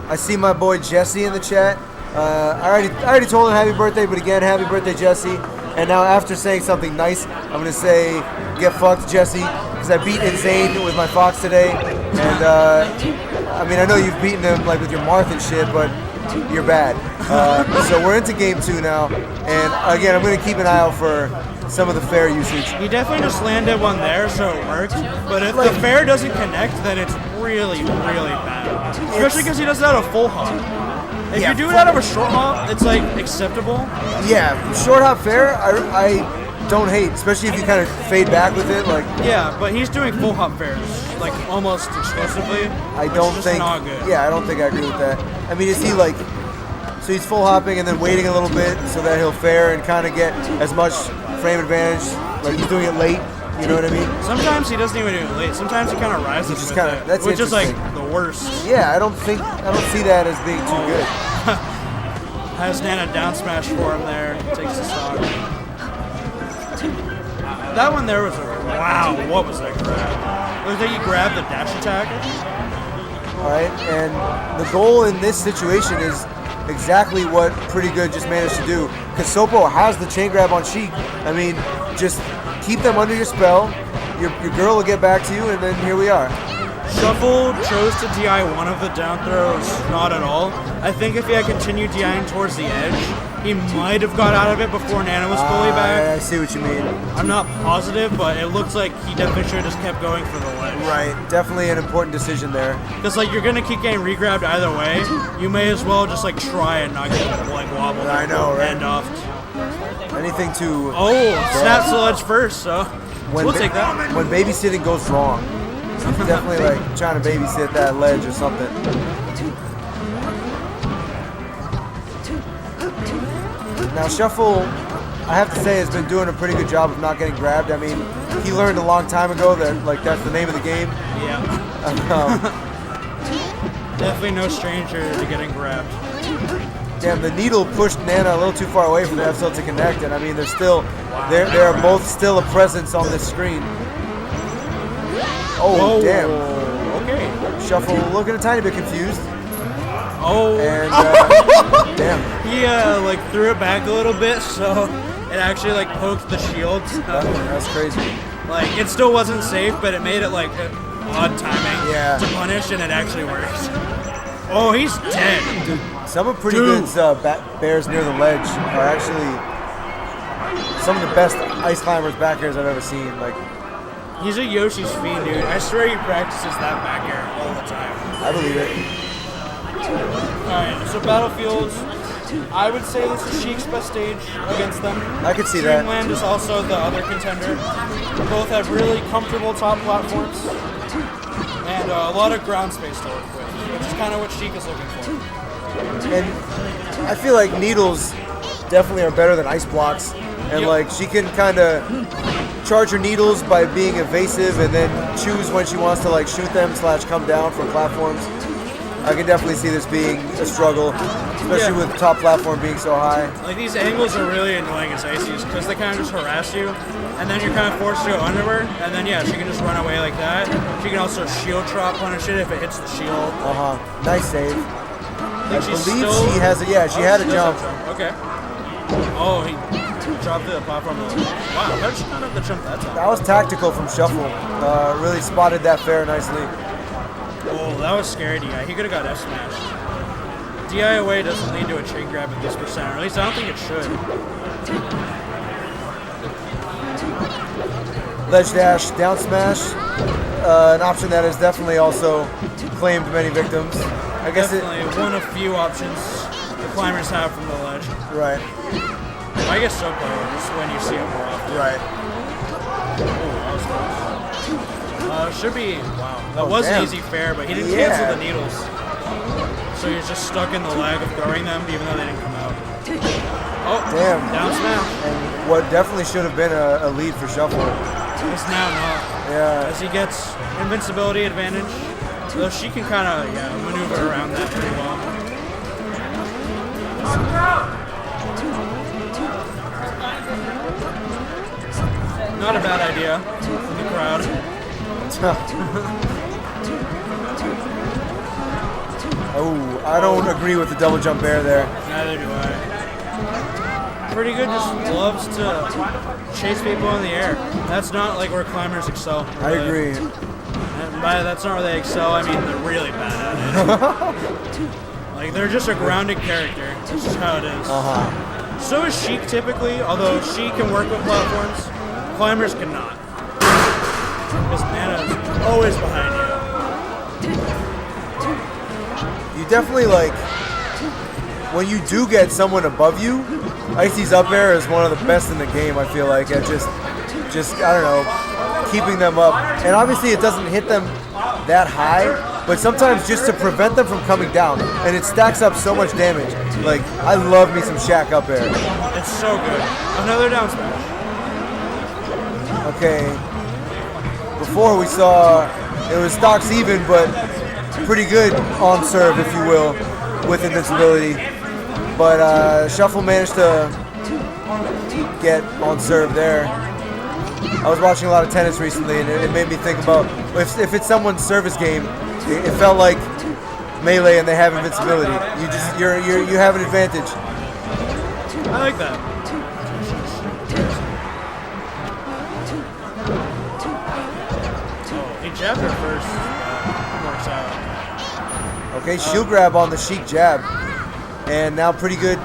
I see my boy Jesse in the chat. I already told him happy birthday, but again, happy birthday, Jesse. And now after saying something nice, I'm gonna say, get fucked, Jesse, because I beat Insane with my Fox today. And I mean, I know you've beaten him like with your Marth and shit, but you're bad. So we're into game 2 now, and again, I'm gonna keep an eye out for some of the fair usage. He definitely just landed one there, so it worked. But if the fair doesn't connect, then it's really, really bad. Especially because he does it out of full hop. If Yeah, you do it out of a short hop, it's like acceptable. Yeah, short hop fair, I don't hate, especially if you kind of fade back with it. Like, Yeah, but he's doing full hop fairs, like almost exclusively. I which don't is just think. not good. Yeah, I don't think I agree with that. I mean, is he like? So he's full hopping and then waiting a little bit so that he'll fair and kind of get as much frame advantage. Like he's doing it late. You know what I mean? Sometimes he doesn't even do it late. Sometimes he kind of rises just with kinda- it, that's which is like interesting. the worst. Yeah, I don't see that as being too good. Has Nana down smash for him there. Takes the stock. That one there was a wow. What was that grab? It was like he grabbed the dash attack. All right, and the goal in this situation is exactly what Pretty Good just managed to do. Because Sopo has the chain grab on Sheik. I mean, just keep them under your spell. Your girl will get back to you, and then here we are. Shuffle chose to DI one of the down throws, not at all. I think if he had continued DIing towards the edge, he might have got out of it before Nana was fully back. I see what you mean. I'm not positive, but it looks like he definitely should have just kept going for the ledge. Right, definitely an important decision there. Because like you're gonna keep getting regrabbed either way. You may as well just like try and not get like wobbled. I know, right? End off. Anything to Snaps the ledge first, so we'll take that. When babysitting goes wrong, he's definitely like trying to babysit that ledge or something. Now Shuffle, I have to say, has been doing a pretty good job of not getting grabbed. I mean, he learned a long time ago that like that's the name of the game. Yeah. Definitely no stranger to getting grabbed. Damn, the needle pushed Nana a little too far away for the F-Cell to connect, and I mean, they're still, they are both still a presence on this screen. Oh, Whoa. damn. Okay. Shuffle looking a tiny bit confused. Oh. And, damn. He like threw it back a little bit, so it actually like poked the shield. That's crazy. Like it still wasn't safe, but it made it like odd timing to punish, and it actually worked. Oh, he's dead. Dude, some of Pretty Good's bears near the ledge are actually some of the best ice climbers back airs I've ever seen. Like, he's a Yoshi's fiend, dude. I swear he practices that back air all the time. I believe it. Alright, so Battlefields, I would say this is Sheik's best stage against them. I could see that. Dreamland is also the other contender. Both have really comfortable top platforms and a lot of ground space to work with, which is kind of what Sheik is looking for. And I feel like needles definitely are better than ice blocks. And like she can kind of charge her needles by being evasive and then choose when she wants to like shoot them / come down from platforms. I can definitely see this being a struggle, especially with top platform being so high. Like these angles are really annoying as ices because they kind of just harass you, and then you're kind of forced to go under her, and then she can just run away like that. She can also shield drop punish it if it hits the shield. Nice save. I believe she has a she had a jump. Okay. Oh, he drop the platform. Wow, how did she not have the jump that time? That was tactical from Shuffle. Really spotted that fair nicely. Oh, that was scary, DI. He could have got F smashed. DI away doesn't lead to a chain grab at this percent, or at least I don't think it should. Ledge dash, down smash. An option that has definitely also claimed many victims. I guess Definitely one of few options the climbers have from the ledge. Right. I guess so far is when you see it more often. Right. Oh, that was close. Should be, wow. That was damn. an easy fair, but he didn't Yeah. cancel the needles. So he's just stuck in the lag of throwing them, even though they didn't come out. Oh, Damn. down smash. And what definitely should have been a lead for Shuffle. It's now not. Yeah. As he gets invincibility advantage, though she can kind of maneuver around that pretty well. Not a bad idea from the crowd. Oh, I don't agree with the double jump air there. Neither do I. Pretty good, just loves to chase people in the air. That's not like where climbers excel. I agree. And by that's not where they excel, I mean they're really bad at it. Like they're just a grounded character. That's just how it is. So is Sheik typically, although Sheik can work with platforms, climbers cannot. Because mana is always behind you. You definitely like when you do get someone above you. Icy's up air is one of the best in the game. I feel like at just I don't know, keeping them up. And obviously it doesn't hit them that high, but sometimes just to prevent them from coming down, and it stacks up so much damage. Like I love me some Shaq up air. It's so good. Another down smash. Okay. Before we saw it was stocks even, but pretty good on serve, if you will, with invincibility. But Shuffle managed to get on serve there. I was watching a lot of tennis recently, and it made me think about if it's someone's service game, it felt like melee and they have invincibility. You have an advantage. I like that. Oh, he jabbed her first. Works out. Okay, shield grab on the Sheik jab. And now pretty good.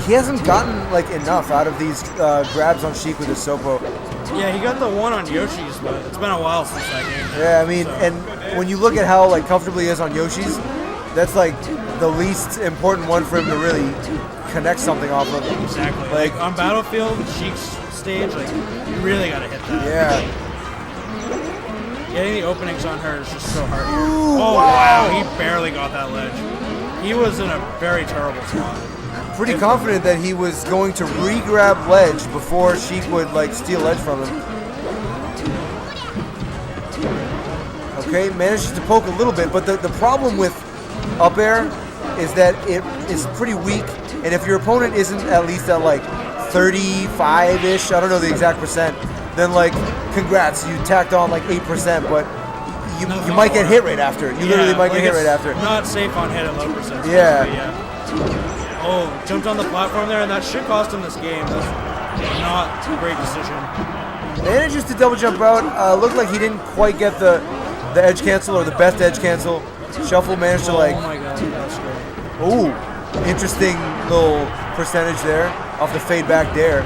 He hasn't gotten like enough out of these grabs on Sheik with his Sopo. Yeah, he got the one on Yoshi's, but it's been a while since that game. Yeah, I mean, and when you look at how like comfortable he is on Yoshi's, that's like the least important one for him to really connect something off of. Exactly. Like on Battlefield, Sheik's stage, like you really gotta hit that. Yeah. Getting the openings on her is just so hard. Oh wow, he barely got that ledge. He was in a very terrible spot. Pretty confident that he was going to re-grab ledge before Sheik would like steal ledge from him. Okay, manages to poke a little bit, but the problem with up air is that it is pretty weak, and if your opponent isn't at least at like 35-ish, I don't know the exact percent, then like congrats, you tacked on like 8%, but you might get hit right after. You literally might get hit right after. Not safe on hit at low percent. Yeah. Oh, jumped on the platform there, and that should cost him this game. That's not a great decision. Manages to double jump out. Looked like he didn't quite get the edge cancel or the best edge cancel. Shuffle managed to like. Oh my god, that's great. Ooh, interesting little percentage there off the fade back dare.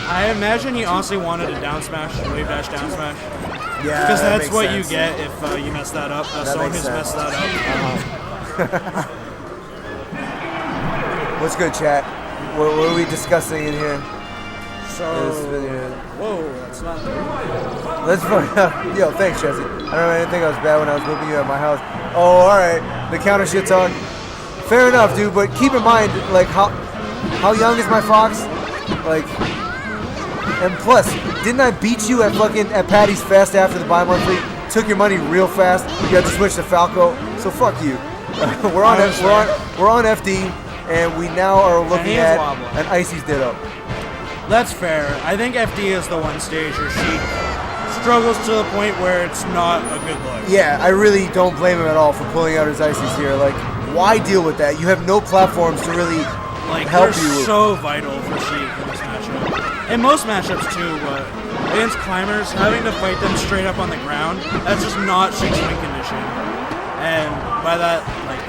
I imagine he honestly wanted a down smash, wave dash down smash. Yeah, because that that's makes what sense. you get if you mess that up. Someone who's messed that up. What's good, chat? What are we discussing in here? So, whoa, that's not. Let's find out. Yo, thanks, Jesse. I don't know anything else bad when I was whipping you at my house. Oh, all right. The counter shit talk. Fair enough, dude. But keep in mind, like, how young is my fox? Like, and plus, didn't I beat you at Patty's fast after the buy monthly? Took your money real fast. You had to switch to Falco. So fuck you. We're on FD. And we now are looking at an Icy's Ditto. That's fair. I think FD is the one stage where she struggles to the point where it's not a good look. Yeah, I really don't blame him at all for pulling out his Icy's here. Like, why deal with that? You have no platforms to really help you. They're so vital for Sheik in this In most matchups too, but against climbers, having to fight them straight up on the ground, that's just not Sheik's win condition. And by that, like,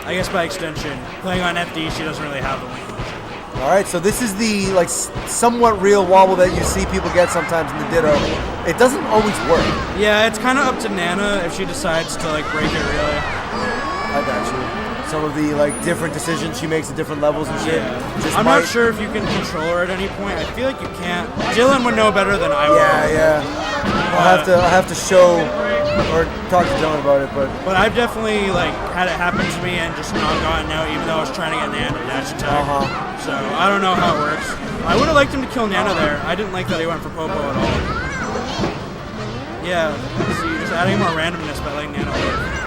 I guess by extension, playing on FD, she doesn't really have the win condition. All right, so this is the like somewhat real wobble that you see people get sometimes in the Ditto. It doesn't always work. Yeah, it's kind of up to Nana if she decides to like break it really. I got you. Some of the like different decisions she makes at different levels and shit. Yeah. I'm not sure if you can control her at any point. I feel like you can't. Dylan would know better than I would. Yeah. I'll have to show or talk to Dylan about it, but I've definitely like had it happen to me and just not gotten out, even though I was trying to get Nana to dash attack. So I don't know how it works. I would have liked him to kill Nana there. I didn't like that he went for Popo at all. Yeah, see, you're just adding more randomness by letting Nana live.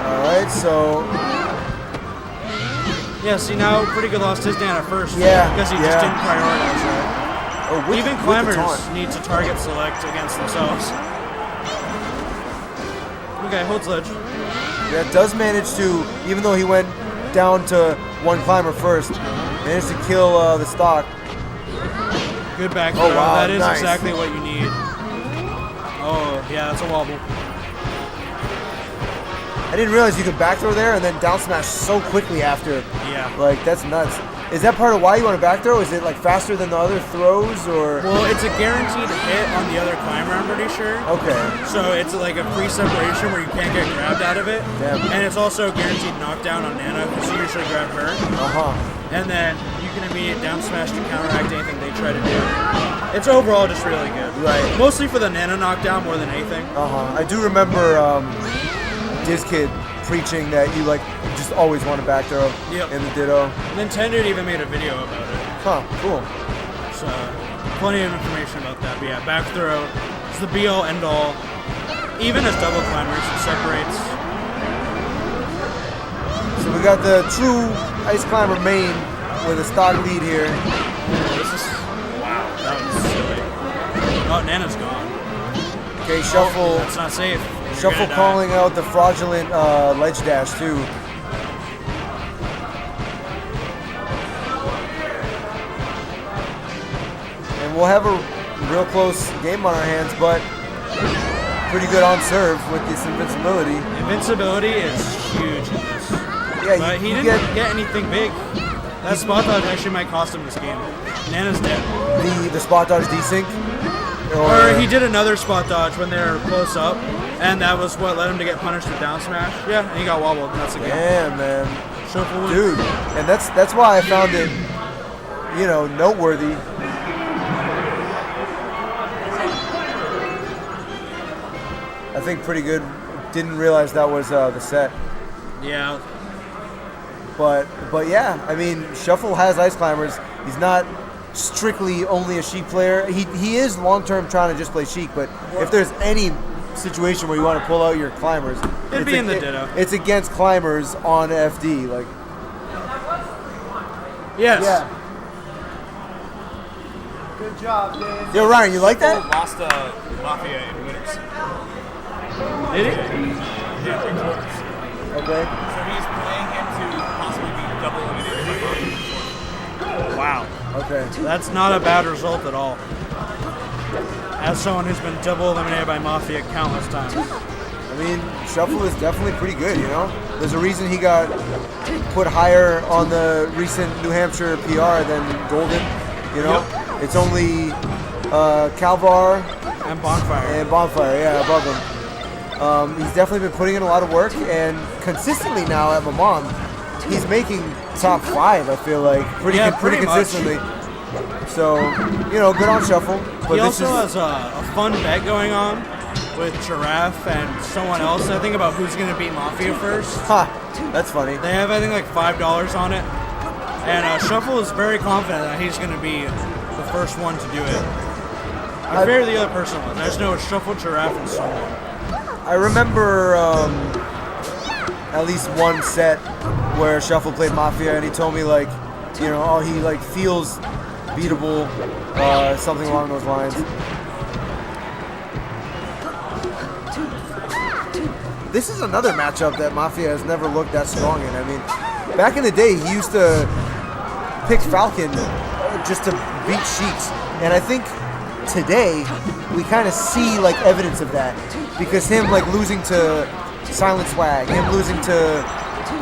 Alright, so... Yeah, see now, Pretty Good lost his Nana first. Yeah, because he just didn't prioritize that. Oh, even climbers need to target select against themselves. Okay, holds ledge. Yeah, does manage to, even though he went down to one climber first, managed to kill the stock. Good back throw. Wow, that is nice. exactly what you need. Oh, yeah, that's a wobble. I didn't realize you could back throw there and then down smash so quickly after. Yeah. Like, that's nuts. Is that part of why you want to back throw? Is it like faster than the other throws, or? Well, it's a guaranteed hit on the other climber, I'm pretty sure. Okay. So it's like a free separation where you can't get grabbed out of it. Damn. And it's also a guaranteed knockdown on Nana because you usually grab her. And then you can immediate down smash to counteract anything they try to do. It's overall just really good. Right. Mostly for the Nana knockdown more than anything. I do remember DizKid preaching that you like just always want to back throw in the Ditto. Nintendo even made a video about it. Huh, cool. So, plenty of information about that. But yeah, back throw is the be all end all. Even as double climbers, it separates. So we got the true Ice Climber main with a stock lead here. This is, wow, that was silly. Oh, Nana's gone. Okay, Shuffle. Oh, that's not safe. Shuffle calling out the fraudulent ledge dash too. And we'll have a real close game on our hands, but pretty good on serve with this invincibility. Invincibility is huge in this. Yeah, but he didn't get anything big. That spot dodge actually might cost him this game. Nana's dead. The spot dodge desync? Or he did another spot dodge when they were close up, and that was what led him to get punished with down smash. Yeah, and he got wobbled. That's the game. Yeah, man. Shuffle win. Dude, and that's why I found it, you know, noteworthy. I think Pretty Good didn't realize that was the set. Yeah. But yeah, I mean, Shuffle has Ice Climbers. He's not strictly only a Sheik player. He is long-term trying to just play Sheik, but if there's any situation where you want to pull out your climbers, it'd be in the Ditto. It's against climbers on FD. Like, yes. Yeah. Good job, Dan. Yo, Ryan, you like that? Lost Mafia in winners. Did he? Yeah, 3 quarters. Okay. So he's playing him to possibly be double eliminated. Wow. Okay. That's not a bad result at all. As someone who's been double eliminated by Mafia countless times. I mean, Shuffle is definitely pretty good, you know? There's a reason he got put higher on the recent New Hampshire PR than Golden, you know? Yep. It's only Calvar and Bonfire. Above him. He's definitely been putting in a lot of work, and consistently now at MMOM, he's making top 5, I feel like, pretty consistently. So, you know, good on Shuffle. But he also has a fun bet going on with Giraffe and someone else. I think about who's going to beat Mafia first. That's funny. They have, I think, like $5 on it. And Shuffle is very confident that he's going to be the first one to do it. I forget who the other person was. I just know it's Shuffle, Giraffe, and someone. I remember at least one set where Shuffle played Mafia, and he told me, like, you know, oh, he like feels beatable, something along those lines. This is another matchup that Mafia has never looked that strong in. I mean, back in the day, he used to pick Falcon just to beat Sheiks. And I think today, we kind of see like evidence of that. Because him like losing to Silent Swag, him losing to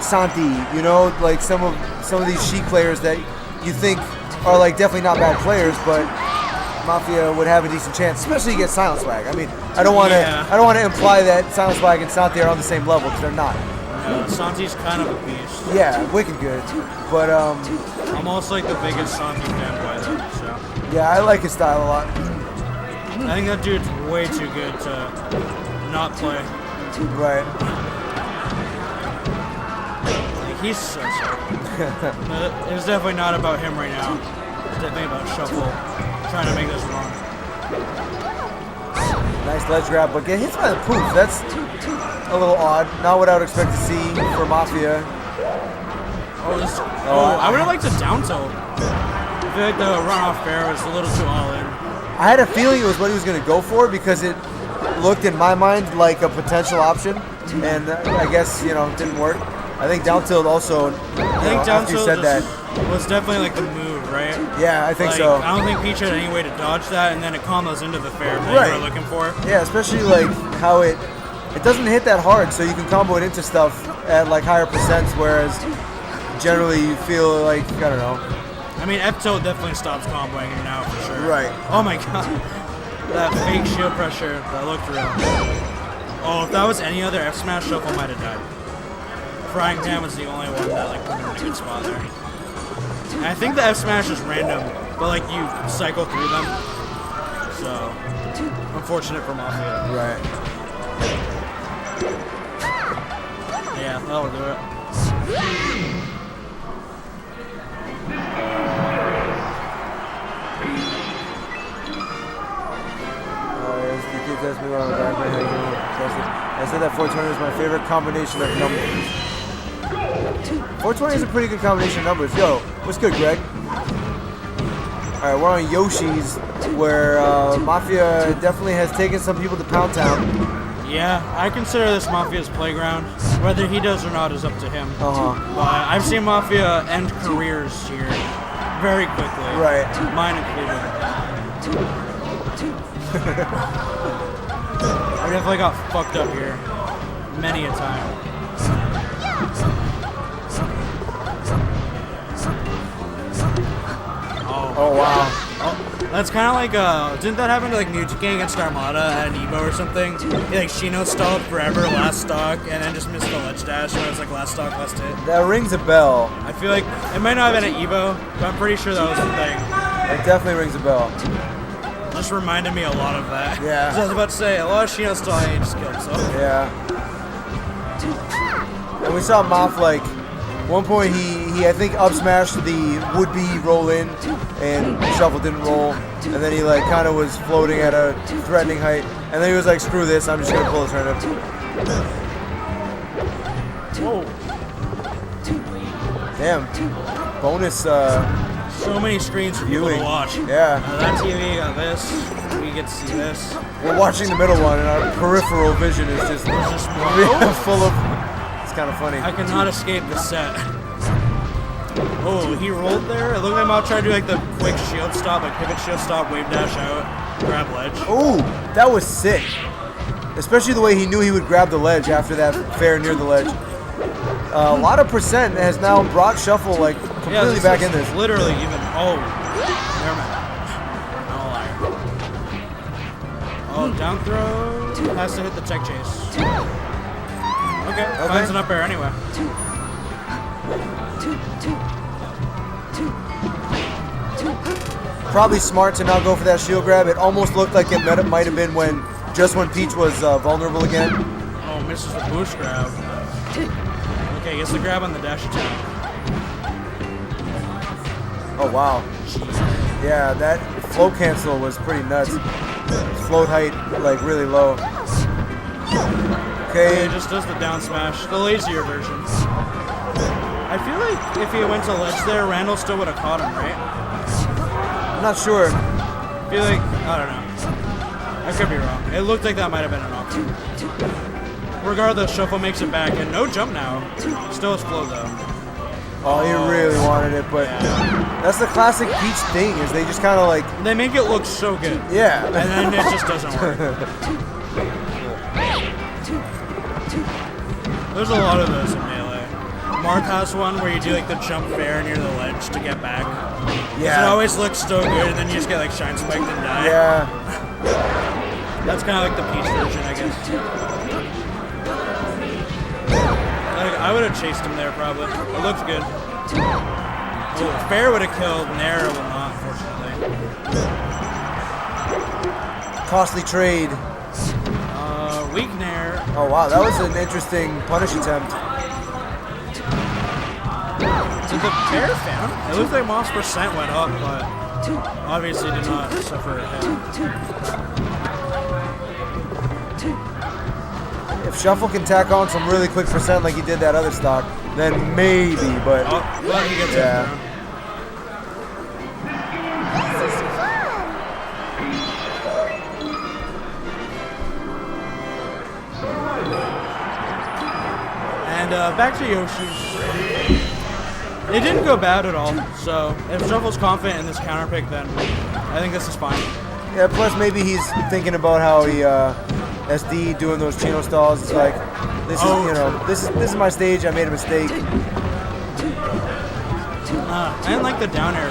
Santi, you know, like some of these Sheik players that you think are like definitely not bad players, but Mafia would have a decent chance, especially against Silent Swag. I mean, I don't want to imply that Silent Swag and Santi are on the same level because they're not. Santi's kind of a beast. Yeah, wicked good, but I'm also like the biggest Santi fanboy though. So yeah, I like his style a lot. I think that dude's way too good to not play. Right. Like, he's so sick. It's definitely not about him right now. It's definitely about Shuffle trying to make this run. Nice ledge grab, but get hit by the poof. That's a little odd. Not what I would expect to see for Mafia. I would have liked a down tilt. I feel like the runoff fair was a little too all in. I had a feeling it was what he was going to go for because it looked in my mind like a potential option, and I guess it didn't work. I think down tilt also. I think down tilt was definitely like the move, right? Yeah, I think like, so. I don't think Peach had any way to dodge that, and then it combos into the fair that you were looking for. Yeah, especially like how it doesn't hit that hard, so you can combo it into stuff at like higher percents, whereas generally you feel like I don't know. I mean, F tilt definitely stops comboing him now for sure. Right. Oh my god. That fake shield pressure, that looked real. Oh, if that was any other F smash, Shuffle might have died. Frying Pan was the only one that like put him in a good spot there. And I think the F smash is random, but like you cycle through them. So, unfortunate for Mafia. Right. Yeah, that'll do it. I said that 420 is my favorite combination of numbers. 420 is a pretty good combination of numbers. Yo, what's good, Greg? Alright, we're on Yoshi's, where Mafia definitely has taken some people to Pound Town. Yeah, I consider this Mafia's playground. Whether he does or not is up to him. But I've seen Mafia end careers here very quickly. Right. Mine included. I definitely got fucked up here many a time. Oh wow. Oh, that's kind of like, didn't that happen to like Music Gang against Armada at an Evo or something? Like Shino stalled forever last stock and then just missed the ledge dash when it was like last stock, last hit. That rings a bell. I feel like it might not have been an Evo, but I'm pretty sure that was the thing. It definitely rings a bell. Just reminded me a lot of that. Yeah. So I was about to say, a lot of Shino stalling he just killed himself. Yeah. And we saw Moff like one point he I think up smashed the would-be roll in and Shuffle didn't roll, and then he like kind of was floating at a threatening height, and then he was like, screw this, I'm just gonna pull a turnip. Whoa. Damn. Bonus So many screens for people to watch. Yeah. That TV got this. We get to see this. We're watching the middle one and our peripheral vision is just full of. It's kind of funny. I cannot escape the set. Oh, he rolled there. It looked like Mao tried to do like the quick shield stop, like pivot shield stop, wave dash out, grab ledge. Oh, that was sick. Especially the way he knew he would grab the ledge after that fair near the ledge. A lot of percent has now brought Shuffle like completely back in this. Literally even. Oh, never mind. No lie. Oh, down throw has to hit the tech chase. Okay, finds an up air anyway. Probably smart to not go for that shield grab. It almost looked like it might have been when Peach was vulnerable again. Oh, misses the boost grab. Okay, gets the grab on the dash attack. Oh wow. Yeah, that float cancel was pretty nuts. Float height like really low. Okay. It just does the down smash, the lazier version. I feel like if he went to ledge there, Randall still would have caught him, right? I'm not sure. I feel like, I don't know. I could be wrong. It looked like that might have been an option. Regardless, Shuffle makes it back, and no jump now. Still has flow though. Oh, he really wanted it, but that's the classic Peach thing, is they just kind of like... They make it look so good. Yeah. And then it just doesn't work. There's a lot of those in Melee. Marth has one where you do like the jump fair near the ledge to get back. Yeah. It always looks so good, and then you just get like shine spiked and die. Yeah. That's kind of like the Peach version, I guess. Like, I would have chased him there probably. It looks good. Oh, fair would have killed. Nair will not, unfortunately. Costly trade. Weak Nair. Oh, wow. That was an interesting punish attempt. Did the fair found? It looks like Moth's percent went up, but obviously did not suffer a hit. If Shuffle can tack on some really quick percent like he did that other stock, then maybe, but... Oh, well, he gets yeah. it. And back to Yoshi's. It didn't go bad at all, so if Shuffle's confident in this counter pick, then I think this is fine. Yeah, plus maybe he's thinking about how he SD doing those Chino stalls. It's like, this is, you know, this is my stage, I made a mistake. I didn't like the down air.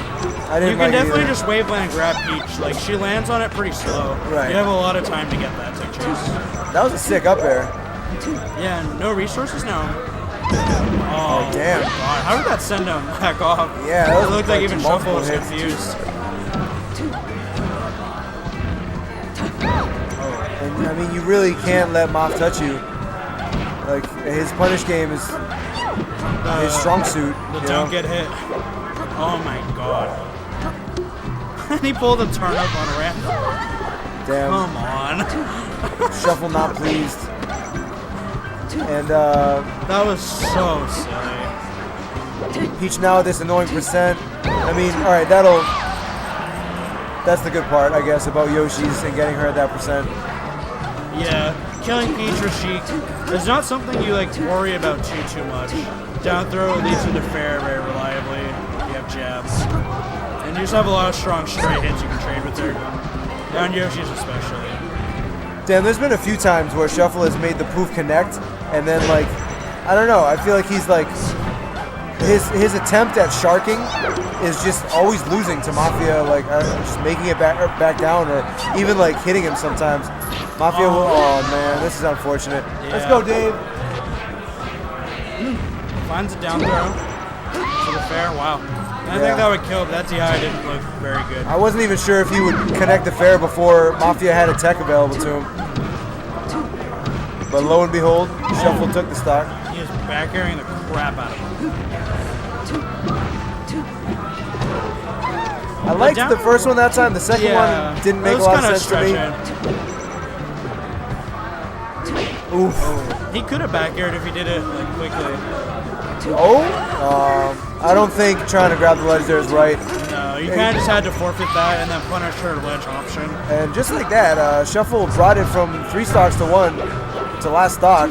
I didn't You can like it definitely either. just wave land and grab Peach. Like, she lands on it pretty slow. Right. You have a lot of time to get that to chase. That was a sick up air. Yeah, no resources now. Oh, damn. God, how did that send him back off? Yeah, that was It looked like like even Shuffle multiple was hits. confused. And I mean, you really can't let Moth touch you. Like, his punish game is his strong suit. The you don't know? get hit. Oh my god. And he pulled a turn up on a ramp. Damn. Come on. Shuffle not pleased. And That was so silly. Peach now with this annoying percent. I mean, all right, that's the good part, I guess, about Yoshi's and getting her at that percent. Yeah, killing Peach or Sheik is not something you like worry about too much. Down throw leads into fair very reliably. You have jabs. And you just have a lot of strong straight hits you can trade with her. Down Yoshi's especially. Damn, there's been a few times where Shuffle has made the poof connect, and then like, I don't know, I feel like he's like, his attempt at sharking is just always losing to Mafia, like just making it back down, or even like hitting him sometimes. Mafia will, oh man, this is unfortunate. Yeah. Let's go, Dave. Finds a down throw to the fair. Wow. And I think that would kill, but that TI didn't look very good. I wasn't even sure if he would connect the fair before Mafia had a tech available to him. But lo and behold, Shuffle took the stock. He is back airing the crap out of him. I liked the first one that time. The second Yeah, one didn't that make a was lot of kinda sense to me. Oof. He could have back aired if he did it like quickly. Oh? I don't think trying to grab the ledge there is right. No, you kind of just had to forfeit that and then punish her ledge option. And just like that, Shuffle brought it from 3 stocks to 1 to last stock.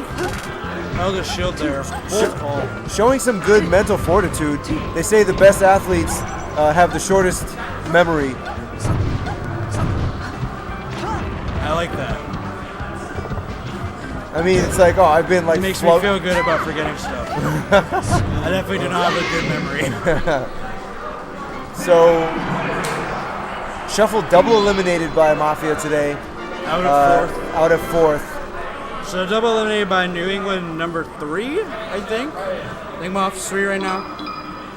Oh, the shield there. Full call. Showing some good mental fortitude. They say the best athletes have the shortest memory. I like that. I mean, it's like, oh, I've been like It makes me feel good about forgetting stuff. I definitely do not have a good memory. So, Shuffle double eliminated by Mafia today. Out of 4th. Out of 4th. So double eliminated by New England number 3, I think. I think Moth's 3 right now.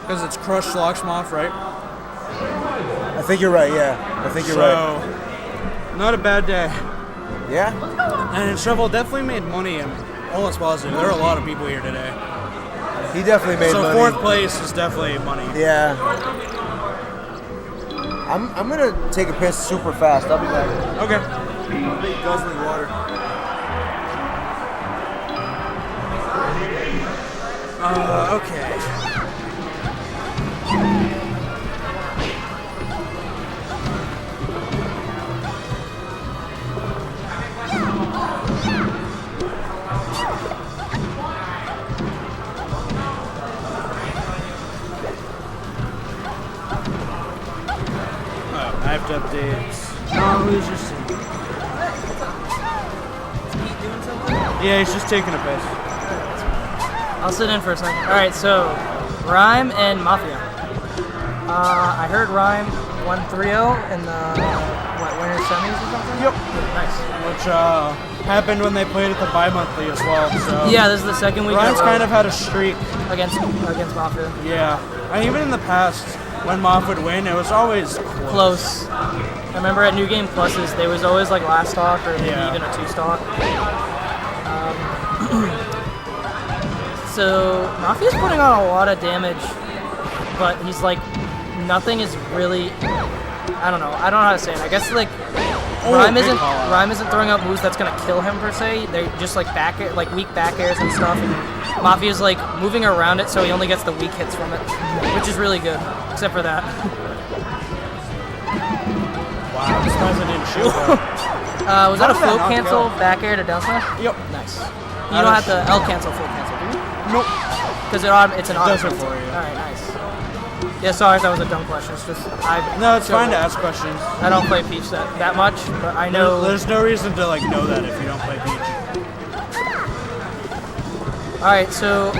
Because it's Crush, Slox, Moth, right? I think you're right, yeah. I think you're right. So, not a bad day. Yeah? And Shuffle definitely made money. I'm almost positive. There are a lot of people here today. He definitely made so money. 4th place is definitely money. Yeah. I'm gonna take a piss super fast. I'll be back. Okay. Big guzzling water. Okay. updates. No, he's just. Yeah, he's just taking a piss. I'll sit in for a second. All right, so Rhyme and Mafia. I heard Rhyme won 3-0 in the winter semis or something. Yep. Nice. Which happened when they played at the bi-monthly as well. So Yeah, this is the second week. Ryan's kind of had a streak. against Mafia. Yeah, and even in the past, when Moff would win, it was always Close. I remember at New Game Pluses, there was always like last stock or maybe even a 2-stock. So Mafia's putting on a lot of damage, but he's like, nothing is really, I don't know how to say it. I guess like Rhyme isn't throwing out moves that's gonna kill him per se. They're just like weak back airs and stuff. And Mafia's like moving around it, so he only gets the weak hits from it, which is really good. Except for that. Wow, this guy's didn't shoot. Was that a did that float not cancel go? back air to down smash? Yep. Nice. You don't have to L cancel, float cancel, do you? Nope. Because it's an auto does it cancel. for you. Alright, nice. Yeah, sorry if that was a dumb question. It's just No, it's fine to ask questions. I don't play Peach that much, but I know. There's no reason to like know that if you don't play Peach. Alright, so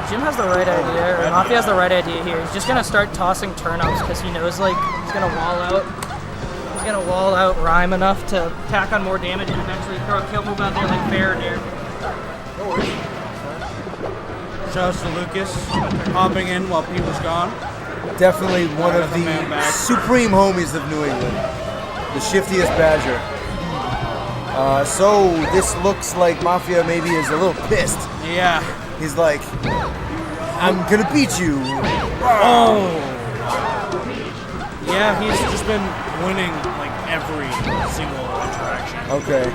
Jim has the right idea, or Mafia has the right idea here. He's just gonna start tossing turn-ups because he knows like he's gonna wall out. He's gonna wall out Rhyme enough to tack on more damage and eventually throw a kill move out there like Fair here. Shouts to Lucas hopping in while Pete was gone. Definitely one of the man the back. supreme homies of New England. The shiftiest Badger. So this looks like Mafia maybe is a little pissed. Yeah. He's like, I'm gonna beat you. Oh. Yeah, he's just been winning like every single interaction. Okay.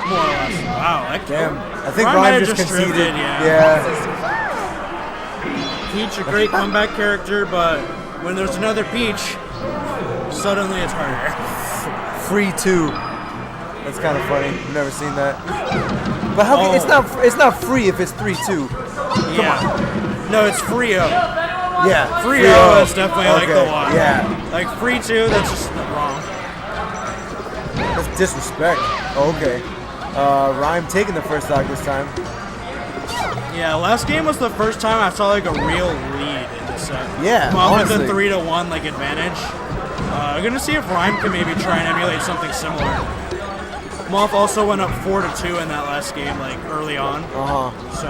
More or less. Wow. That Damn. I think Ryan Ryan might have just conceded. drifted, yeah. Peach, a great comeback character, but when there's another Peach, suddenly it's harder. Free 2. That's kind of funny. I've never seen that. But how? It's not free if it's 3-2. Yeah. No, it's Frio. Yeah. Frio is definitely like the one. Yeah. Like free 2, that's just wrong. That's disrespect. Oh, okay. Rhyme taking the first stock this time. Yeah, last game was the first time I saw like a real lead in the set. Yeah, Well, with honestly. the 3-1 like advantage. I'm gonna see if Rhyme can maybe try and emulate something similar. Moth also went up 4-2 in that last game, like early on. So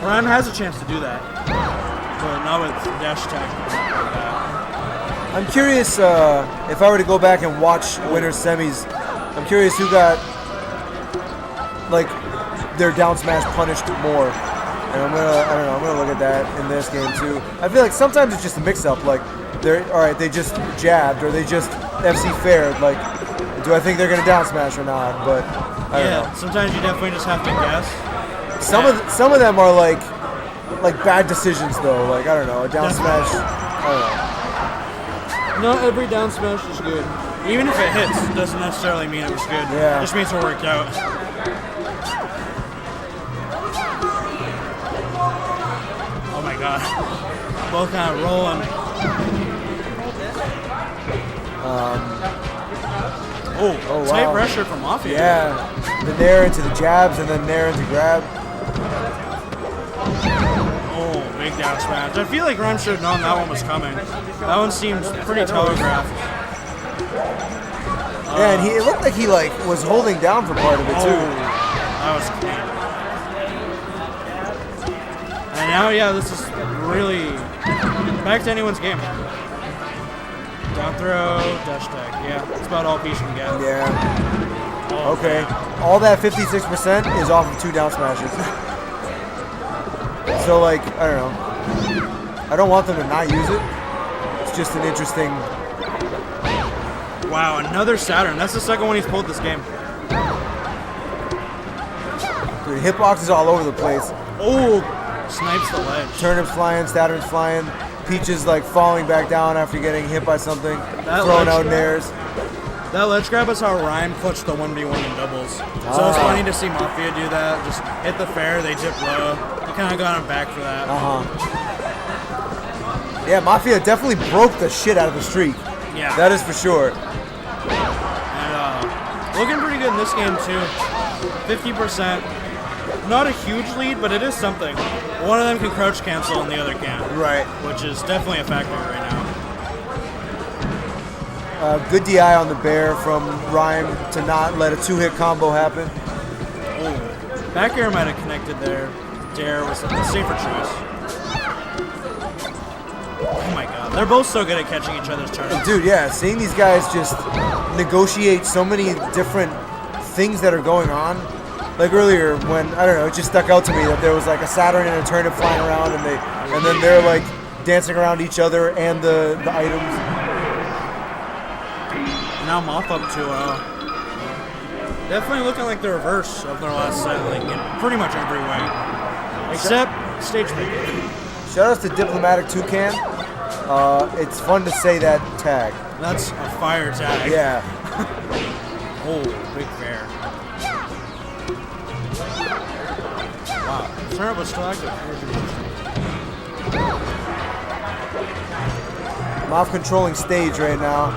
Rhyme has a chance to do that, but not with dash attack. I'm curious if I were to go back and watch winter semis. I'm curious who got like their down smash punished more. And I'm gonna look at that in this game too. I feel like sometimes it's just a mix-up. Like they just jabbed or they just FC fared. Like, do I think they're gonna down smash or not? But I don't know. Sometimes you definitely just have to guess. Some of them are like bad decisions though. Like I don't know, a down smash. I don't know. Not every down smash is good. Even if it hits, doesn't necessarily mean it was good. Yeah. It just means it worked out. Oh my god. Both kind of rolling. Oh Tight wow. pressure from Mafia. Yeah. The nair into the jabs and then nair into grab. Oh, big down smash. I feel like Rhyme should have known that one was coming. That one seems pretty telegraphed. Yeah, and it looked like he was holding down for part of it too. That was clean. And now, yeah, this is really back to anyone's game. Down throw, dash tag. Yeah, that's about all Peach can get. Yeah. Oh, Okay. man. All that 56% is off of 2 down smashes. So like, I don't know. I don't want them to not use it. It's just an interesting. Wow, another Saturn. That's the second one he's pulled this game. Dude, hitbox is all over the place. Oh, snipes the ledge. Turnips flying, Saturn's flying. Peach is like falling back down after getting hit by something. That Throwing ledge out grab. nairs. That ledge grab is how Rhyme clutched the 1v1 in doubles. So it's funny to see Mafia do that. Just hit the fair, they dip low. You kind of got him back for that. Yeah, Mafia definitely broke the shit out of the streak. Yeah. That is for sure. And looking pretty good in this game too. 50%. Not a huge lead, but it is something. One of them can crouch cancel and the other can't. Right. Which is definitely a factor right now. Good DI on the bear from Rhyme to not let a 2-hit combo happen. Oh, back air might have connected there. Dare was the safer choice. Oh my god, they're both so good at catching each other's turns. Dude, yeah, seeing these guys just negotiate so many different things that are going on. Like earlier when, I don't know, it just stuck out to me that there was like a Saturn and a turnip flying around and then they're like dancing around each other and the items. Now Moth up to definitely looking like the reverse of their last set, like in pretty much every way. Except stage pick. Shoutouts to Diplomatic Toucan. It's fun to say that tag. That's a fire tag. Yeah. Oh, big fair. Wow. Turnip was still active. Moth controlling stage right now.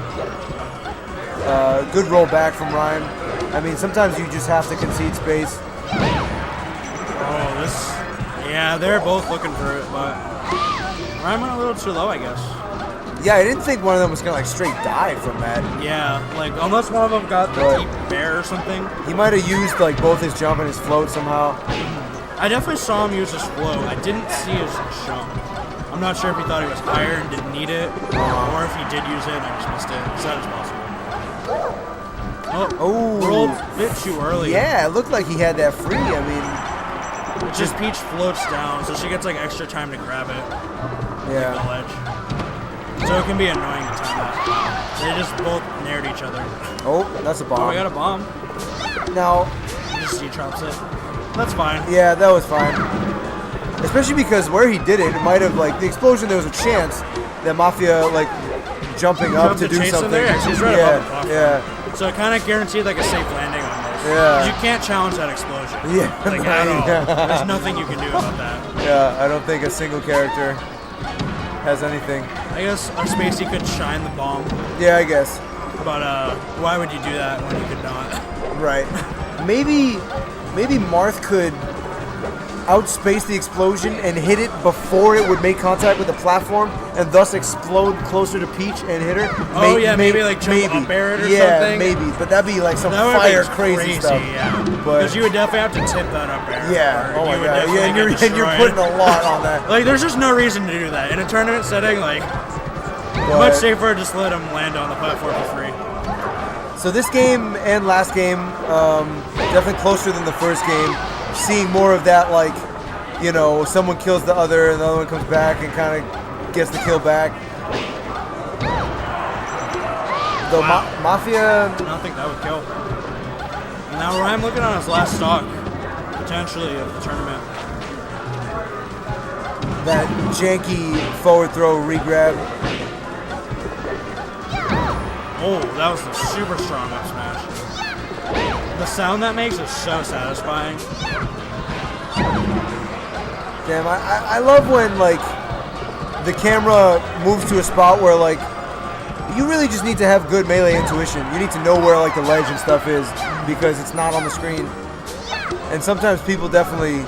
Good roll back from Rhyme. I mean, sometimes you just have to concede space. Oh, this. Yeah, they're both looking for it, but Rhyme went a little too low, I guess. Yeah, I didn't think one of them was gonna like straight die from that. Yeah, like unless one of them got the deep bear or something. He might have used like both his jump and his float somehow. I definitely saw him use his float. I didn't see his jump. I'm not sure if he thought he was higher and didn't need it, or if he did use it and I just missed it. So that is possible. Oh, rolled a bit too early. Yeah, it looked like he had that free. I mean, it's just Peach floats down, so she gets like extra time to grab it. Yeah. The ledge. So it can be annoying to time that. They just both nared each other. Oh, that's a bomb. Oh, we got a bomb. Now, He just C-traps it. That's fine. yeah, that was fine. Especially because where he did it, it might have like the explosion. There was a chance that Mafia like jumping up to do chase him something. there. She's right above the platform. Yeah. So it kind of guaranteed like a safe landing almost. Yeah. You can't challenge that explosion. Yeah. Like at all. Yeah. There's nothing you can do about that. Yeah, I don't think a single character has anything. I guess Spacey could shine the bomb, Yeah, I guess. but why would you do that when you could not? Right. Maybe Marth could outspace the explosion and hit it before it would make contact with the platform and thus explode closer to Peach and hit her. Oh, yeah, maybe like jump up air it or something. Yeah, maybe. But that'd be like some That would fire be crazy stuff. Yeah. But Because you would definitely have to tip that up air. yeah, or oh my you would god. definitely Yeah, get and you're destroyed. putting a lot on that. Like, there's just no reason to do that. In a tournament setting, like, much safer just let him land on the platform for free. So this game and last game, definitely closer than the first game. Seeing more of that, like, you know, someone kills the other and the other one comes back and kind of gets the kill back. The Mafia. I don't think that would kill. And now Rhyme looking on his last stock, potentially, of the tournament. That janky forward throw regrab. Oh, that was a super strong up smash. The sound that makes is so satisfying. Damn, I love when like the camera moves to a spot where like you really just need to have good melee intuition. You need to know where like the ledge and stuff is because it's not on the screen. And sometimes people definitely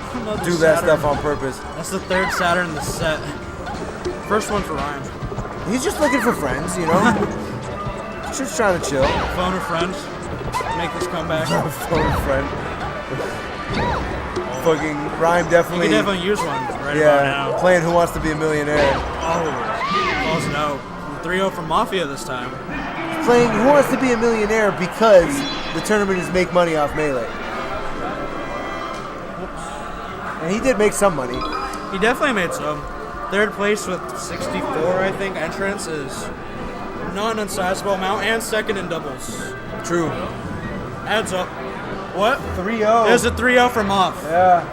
do that stuff on purpose. That's the third Saturn in the set. First one for Rhyme. He's just looking for friends, you know? Just trying to chill. Phone a friend. Make this comeback. Phone a friend. Fucking Rhyme You definitely. can definitely use one right about Yeah, now. playing Who Wants to Be a Millionaire. Oh, close no. 3-0 from Mafia this time. Playing Who Wants to Be a Millionaire because the tournament is make money off Melee. And he did make some money. He definitely made some. Third place with 64, I think, entrance is not an unsizable amount, and second in doubles. True. Adds up. What? 3-0. There's a 3-0 for Moth. Yeah.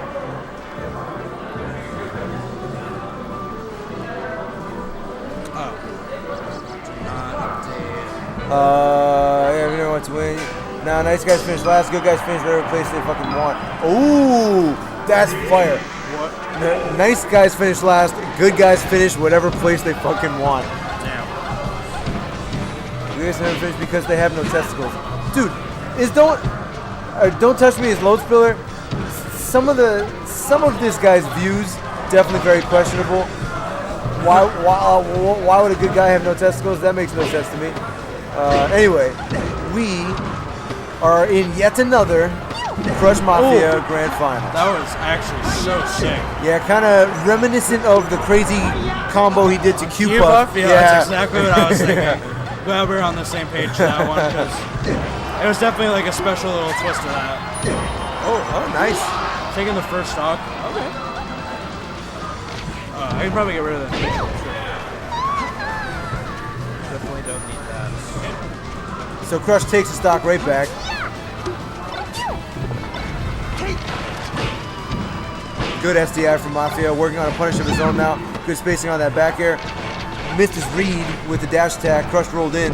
Yeah, we know what to win. Now, nice guys finish last, good guys finish whatever place they fucking want. Ooh, that's fire. What? Nice guys finish last, good guys finish whatever place they fucking want. Damn. guess never finish because they have no testicles. Dude, don't touch me is load spiller. Some of this guy's views definitely very questionable. Why would a good guy have no testicles? That makes no sense to me. Anyway, we are in yet another Crush Mafia Grand Final. That was actually so sick. Yeah, kind of reminiscent of the crazy combo he did to Q-Puff. Yeah, that's exactly what I was thinking. Glad we're on the same page on that one, because it was definitely like a special little twist to that. Oh, nice. Taking the first stock. Okay. I can probably get rid of that. Definitely don't need that. So Crush takes the stock right back. Good SDI from Mafia, working on a punish of his own now. Good spacing on that back air. Missed his read with the dash attack. Crush rolled in.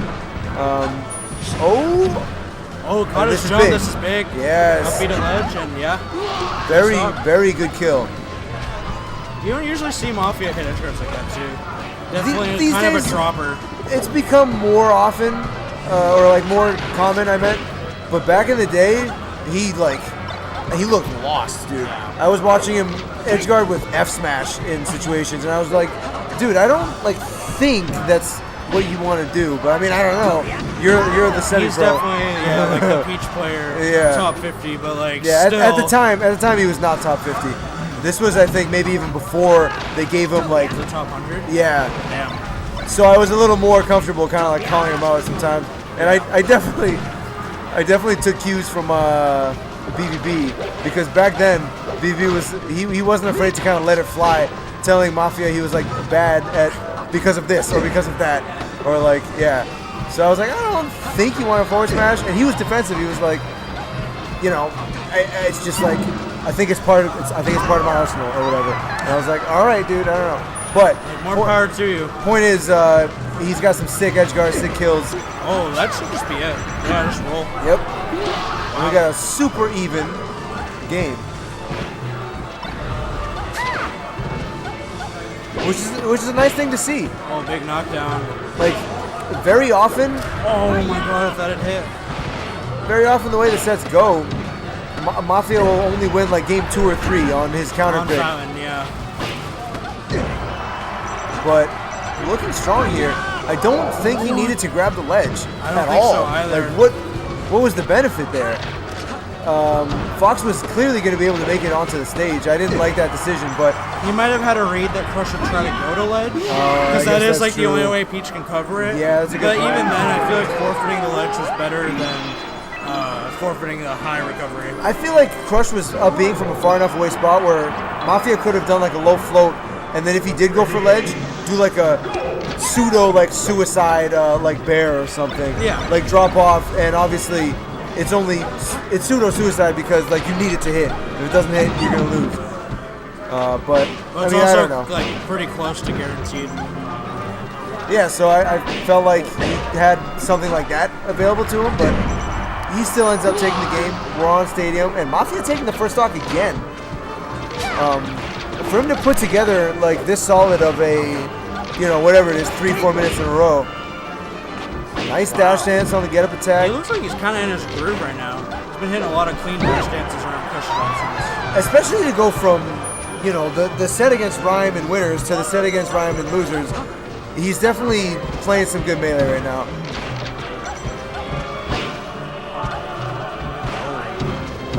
Caught his jump. This is big. Yes. Upbeat at ledge, and yeah. Very good kill. You don't usually see Mafia hit edge guards like that too. Definitely These kind days, of a dropper. It's become more often, or like more common, I meant. But back in the day, he looked lost, dude. I was watching him edge guard with F smash in situations, and I was like, dude, I don't think that's what you want to do. But I mean, I don't know. You're the center He's pro. definitely like the Peach player, top 50, but like still. At the time he was not top 50. This was, I think, maybe even before they gave him like the top 100. Yeah. Damn. So I was a little more comfortable, kind of like calling him out sometimes, and I definitely took cues from BBB, because back then BBB he wasn't afraid to kind of let it fly, telling Mafia he was like bad at because of this or because of that, or like So I was like, I don't think you want to forward smash, and he was defensive. He was like, it's just like I think it's part of my arsenal or whatever. And I was like, all right, dude, I don't know. But more power to you. Point is, he's got some sick edge guards, sick kills. Oh, that should just be it. Yeah, just roll. Yep. And we got a super even game, which is a nice thing to see. Oh, big knockdown. Like very often. Oh my god, if that had hit. Very often the way the sets go, Mafia will only win like game 2 or 3 on his counter pick. Fountain, yeah. But looking strong here. I don't think he needed to grab the ledge I don't at think all. so either. Like what was the benefit there? Fox was clearly going to be able to make it onto the stage. I didn't like that decision, but he might have had a read that Crush would try to go to ledge, because that is like true. the only way Peach can cover it. Yeah, that's a good But point. even then, I feel like forfeiting the ledge was better than forfeiting the high recovery. I feel like Crush was being from a far enough away spot where Mafia could have done like a low float, and then if he did go for ledge, do like a pseudo like suicide like bear or something. Yeah. Like drop off, and obviously it's pseudo suicide because like you need it to hit. If it doesn't hit, you're gonna lose. But it's I also don't know. like pretty close to guaranteed. Yeah, so I felt like he had something like that available to him, but he still ends up taking the game. We're on Stadium, and Mafia taking the first stock again. For him to put together like this solid of a, whatever it is, 3-4 minutes in a row. Nice dash dance on the get up attack. He looks like he's kind of in his groove right now. He's been hitting a lot of clean dash dances around cushion options. Especially to go from, the set against Rhyme and winners to the set against Rhyme and losers. He's definitely playing some good melee right now.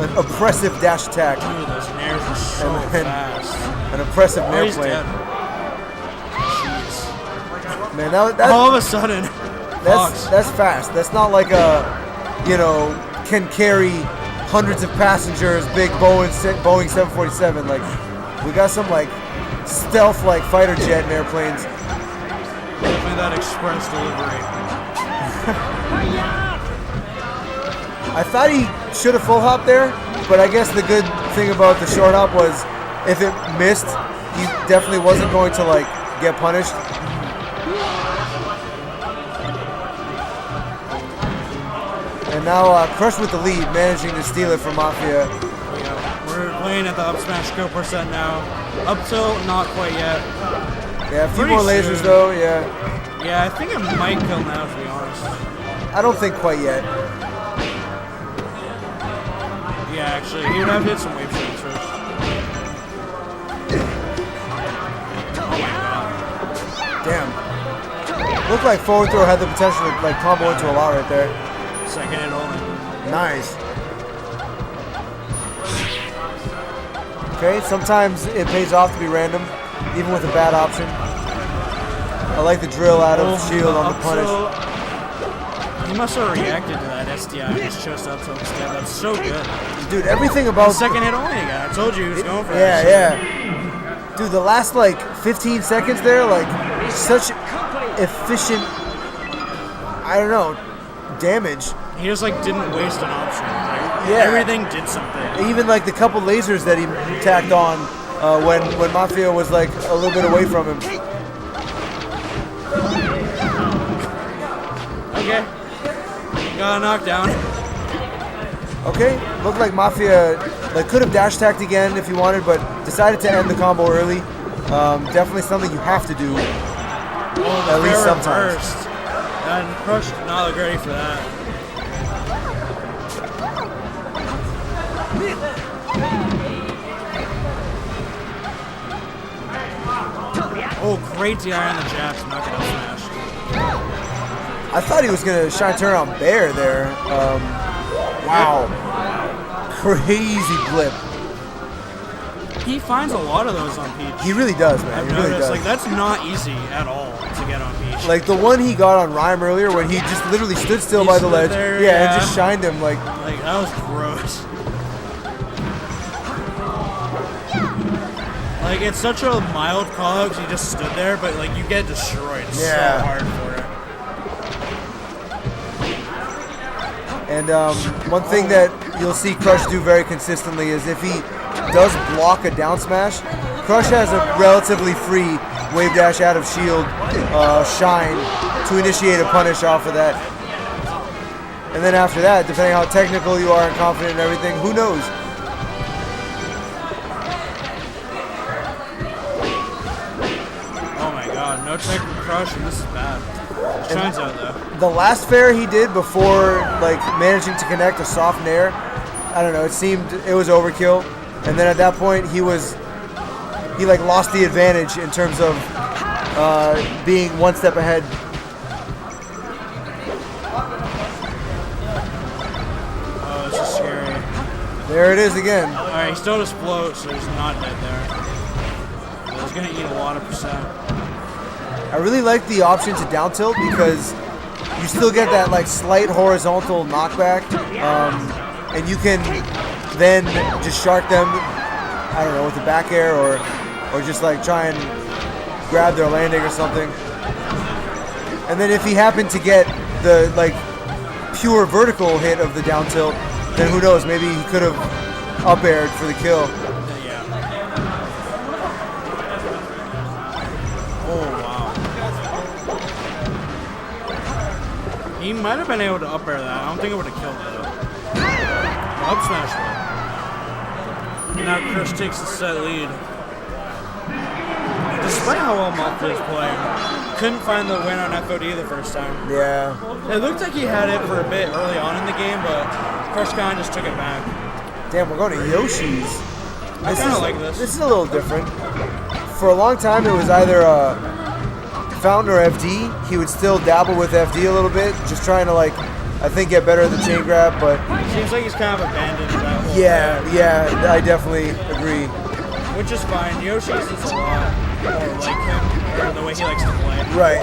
An oppressive dash attack. Dude, those nairs are so fast. An oppressive nair he's play. dead. Man, that all of a sudden, that's fast. That's not like a, can carry hundreds of passengers, big Boeing 747. Like, we got some like stealth like fighter jet and airplanes. Definitely that express delivery. I thought he should have full hop there, but I guess the good thing about the short hop was if it missed, he definitely wasn't going to like get punished. And now Crush with the lead, managing to steal it from Mafia. Yeah, we're playing at the up smash go percent now. Up tilt, not quite yet. Yeah, a few Pretty more lasers soon. though, yeah. Yeah, I think it might kill now, to be honest. I don't think quite yet. Yeah, actually, he would have hit some wave shots first. Damn. Looked like forward throw had the potential to like combo into a lot right there. Second hit only. Nice. Okay, sometimes it pays off to be random, even with a bad option. I like the drill out of shield on the punish. He must have reacted to that SDI and just chose up to instead. That's so good. Dude, everything about The second hit only again. I told you he was going for it. Yeah. Dude, the last like 15 seconds there, like such efficient, I don't know, damage. He just like didn't waste an option. Like, Yeah. everything did something. Even like the couple lasers that he tacked on when Mafia was like a little bit away from him. Okay. Got a knockdown. Okay, looked like Mafia like could have dash tacked again if he wanted, but decided to end the combo early. Definitely something you have to do. Oh, the At least fair sometimes. reversed. And Crush did not look ready for that. Oh, great DI on the jab to knock it out smash. I thought he was gonna shine turn on Bear there. Wow, crazy blip. He finds a lot of those on Peach. He really does, man. I've He really noticed, does. like, that's not easy at all to get on Peach. Like the one he got on Rhyme earlier when he just literally stood still He by the stood ledge. there, yeah, yeah. and just shined him like. Like, that was gross. Like, it's such a mild call because you just stood there, but, like, you get destroyed. It's Yeah. so hard for it. And one thing that you'll see Crush do very consistently is if he does block a down smash, Crush has a relatively free wave dash out of shield shine to initiate a punish off of that. And then after that, depending how technical you are and confident and everything, who knows? Oh my god, no tech from Crush, and this is bad. It shines out, though. The last fair he did before like managing to connect a soft nair, I don't know, it seemed it was overkill. And then at that point he like lost the advantage in terms of being one step ahead. Oh, this is scary. There it is again. Alright, he still just floats, so he's not dead there. But he's gonna eat a lot of percent. I really like the option to down tilt because you still get that like slight horizontal knockback, and you can then just shark them, I don't know, with the back air or just like try and grab their landing or something. And then if he happened to get the like pure vertical hit of the down tilt, then who knows, maybe he could have up aired for the kill. Yeah. Oh, wow. He might have been able to up air that. I don't think it would have killed it, though. The up smash would. Now Chris takes the set lead. Despite how well Mafia is playing, couldn't find the win on FOD the first time. Yeah. It looked like he had it for a bit early on in the game, but Crush kind of just took it back. Damn, we're going to Yoshi's. I kind of like this. This is a little different. For a long time, it was either Fountain or FD. He would still dabble with FD a little bit, just trying to like, I think, get better at the chain grab. But Seems like he's kind of abandoned that whole yeah, I definitely agree. which is fine. Yoshi's is a lot more like him, or the way he likes to play. Right.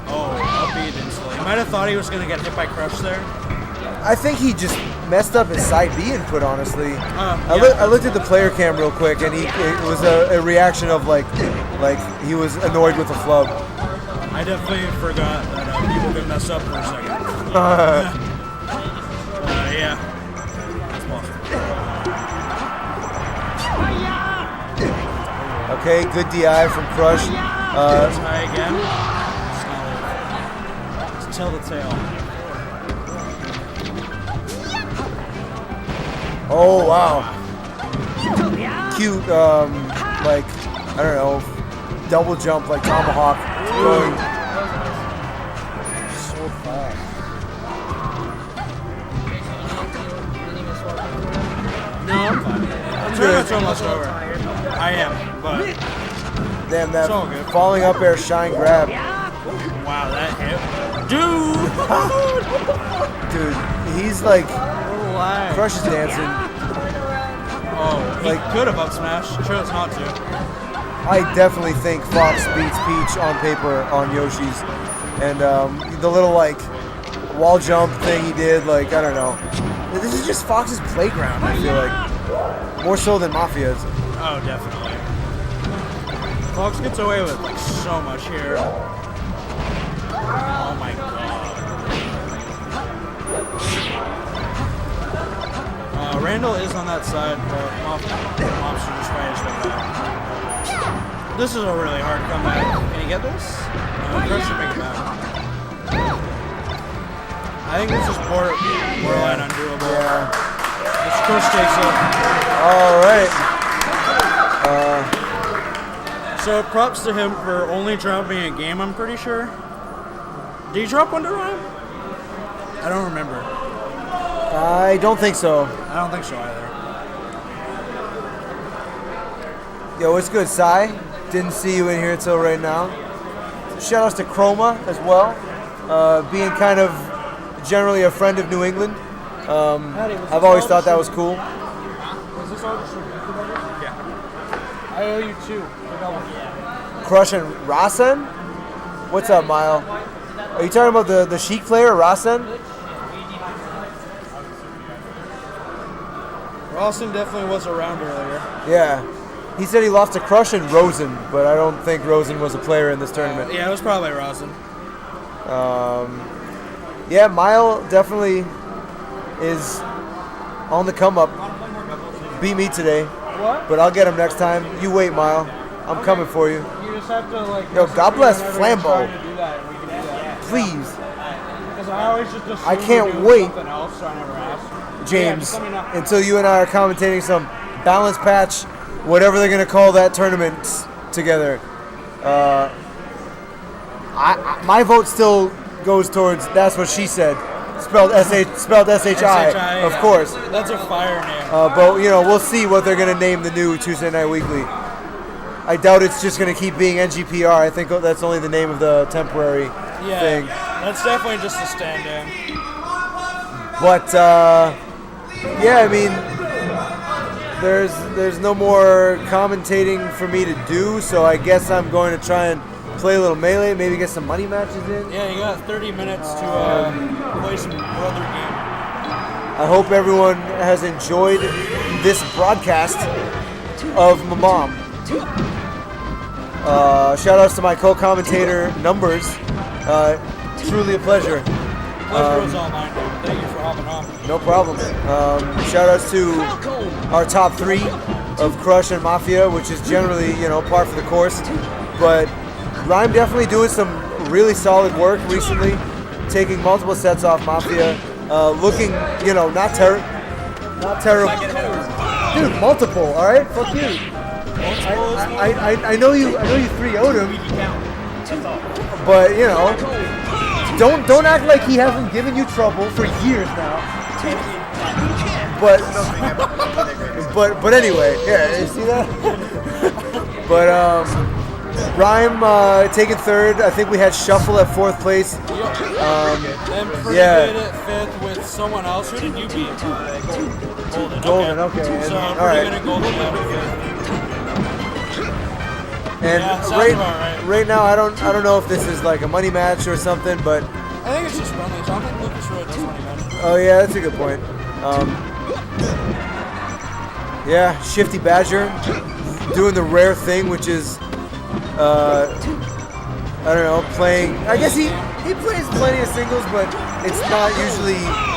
Oh, upbeat instantly. He might have thought he was going to get hit by Crush there. I think he just messed up his side B input, honestly. Yeah. I looked at the player cam real quick, and it was a reaction of like he was annoyed with the flub. I definitely forgot that people can mess up for a second. Yeah. That's possible. Okay, good DI from Crush. Try again. Let's tell the tale. Oh wow. Cute, like I don't know, double jump like tomahawk. Going. So fast. It's almost over. I am, but Damn, that So good. falling up air shine grab. wow, that hit. Dude! Dude, he's like, Relax. Crush is dancing. Oh, he Like- could have up smash. Chose not to. I definitely think Fox beats Peach on paper on Yoshi's. And the little like wall jump thing he did, like, I don't know. This is just Fox's playground, I feel like. More so than Mafia's. Oh, definitely. Fox gets away with like so much here. Oh my god. Randall is on that side, but Mobster just fight his way back. This is a really hard comeback. Can he get this? No, Crush should make it back. I think this is borderline undoable. Yeah. This Crush takes it. Alright. So props to him for only dropping a game, I'm pretty sure. Did he drop one to Rhyme? I don't remember. I don't think so. I don't think so either. Yo, what's good, Sai? Didn't see you in here until right now. Shout outs to Chroma as well. Being kind of generally a friend of New England. I've always thought that was cool. Was this all just for Yeah. I owe you two. Crush and Rasen? What's up, Mile? Are you talking about the Sheik player, Rasen? Rawson definitely was around earlier. Yeah. He said he lost to Crush and Rosen, but I don't think Rosen was a player in this tournament. Yeah, it was probably Rawson. Yeah, Mile definitely is on the come up. Beat me today, What? but I'll get him next time. You wait, Mile. I'm coming for you. You just have to like. Yo, God bless whenever you're Flambeau. trying to do that, we can do that. Please, Because I always just assume I can't you're doing wait. something else, so I never ask. James, just let me know. until you and I are commentating some balance patch, whatever they're going to call that tournament together. My vote still goes towards That's What She Said. Spelled SHI, of course. That's a fire name. But you know, we'll see what they're gonna name the new Tuesday Night Weekly. I doubt it's just gonna keep being NGPR. I think that's only the name of the temporary Yeah, thing. that's definitely just a stand-in. But yeah, I mean, there's no more commentating for me to do, so I guess I'm going to try and play a little Melee, maybe get some money matches in. Yeah, you got 30 minutes to play some brother game. I hope everyone has enjoyed this broadcast of MMOM. Shout outs to my co-commentator, Numbers. Truly a pleasure. Pleasure was all mine, dude. Thank you for hopping on. No problem. Shout outs to our top three of Crush and Mafia, which is generally, par for the course. But Rhyme definitely doing some really solid work recently, taking multiple sets off Mafia, looking, not terrible. Dude, multiple, all right? Fuck you. I know you 3-0'd him, but don't act like he hasn't given you trouble for years now. But anyway, yeah, you see that? But Rhyme taking third. I think we had Shuffle at fourth place. Then Pretty yeah. Good at fifth with someone else. Who did you beat? Golden. Golden, okay. So All Pretty right. Good at Golden at fifth. And Yeah, sounds right, about right. right now, I don't know if this is like a money match or something, but I think it's just friendly. I don't think Lucas really does money match. oh yeah, that's a good point. Yeah, Shifty Badger doing the rare thing, which is I don't know, playing. I guess he plays plenty of singles, but it's not usually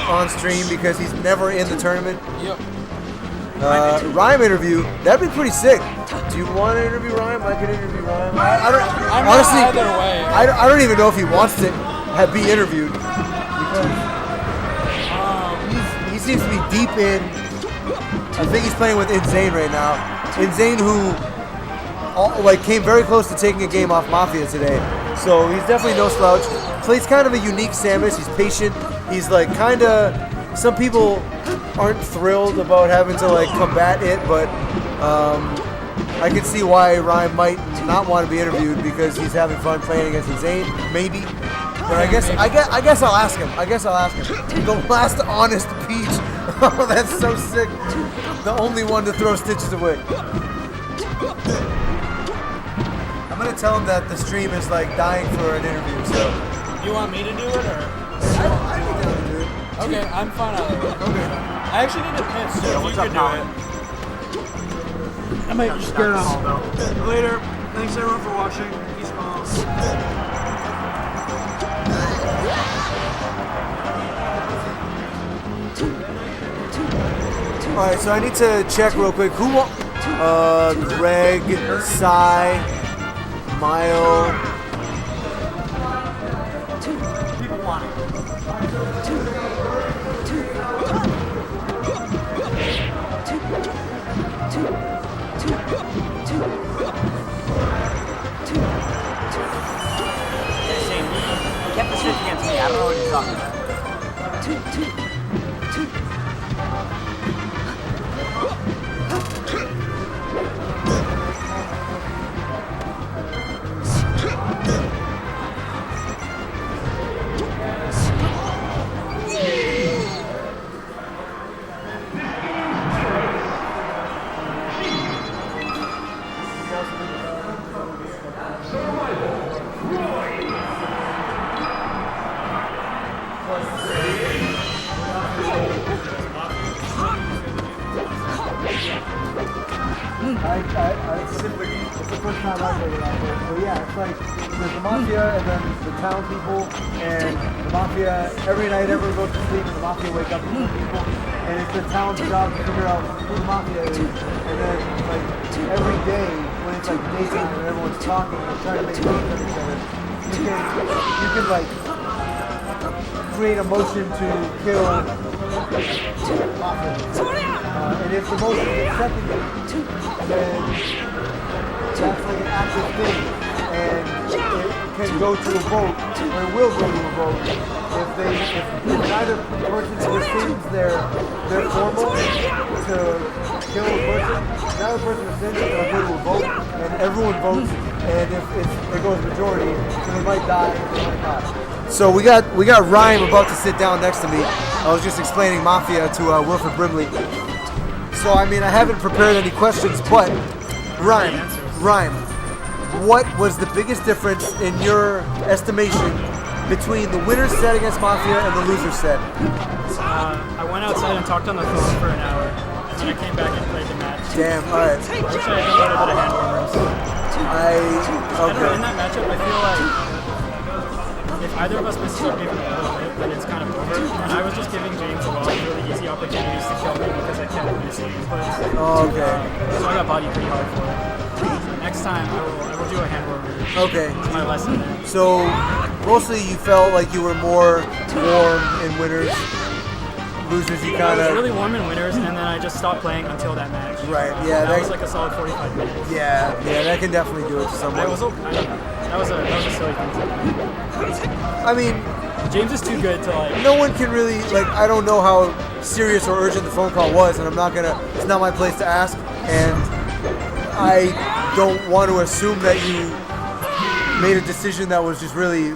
on stream because he's never in the tournament. Yep. Rhyme interview, that'd be pretty sick. Do you want to interview Rhyme? I could interview Rhyme. I don't. I'm Honestly, not either way. I don't even know if he wants to be interviewed because he seems to be deep in. I think he's playing with Insane right now. Insane, who came very close to taking a game off Mafia today. So he's definitely no slouch. Plays kind of a unique Samus. He's patient. He's kind of. Some people aren't thrilled about having to combat it, but I can see why Ryan might not want to be interviewed because he's having fun playing against Zane, maybe. But I guess I'll ask him. The last honest Peach. Oh, that's so sick. The only one to throw Stitches away. I'm gonna tell him that the stream is like dying for an interview. So You want me to do it or? I think I'll do it. Okay, I'm fine either way. Okay. I actually need to piss, so if you could do it. I might just get off. Later. Thanks everyone for watching. Peace out. All right, so I need to check real quick. Who? Greg, Sai, Mile. He kept the switch against me. I don't know what he's talking about. It's the first time I've played it out there. So yeah, it's like there's the Mafia and then the town people, and the Mafia, every night everyone goes to sleep and the Mafia wake up and people, and it's the town's job to figure out who the Mafia is, and then like every day when it's like daytime and everyone's talking and trying to make games of each other, you can like create a motion to kill Mafia. And if the motion is accepted, then that's like an active thing, and it can go to a vote, or it will go to a vote. If neither person rescinds their formal to kill a person, neither person rescinds it, it'll go to a vote, and everyone votes, and if it goes majority, then they might die, or they might not. So we got Ryan about to sit down next to me. I was just explaining Mafia to Wilfred Brimley. So I mean, I haven't prepared any questions, but Ryan, what was the biggest difference in your estimation between the winner's set against Mafia and the loser's set? I went outside and talked on the phone for an hour, and then I came back and played the match. Damn, all right. I wish I had done a little bit of hand warmers. I don't know, in that matchup, I feel like if either of us misses up even a little bit, then it's kind of over. And I was just giving James a lot of really easy opportunities to kill me because I kept missing inputs. Oh, okay. So I got bodied pretty hard for it. Next time, I will do a hand warmer. Okay. It's my lesson. So mostly you felt like you were more warm in winners. Losers, you kind I was of... really warm in winners, and then I just stopped playing until that match. Right, yeah. That was like a solid 45 minutes. Yeah, that can definitely do it to someone. That was a silly thing to do. I mean... James is too good to like... No one can really, like, I don't know how serious or urgent the phone call was, and I'm not gonna... It's not my place to ask, and I don't want to assume that you made a decision that was just really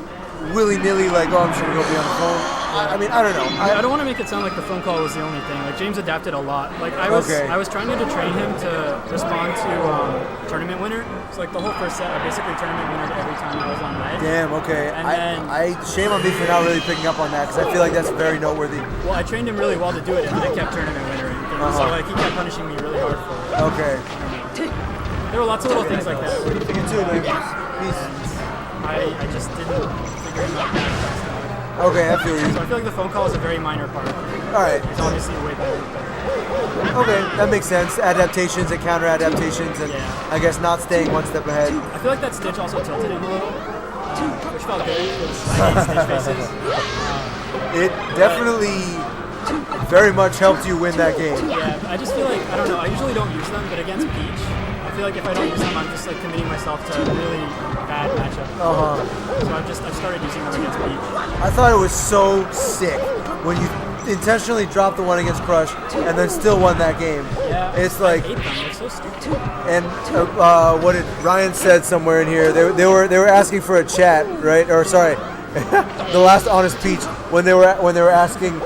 willy-nilly, like, oh, I'm just gonna go be on the phone. I mean, I don't know. I don't want to make it sound like the phone call was the only thing. Like James adapted a lot. Like I was trying to train him to respond to tournament winner. So like the whole first set, I basically tournament winner every time I was on ledge. Damn. Okay. And then shame on me for not really picking up on that because I feel like that's very noteworthy. Well, I trained him really well to do it, and I kept tournament winner. So like he kept punishing me really hard for it. Okay. There were lots of little things like that. You too, man. I just didn't figure him out that. Okay, I feel you. So I feel like the phone call is a very minor part. Alright. It's obviously way better. Okay, that makes sense. Adaptations and counter adaptations, and I guess not staying one step ahead. I feel like that Stitch also tilted him a little, which felt good because I hate Stitch faces. It definitely very much helped you win that game. Yeah, I just feel like, I don't know, I usually don't use them, but against Peach, I feel like if I don't use them, I'm just like committing myself to a really bad matchup. So I've started using them against Peach. I thought it was so sick when you intentionally dropped the one against Crush and then still won that game. Yeah, It's like, I hate them. They're so stupid. and what did Ryan said somewhere in here? They were asking for a chat, right? Or sorry, the last Honest Peach when they were asking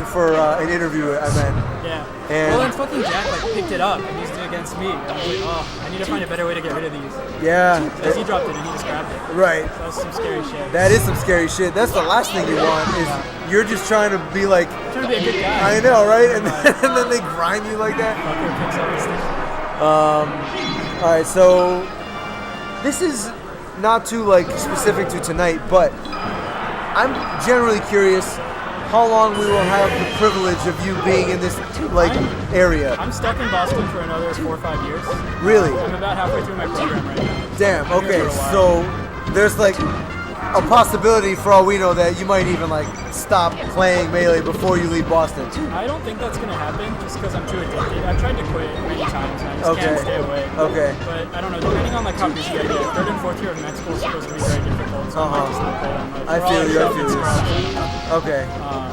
for an interview. I meant. Yeah. And- Well, then fucking Jack like picked it up and used it against me. I was like, oh, I need to find a better way to get rid of these. Yeah. Because he dropped it and he just grabbed it. Right. That was some scary shit. That is some scary shit. That's the last thing you want. Is you're just trying to be like, trying to be a good guy. I know, right? And then they grind you like that. Fucker picks up his thing. All right, so this is not too like specific to tonight, but I'm generally curious how long we will have the privilege of you being in this like area. I'm stuck in Boston for another 4 or 5 years. Really? I'm about halfway through my program right now. Damn. I'm here Okay, for a while. so there's like a possibility for all we know that you might even like stop playing Melee before you leave Boston. I don't think that's gonna happen just because I'm too addicted. I've tried to quit many times and I just Okay. can't stay away. Okay. But I don't know, depending on like how busy I get, third and fourth year of med school is supposed to be very difficult, so I might just not play that much. I We're all feel like you, I shoved in feel you. scrubs, Okay. um,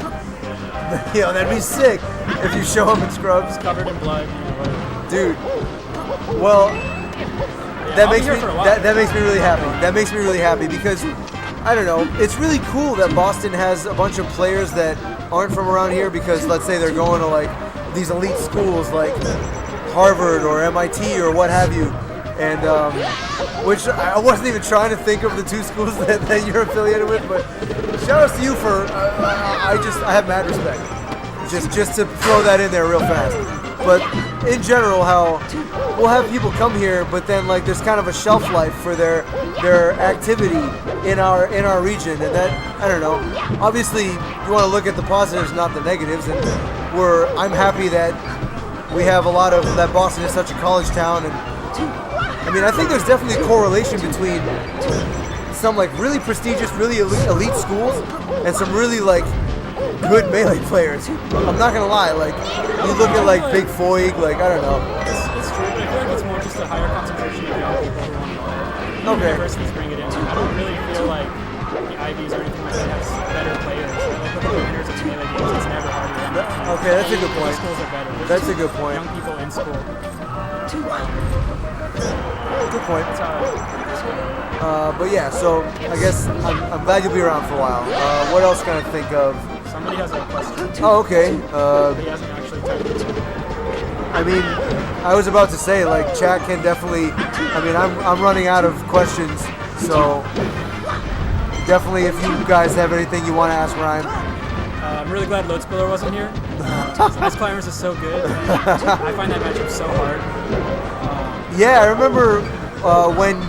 Yo, that'd be sick if you show up in scrubs, covered in blood, you know, whatever. dude. Well, that I'll be makes here me for a while. that makes me really happy. That makes me really happy because I don't know. It's really cool that Boston has a bunch of players that aren't from around here because let's say they're going to like these elite schools like Harvard or MIT or what have you. And which I wasn't even trying to think of the two schools that you're affiliated with, but shout outs to you for I have mad respect. Just to throw that in there real fast. But in general, how we'll have people come here, but then like there's kind of a shelf life for their activity in our region, and that I don't know. Obviously, you want to look at the positives, not the negatives, and I'm happy that we have a lot of that. Boston is such a college town, and I mean I think there's definitely a correlation between some like really prestigious, really elite schools, and some really like good Melee players. I'm not gonna lie, like you look at like Big Foig, like I don't know. It's true, but I feel like it's more just a higher concentration of young people who want to play. Okay. Universities bring it in. I don't really feel like the Ivies or anything like that has better players. Like, look at the winners of the Melee games. It's never harder than that. I Okay, that's a think good the point. schools are better. There's That's a just good point. Young people in school. Good point. That's how I But yeah, so I guess I'm glad you'll be around for a while. What else can I think of? Somebody has a question, Oh, okay. but he hasn't actually typed it. I mean, I was about to say, like, chat can definitely. I mean, I'm running out of questions, so definitely, if you guys have anything you want to ask Ryan. I'm really glad Load Spiller wasn't here. Ice Climbers is so good. I find that matchup so hard. Yeah, I remember when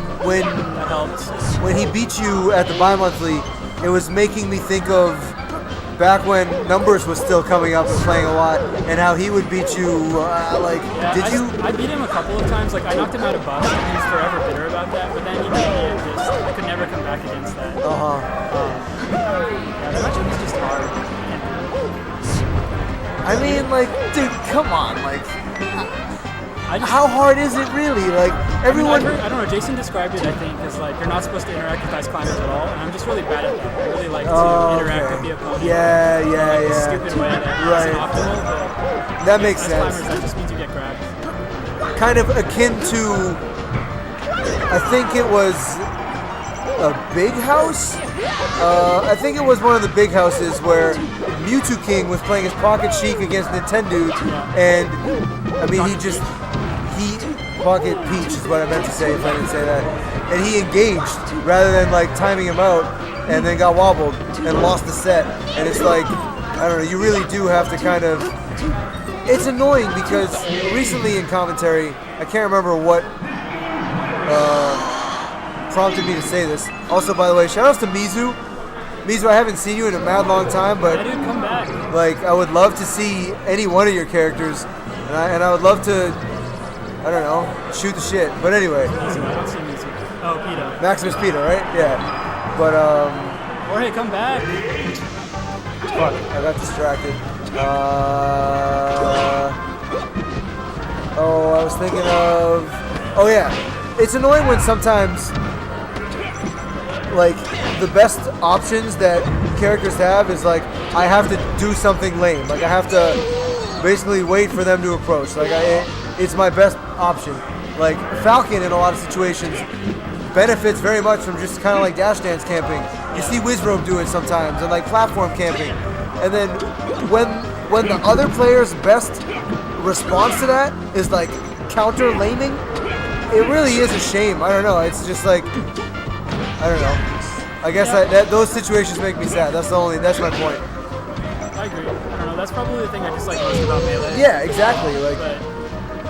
That helps. when he beat you at the bi-monthly, it was making me think of back when Numbers was still coming up and playing a lot, and how he would beat you. Like, Yeah, did you? I beat him a couple of times. Like I knocked him out of bust, and he's forever bitter about that. But then he beat me, and just I could never come back against that. Yeah, that matchup is just hard. I mean, like, dude, come on, like, I just, how hard is it really? Like, I mean, everyone. I don't know. Jason described it, I think, as like you're not supposed to interact with ice climbers at all, and I'm just really bad at that. I really like to interact with the opponent. Yeah, in, yeah, like, a yeah. stupid way that Right. isn't optimal, but That makes ice sense. climbers, that just means you get grabbed. Kind of akin to, I think it was a big house. I think it was one of the big houses where Mewtwo King was playing his Pocket Sheik against Nintendo, and I mean he Pocket Peach is what I meant to say if I didn't say that, and he engaged rather than like timing him out, and then got wobbled and lost the set, and it's like I don't know, you really do have to kind of. It's annoying because recently in commentary, I can't remember what prompted me to say this. Also, by the way, shout outs to Mizu. Mizu, I haven't seen you in a mad long time, but Yeah, dude, come back. like I would love to see any one of your characters, and I would love to, I don't know, shoot the shit. But anyway, Mizu, I don't see Mizu. Oh, Pito. Maximus Pita, right? Yeah. But Jorge, come back. fuck, I got distracted. Oh, I was thinking of. Oh yeah, it's annoying when sometimes, like, the best options that characters have is like, I have to do something lame. Like I have to basically wait for them to approach. Like it's my best option. Like Falcon in a lot of situations benefits very much from just kind of like dash dance camping. You see Wizrobe do it sometimes, and like platform camping. And then when the other player's best response to that is like counter laming, it really is a shame. I don't know. It's just like, I don't know. I guess those situations make me sad. That's my point. I agree. I don't know. That's probably the thing I dislike most about Melee. Yeah, exactly. Like, But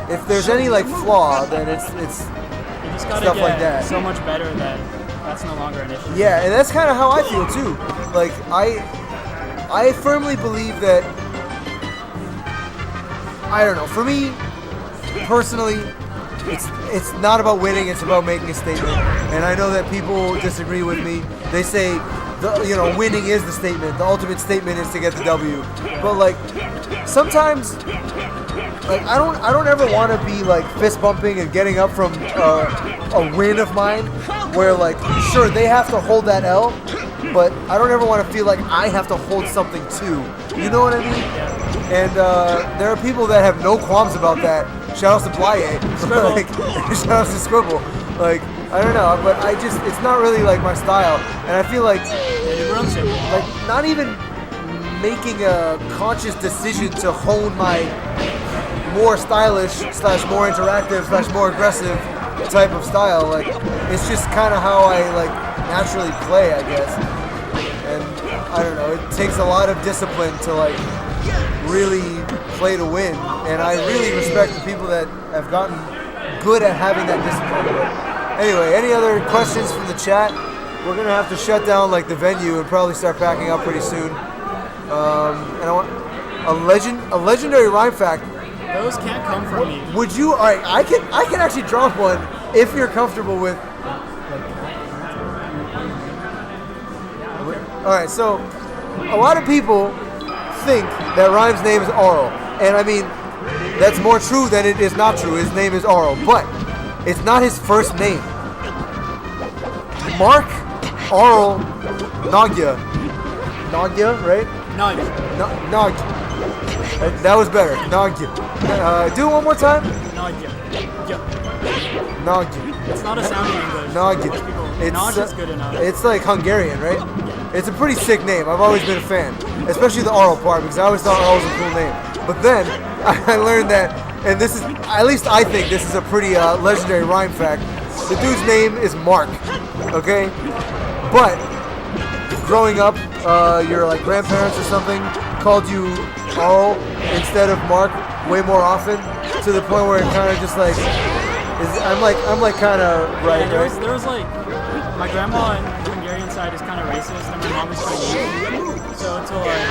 if there's any like flaw, then it's you just gotta stuff get like that. so much better that that's no longer an issue. Yeah, and that's kind of how I feel too. Like I firmly believe that, I don't know, for me personally, it's not about winning, it's about making a statement. And I know that people disagree with me. They say winning is the statement. The ultimate statement is to get the W. But like sometimes, like I don't ever want to be like fist bumping and getting up from a win of mine where like sure they have to hold that L, but I don't ever want to feel like I have to hold something too. You know what I mean? And there are people that have no qualms about that. Shout out to Blye. Like, shout out to Squibble. Like, I don't know, but it's not really like my style. And I feel like not even making a conscious decision to hone my more stylish / more interactive / more aggressive type of style. Like, it's just kind of how I like naturally play, I guess. And I don't know, it takes a lot of discipline to like really play to win, and I really respect the people that have gotten good at having that discipline. But anyway, any other questions from the chat? We're gonna have to shut down like the venue and probably start packing up pretty soon. And I want a legendary rhyme fact. Those can't come from me. Would you? All right, I can actually drop one if you're comfortable with. All right, so a lot of people think that Rhyme's name is Aural, and I mean that's more true than it is not true. His name is Aural, but it's not his first name. Mark Aural Nagya, right? Nagya. That was better. Nagya. Do it one more time. Nagya. It's not a sound in English. Nagya. Naj is good enough. It's like Hungarian, right? It's a pretty sick name. I've always been a fan, especially the Aural part, because I always thought Aural was a cool name. But then I learned that, and this is, at least I think this is a pretty legendary rhyme fact. The dude's name is Mark, okay? But growing up, your like grandparents or something called you Aural instead of Mark way more often, to the point where it kind of just like I'm like kind of right. Yeah, there was like my grandma on the Hungarian side is kind of racist, and my mom is Chinese. So to like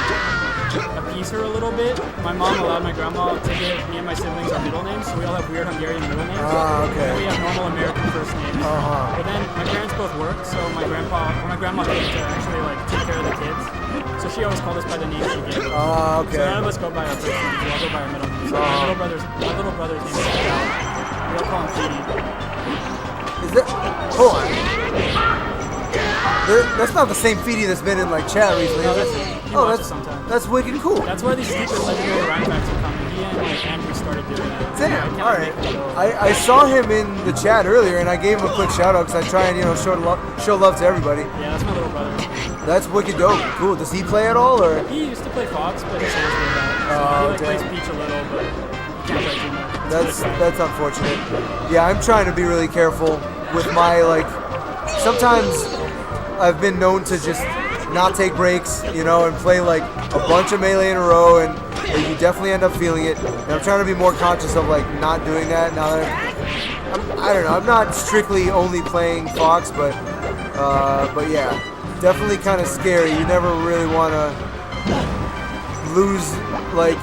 appease her a little bit, my mom allowed my grandma to give me and my siblings our middle names. So we all have weird Hungarian middle names. Okay. And we have normal American first names. But then my parents both work, so my grandma came to actually like take care of the kids. So she always called us by the name she gave us. Okay. So none of us go by our first names. We all go by our middle names. So my little brother's name is Cal. We all call him Petey. Is that? Hold on. That's not the same Feedy that's been in like chat recently. No, that's it. He watches sometimes. That's wicked cool. That's where these stupid legendary rhyme facts are coming. He and like Andrew started doing that. Damn. All right. I saw him in the chat earlier, and I gave him a quick shout out because I try and show love to everybody. Yeah, that's my little brother. That's wicked dope. Cool. Does he play at all, or? He used to play Fox, but his hands were bad. So he plays Peach a little, but he can't play too much. That's unfortunate. Yeah, I'm trying to be really careful with my like. Sometimes I've been known to just not take breaks, and play like a bunch of Melee in a row, and you definitely end up feeling it. And I'm trying to be more conscious of like not doing that now that I don't know. I'm not strictly only playing Fox, but yeah, definitely kind of scary. You never really want to lose like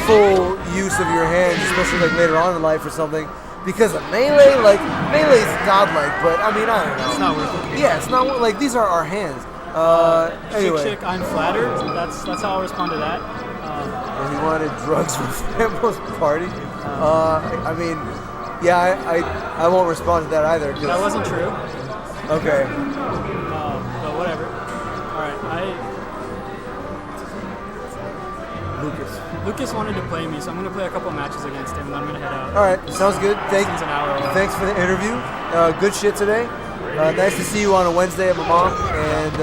full use of your hands, especially like later on in life or something. Because of Melee, like Melee's godlike, but I mean I don't know. It's not worth it. Yeah, it's not like these are our hands. Anyway. Chick, I'm flattered. That's how I'll respond to that. He wanted drugs from Frambo's party. I mean, yeah, I won't respond to that either. That wasn't true. Okay. But whatever. All right, Lucas? Lucas wanted to play me, so I'm going to play a couple matches against him, and then I'm going to head out. All right, sounds good. Season's an hour away. Thanks for the interview. Good shit today. Nice to see you on a Wednesday at MMOM, and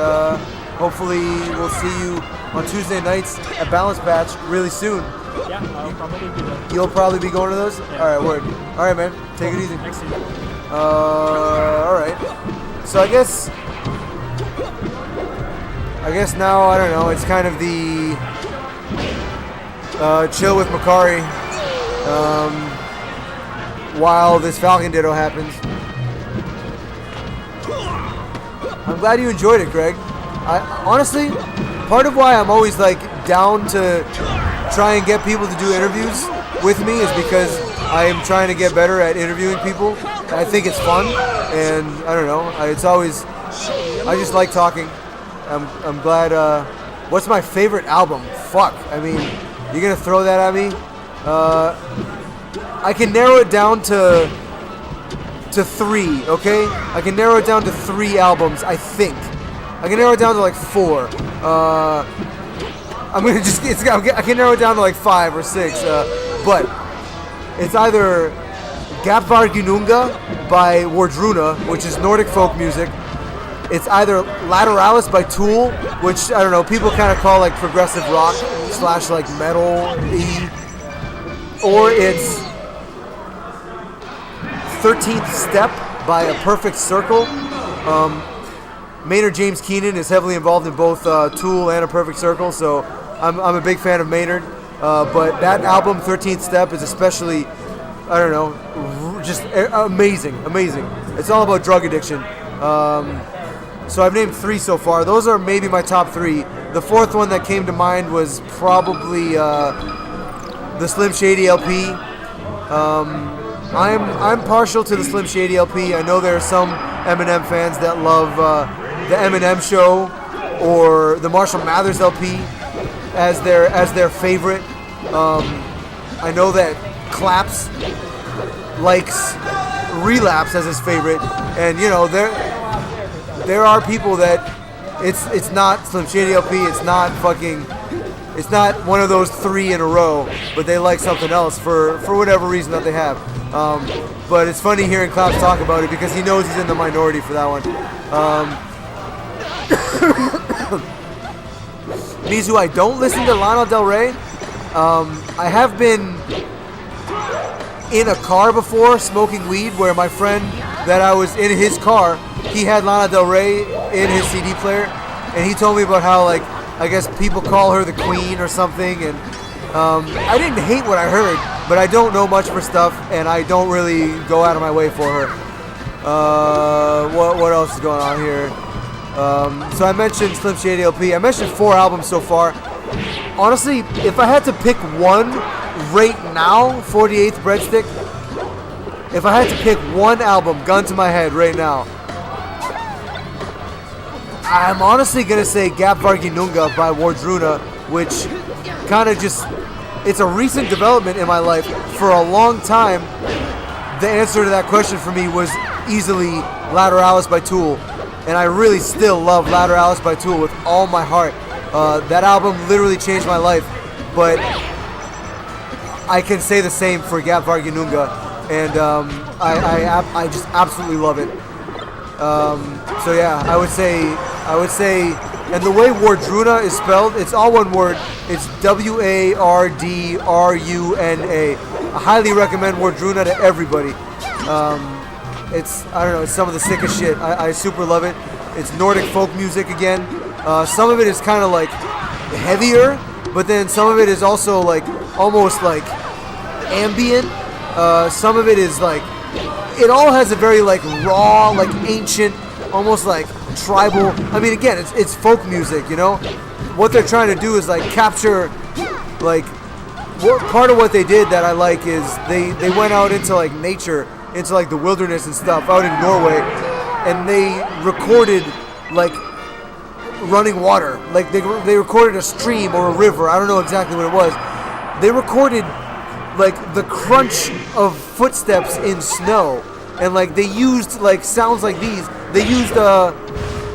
hopefully we'll see you on Tuesday nights at Balance Patch really soon. Yeah, I'll probably be there. You'll probably be going to those? Yeah. All right, word. All right, man. Take it easy. Thanks, dude. All right. So I guess now, I don't know, it's kind of the chill with Makari while this Falcon Ditto happens. I'm glad you enjoyed it, Greg. Honestly, part of why I'm always like down to try and get people to do interviews with me is because I am trying to get better at interviewing people. I think it's fun, and I don't know. I just like talking. I'm glad. What's my favorite album? Fuck. I mean, you're gonna throw that at me? I can narrow it down to 3. Okay, I can narrow it down to 3 albums. I think I can narrow it down to like 4. I'm gonna just. I can narrow it down to like 5 or 6. But it's either Gapvar Ginunga by Wardruna, which is Nordic folk music. It's either Lateralis by Tool, which, I don't know, people kind of call like progressive rock / like metal-y. Or it's 13th Step by A Perfect Circle. Maynard James Keenan is heavily involved in both Tool and A Perfect Circle, so I'm a big fan of Maynard. But that album, 13th Step, is especially, I don't know, just amazing. It's all about drug addiction. So I've named 3 so far. Those are maybe my top 3. The 4th one that came to mind was probably the Slim Shady LP. I'm partial to the Slim Shady LP. I know there are some Eminem fans that love the Eminem Show or the Marshall Mathers LP as their favorite. I know that Claps likes Relapse as his favorite, and you know there are people that it's not Slim Shady LP, it's not one of those 3 in a row, but they like something else for whatever reason that they have. But it's funny hearing Claps talk about it because he knows he's in the minority for that one. Mizu, I don't listen to Lana Del Rey. I have been in a car before smoking weed where my friend that I was in his car, he had Lana Del Rey in his CD player, and he told me about how, like, I guess people call her the queen or something, and I didn't hate what I heard, but I don't know much of her stuff, and I don't really go out of my way for her. What else is going on here? So I mentioned Slim Shady LP. I mentioned 4 albums so far. Honestly, if I had to pick one right now, 48th Breadstick, if I had to pick one album, gun to my head right now, I'm honestly going to say Gapvar Ginunga by Wardruna, which kind of just, it's a recent development in my life. For a long time, the answer to that question for me was easily Lateralis by Tool. And I really still love Lateralis by Tool with all my heart. That album literally changed my life. But I can say the same for Gapvar Ginunga. And I just absolutely love it. So yeah, I would say, and the way Wardruna is spelled, it's all one word. It's Wardruna. I highly recommend Wardruna to everybody. It's, I don't know, it's some of the sickest shit. I super love it. It's Nordic folk music again. Some of it is kind of like heavier, but then some of it is also like almost like ambient. Some of it is like, it all has a very like raw, like ancient, almost like tribal. I mean, again, it's folk music, you know. What they're trying to do is like capture, like, part of what they did that I like is they went out into like nature, into like the wilderness and stuff out in Norway, and they recorded like running water. Like they recorded a stream or a river. I don't know exactly what it was. They recorded like the crunch of footsteps in snow, and like they used like sounds like these. They used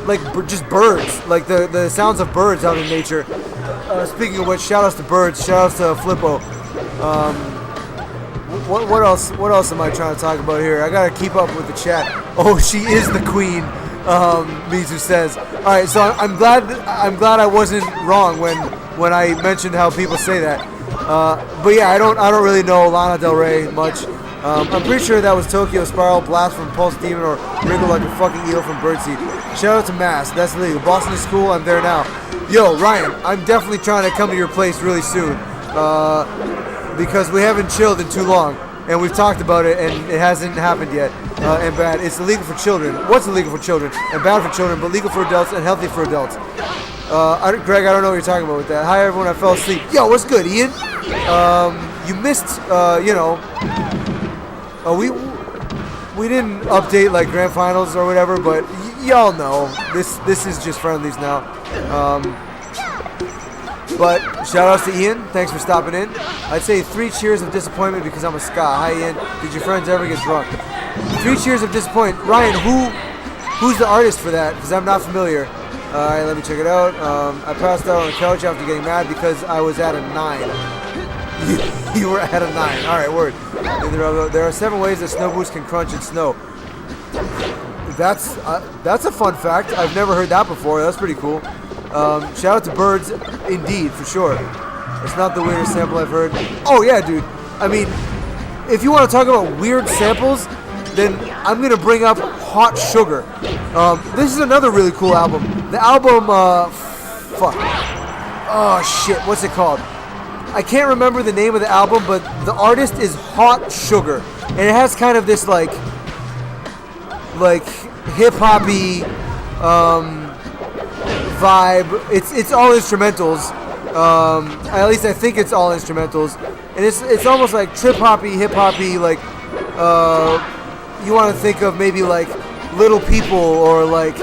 like just birds, like the sounds of birds out in nature. speaking of which, shout outs to Birds, shout outs to Flippo. What else? What else am I trying to talk about here? I gotta keep up with the chat. Oh, she is the queen. Mizu says. All right, so I'm glad I wasn't wrong when I mentioned how people say that. But yeah, I don't really know Lana Del Rey much. I'm pretty sure that was Tokyo Spiral, Blast from Pulse Demon, or Wriggle Like a Fucking Eel from Birdseed. Shout out to Mass. That's illegal. Boston is cool. I'm there now. Yo, Ryan, I'm definitely trying to come to your place really soon. Because we haven't chilled in too long, and we've talked about it, and it hasn't happened yet. And bad. It's illegal for children. What's illegal for children? And bad for children, but legal for adults and healthy for adults. Greg, I don't know what you're talking about with that. Hi, everyone. I fell asleep. Yo, what's good, Ian? You missed, we didn't update like grand finals or whatever, but y'all know this is just friendlies now. But shout outs to Ian. Thanks for stopping in. I'd say 3 cheers of disappointment because I'm a ska. Hi, Ian. Did your friends ever get drunk? 3 cheers of disappointment. Ryan, who's the artist for that? Because I'm not familiar. All right, let me check it out. I passed out on the couch after getting mad because I was at a 9. You were at a 9. All right, word. There are 7 ways that snow boots can crunch in snow. That's a fun fact. I've never heard that before. That's pretty cool. Shout out to Birds, indeed, for sure. It's not the weirdest sample I've heard. Oh yeah, dude. I mean, if you want to talk about weird samples, then I'm gonna bring up Hot Sugar. This is another really cool album. The album, fuck. Oh shit, what's it called? I can't remember the name of the album, but the artist is Hot Sugar, and it has kind of this like hip-hoppy vibe. It's all instrumentals. At least I think it's all instrumentals, and it's almost like trip-hoppy, hip-hoppy. Like you want to think of maybe like Little People or like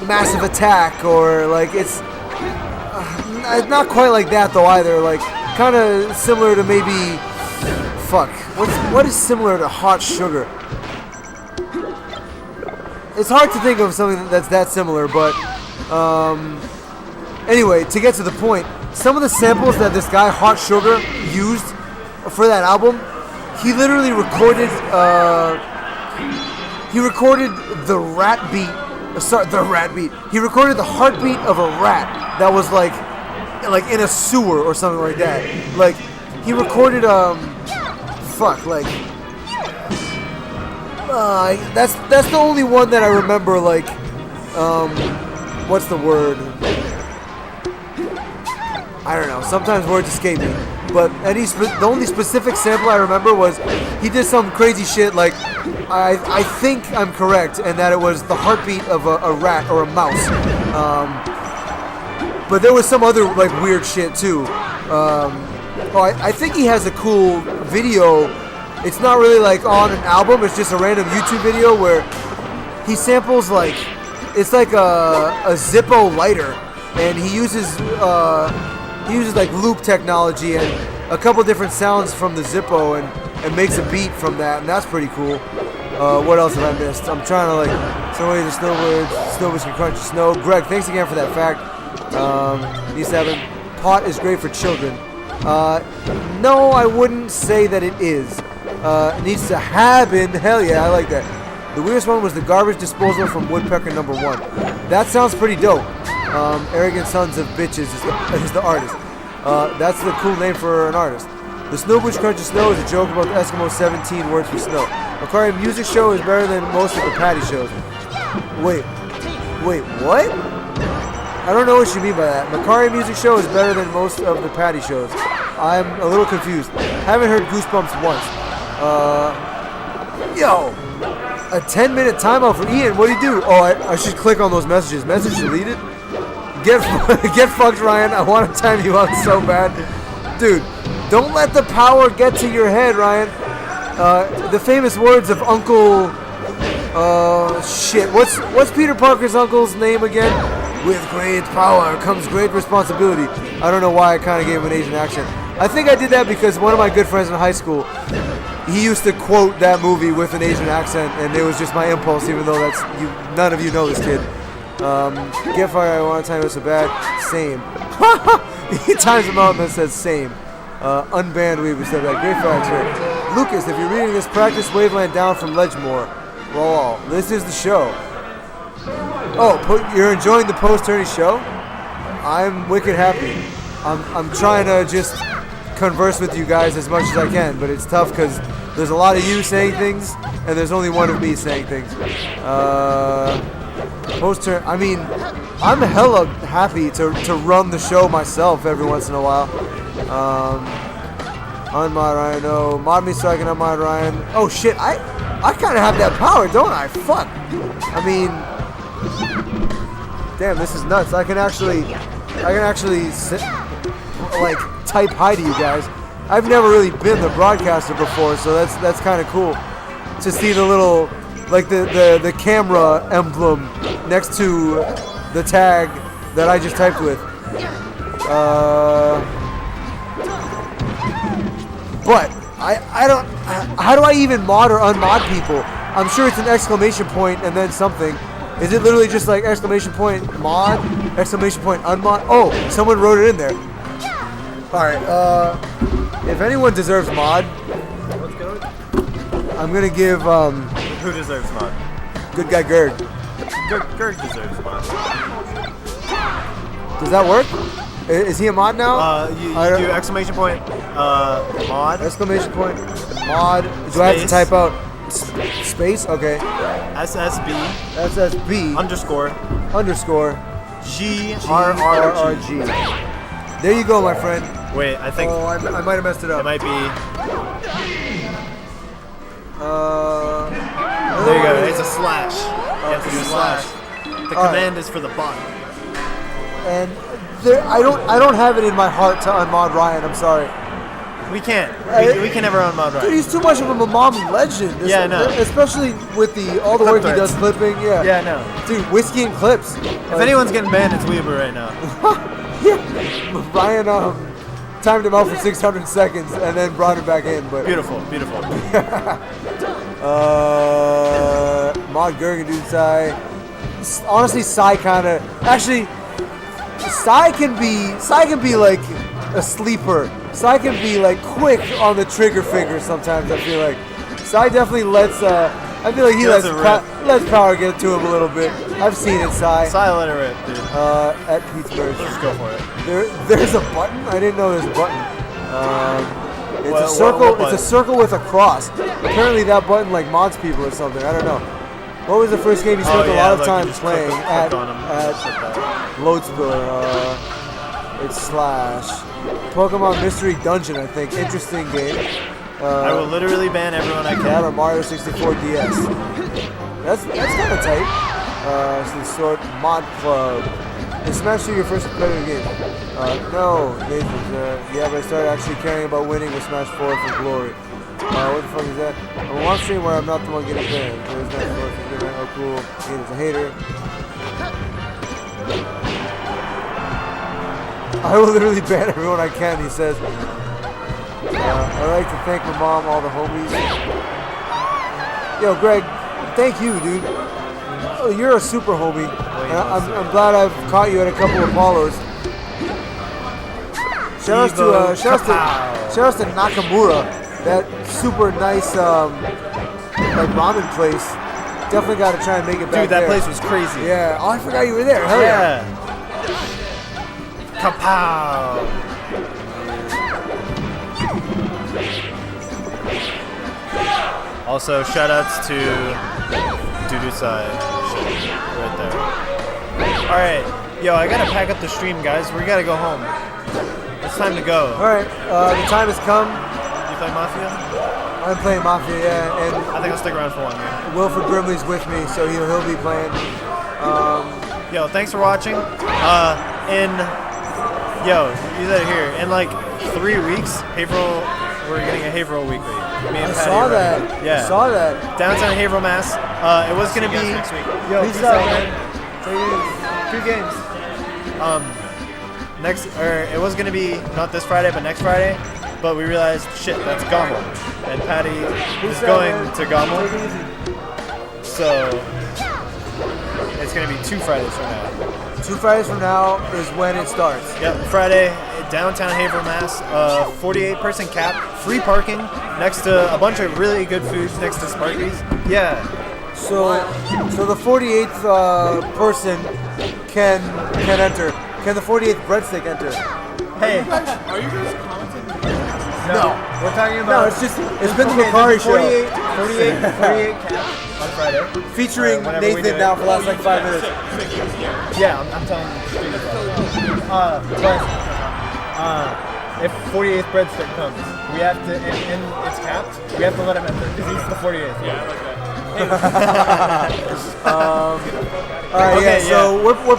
Massive Attack, or like it's not quite like that though either. Like kind of similar to maybe what is similar to Hot Sugar? It's hard to think of something that's that similar, but anyway, to get to the point, some of the samples that this guy Hot Sugar used for that album, he literally recorded the rat beat. The rat beat. He recorded the heartbeat of a rat that was like in a sewer or something like that. Like he recorded that's the only one that I remember. Like what's the word? I don't know. Sometimes words escape me. But the only specific sample I remember was he did some crazy shit. Like I think I'm correct, and that it was the heartbeat of a rat or a mouse. But there was some other like weird shit too. I think he has a cool video. It's not really like on an album. It's just a random YouTube video where he samples like it's like a Zippo lighter, and he uses like loop technology and a couple different sounds from the Zippo and makes a beat from that, and that's pretty cool. What else have I missed? I'm trying to like some ways the snowbirds can crunch the snow. Greg, thanks again for that fact. E7, pot is great for children. No, I wouldn't say that it is. It needs to happen. Hell yeah, I like that. The weirdest one was the garbage disposal from Woodpecker #1. That sounds pretty dope. Arrogant Sons of Bitches is the artist. That's the cool name for an artist. The Snowbush Crunches Snow is a joke about the Eskimo 17 words for snow. Aquarium Music Show is better than most of the patty shows. Wait, what? I don't know what you mean by that. Macari Music Show is better than most of the patty shows. I'm a little confused. Haven't heard Goosebumps once. Yo, a 10-minute timeout for Ian. What do you do? Oh, I should click on those messages. Message deleted? Get fucked, Ryan. I want to time you out so bad. Dude, don't let the power get to your head, Ryan. The famous words of Uncle... shit. What's Peter Parker's uncle's name again? With great power comes great responsibility. I don't know why I kind of gave him an Asian accent. I think I did that because one of my good friends in high school, he used to quote that movie with an Asian accent, and it was just my impulse, even though none of you know this kid. Get fired, I want to time it so bad. Same. He times him out and then says same. Unbanned Weaver said that. Great facts here. Lucas, if you're reading this, practice Waveland down from Ledgemore. Lol. This is the show. Oh, you're enjoying the post-tourney show? I'm wicked happy. I'm trying to just converse with you guys as much as I can, but it's tough because there's a lot of you saying things, and there's only one of me saying things. Post-turn. I mean, I'm hella happy to run the show myself every once in a while. Unmod Ryan, no. Mod me so I can unmod Ryan. Oh shit, I kind of have that power, don't I? Fuck. I mean, damn, this is nuts. I can actually sit, like type hi to you guys. I've never really been the broadcaster before, so that's kind of cool to see the little, like the camera emblem next to the tag that I just typed with. But I don't. How do I even mod or unmod people? I'm sure it's an exclamation point and then something. Is it literally just like exclamation point mod, exclamation point unmod? Oh, someone wrote it in there. All right. If anyone deserves mod, Let's go. I'm gonna give Who deserves mod? good guy Gerd. Gerd deserves mod. Does that work? Is he a mod now? You I don't- do exclamation point mod. Exclamation point mod. Do I have to Space. type out space? Okay. SSB SSB underscore underscore GRRG. GRRG. There you go, my friend. Wait, I think Oh, I might have messed it it up. might be. There There you go. It's a slash. You have to do a slash. The All right. command is for the bot. And there, I don't have it in my heart to unmod Ryan. I'm sorry. We can't. I- We can never unmod Dude, right. he's too much of a MMOM legend. Yeah, I know. Especially with all the Clip work he threads. does clipping. Yeah. Yeah, I know. Dude, whiskey and clips. If anyone's getting banned, it's Weaver right now. Yeah. Ryan timed him out for 600 seconds and then brought him back in. But Beautiful, beautiful. Mod Gergen, dude, Sai. Honestly, Sai kind of. Actually, Sai can be like a sleeper. Sai can be like quick on the trigger finger sometimes. I feel like Sai definitely lets. I feel like he Gets lets it rip. lets power get to him a little bit. I've seen it, Sai. Sai let it rip, dude. At Pittsburgh. Let's go for it. There's a button. I didn't know there's a button. It's What- a circle. what It's a button? circle with a cross. Apparently that button like mods people or something. I don't know. What was the first game you spent a lot of look, time you just playing click at on 'em. Shit that. Loadspiller? It's Slash. Pokemon Mystery Dungeon, I think. Interesting game. I will literally ban everyone I That can. or Mario 64 DS. That's kind of tight. Some sort Mod Club. Is Smash 2 your first competitive game? No, Nathan. Yeah, but I started actually caring about winning with Smash 4 for glory. What the fuck is that? I'm on one stream where I'm not the one getting banned. There's Smash 4 for good. Oh, cool. Nathan's a hater. I will literally ban everyone I can, he says. I'd like to thank my mom, all the homies. Yo, Greg, thank you, dude. Oh, you're a super homie. And I'm glad I've caught you at a couple of Apollos. Shout out to Nakamura, that super nice like ramen place. Definitely got to try and make it back Dude, that there. place was crazy. Yeah. Oh, I forgot you were there. Hell yeah. Kapow! Also, shoutouts to Dudusai right there. Alright, yo, I gotta pack up the stream, guys. We gotta go home. It's time to go. All right. The time has come. You play Mafia? I'm playing Mafia, yeah, and I think I'll stick around for one year. Wilford Brimley's with me, so he'll be playing. Yo, thanks for watching. Yo, you said it here. In like 3 weeks, Haverhill, we're getting a Haverhill weekly. Me and I Patty saw are that. running. Yeah. I saw that. Downtown Haverhill, Mass. It was gonna be next week. Yo, peace peace out, out, man. Take it easy. 2 games. It was gonna be not this Friday, but next Friday. But we realized, shit, that's Gommel, and Patty is Peace out, going man. to Gommel, Take it easy. so it's gonna be 2 Fridays from now. 2 Fridays from now is when it starts. Yep, Friday. downtown Haverhill, Mass. 48-person cap, free parking, next to a bunch of really good food next to Sparky's. Yeah. So the 48th person can enter. Can the 48th breadstick enter? Hey. Are you guys commenting? No. We're talking about. No, it's been the Macari show 48 caps on Friday. featuring whenever we do Nathan it. now for the last like 5 minutes. Yeah, I'm telling you. But if 48th breadstick comes, we have to, and it's capped, we have to let him enter because he's the 48th. Yeah, I like that. All right, Okay, so we're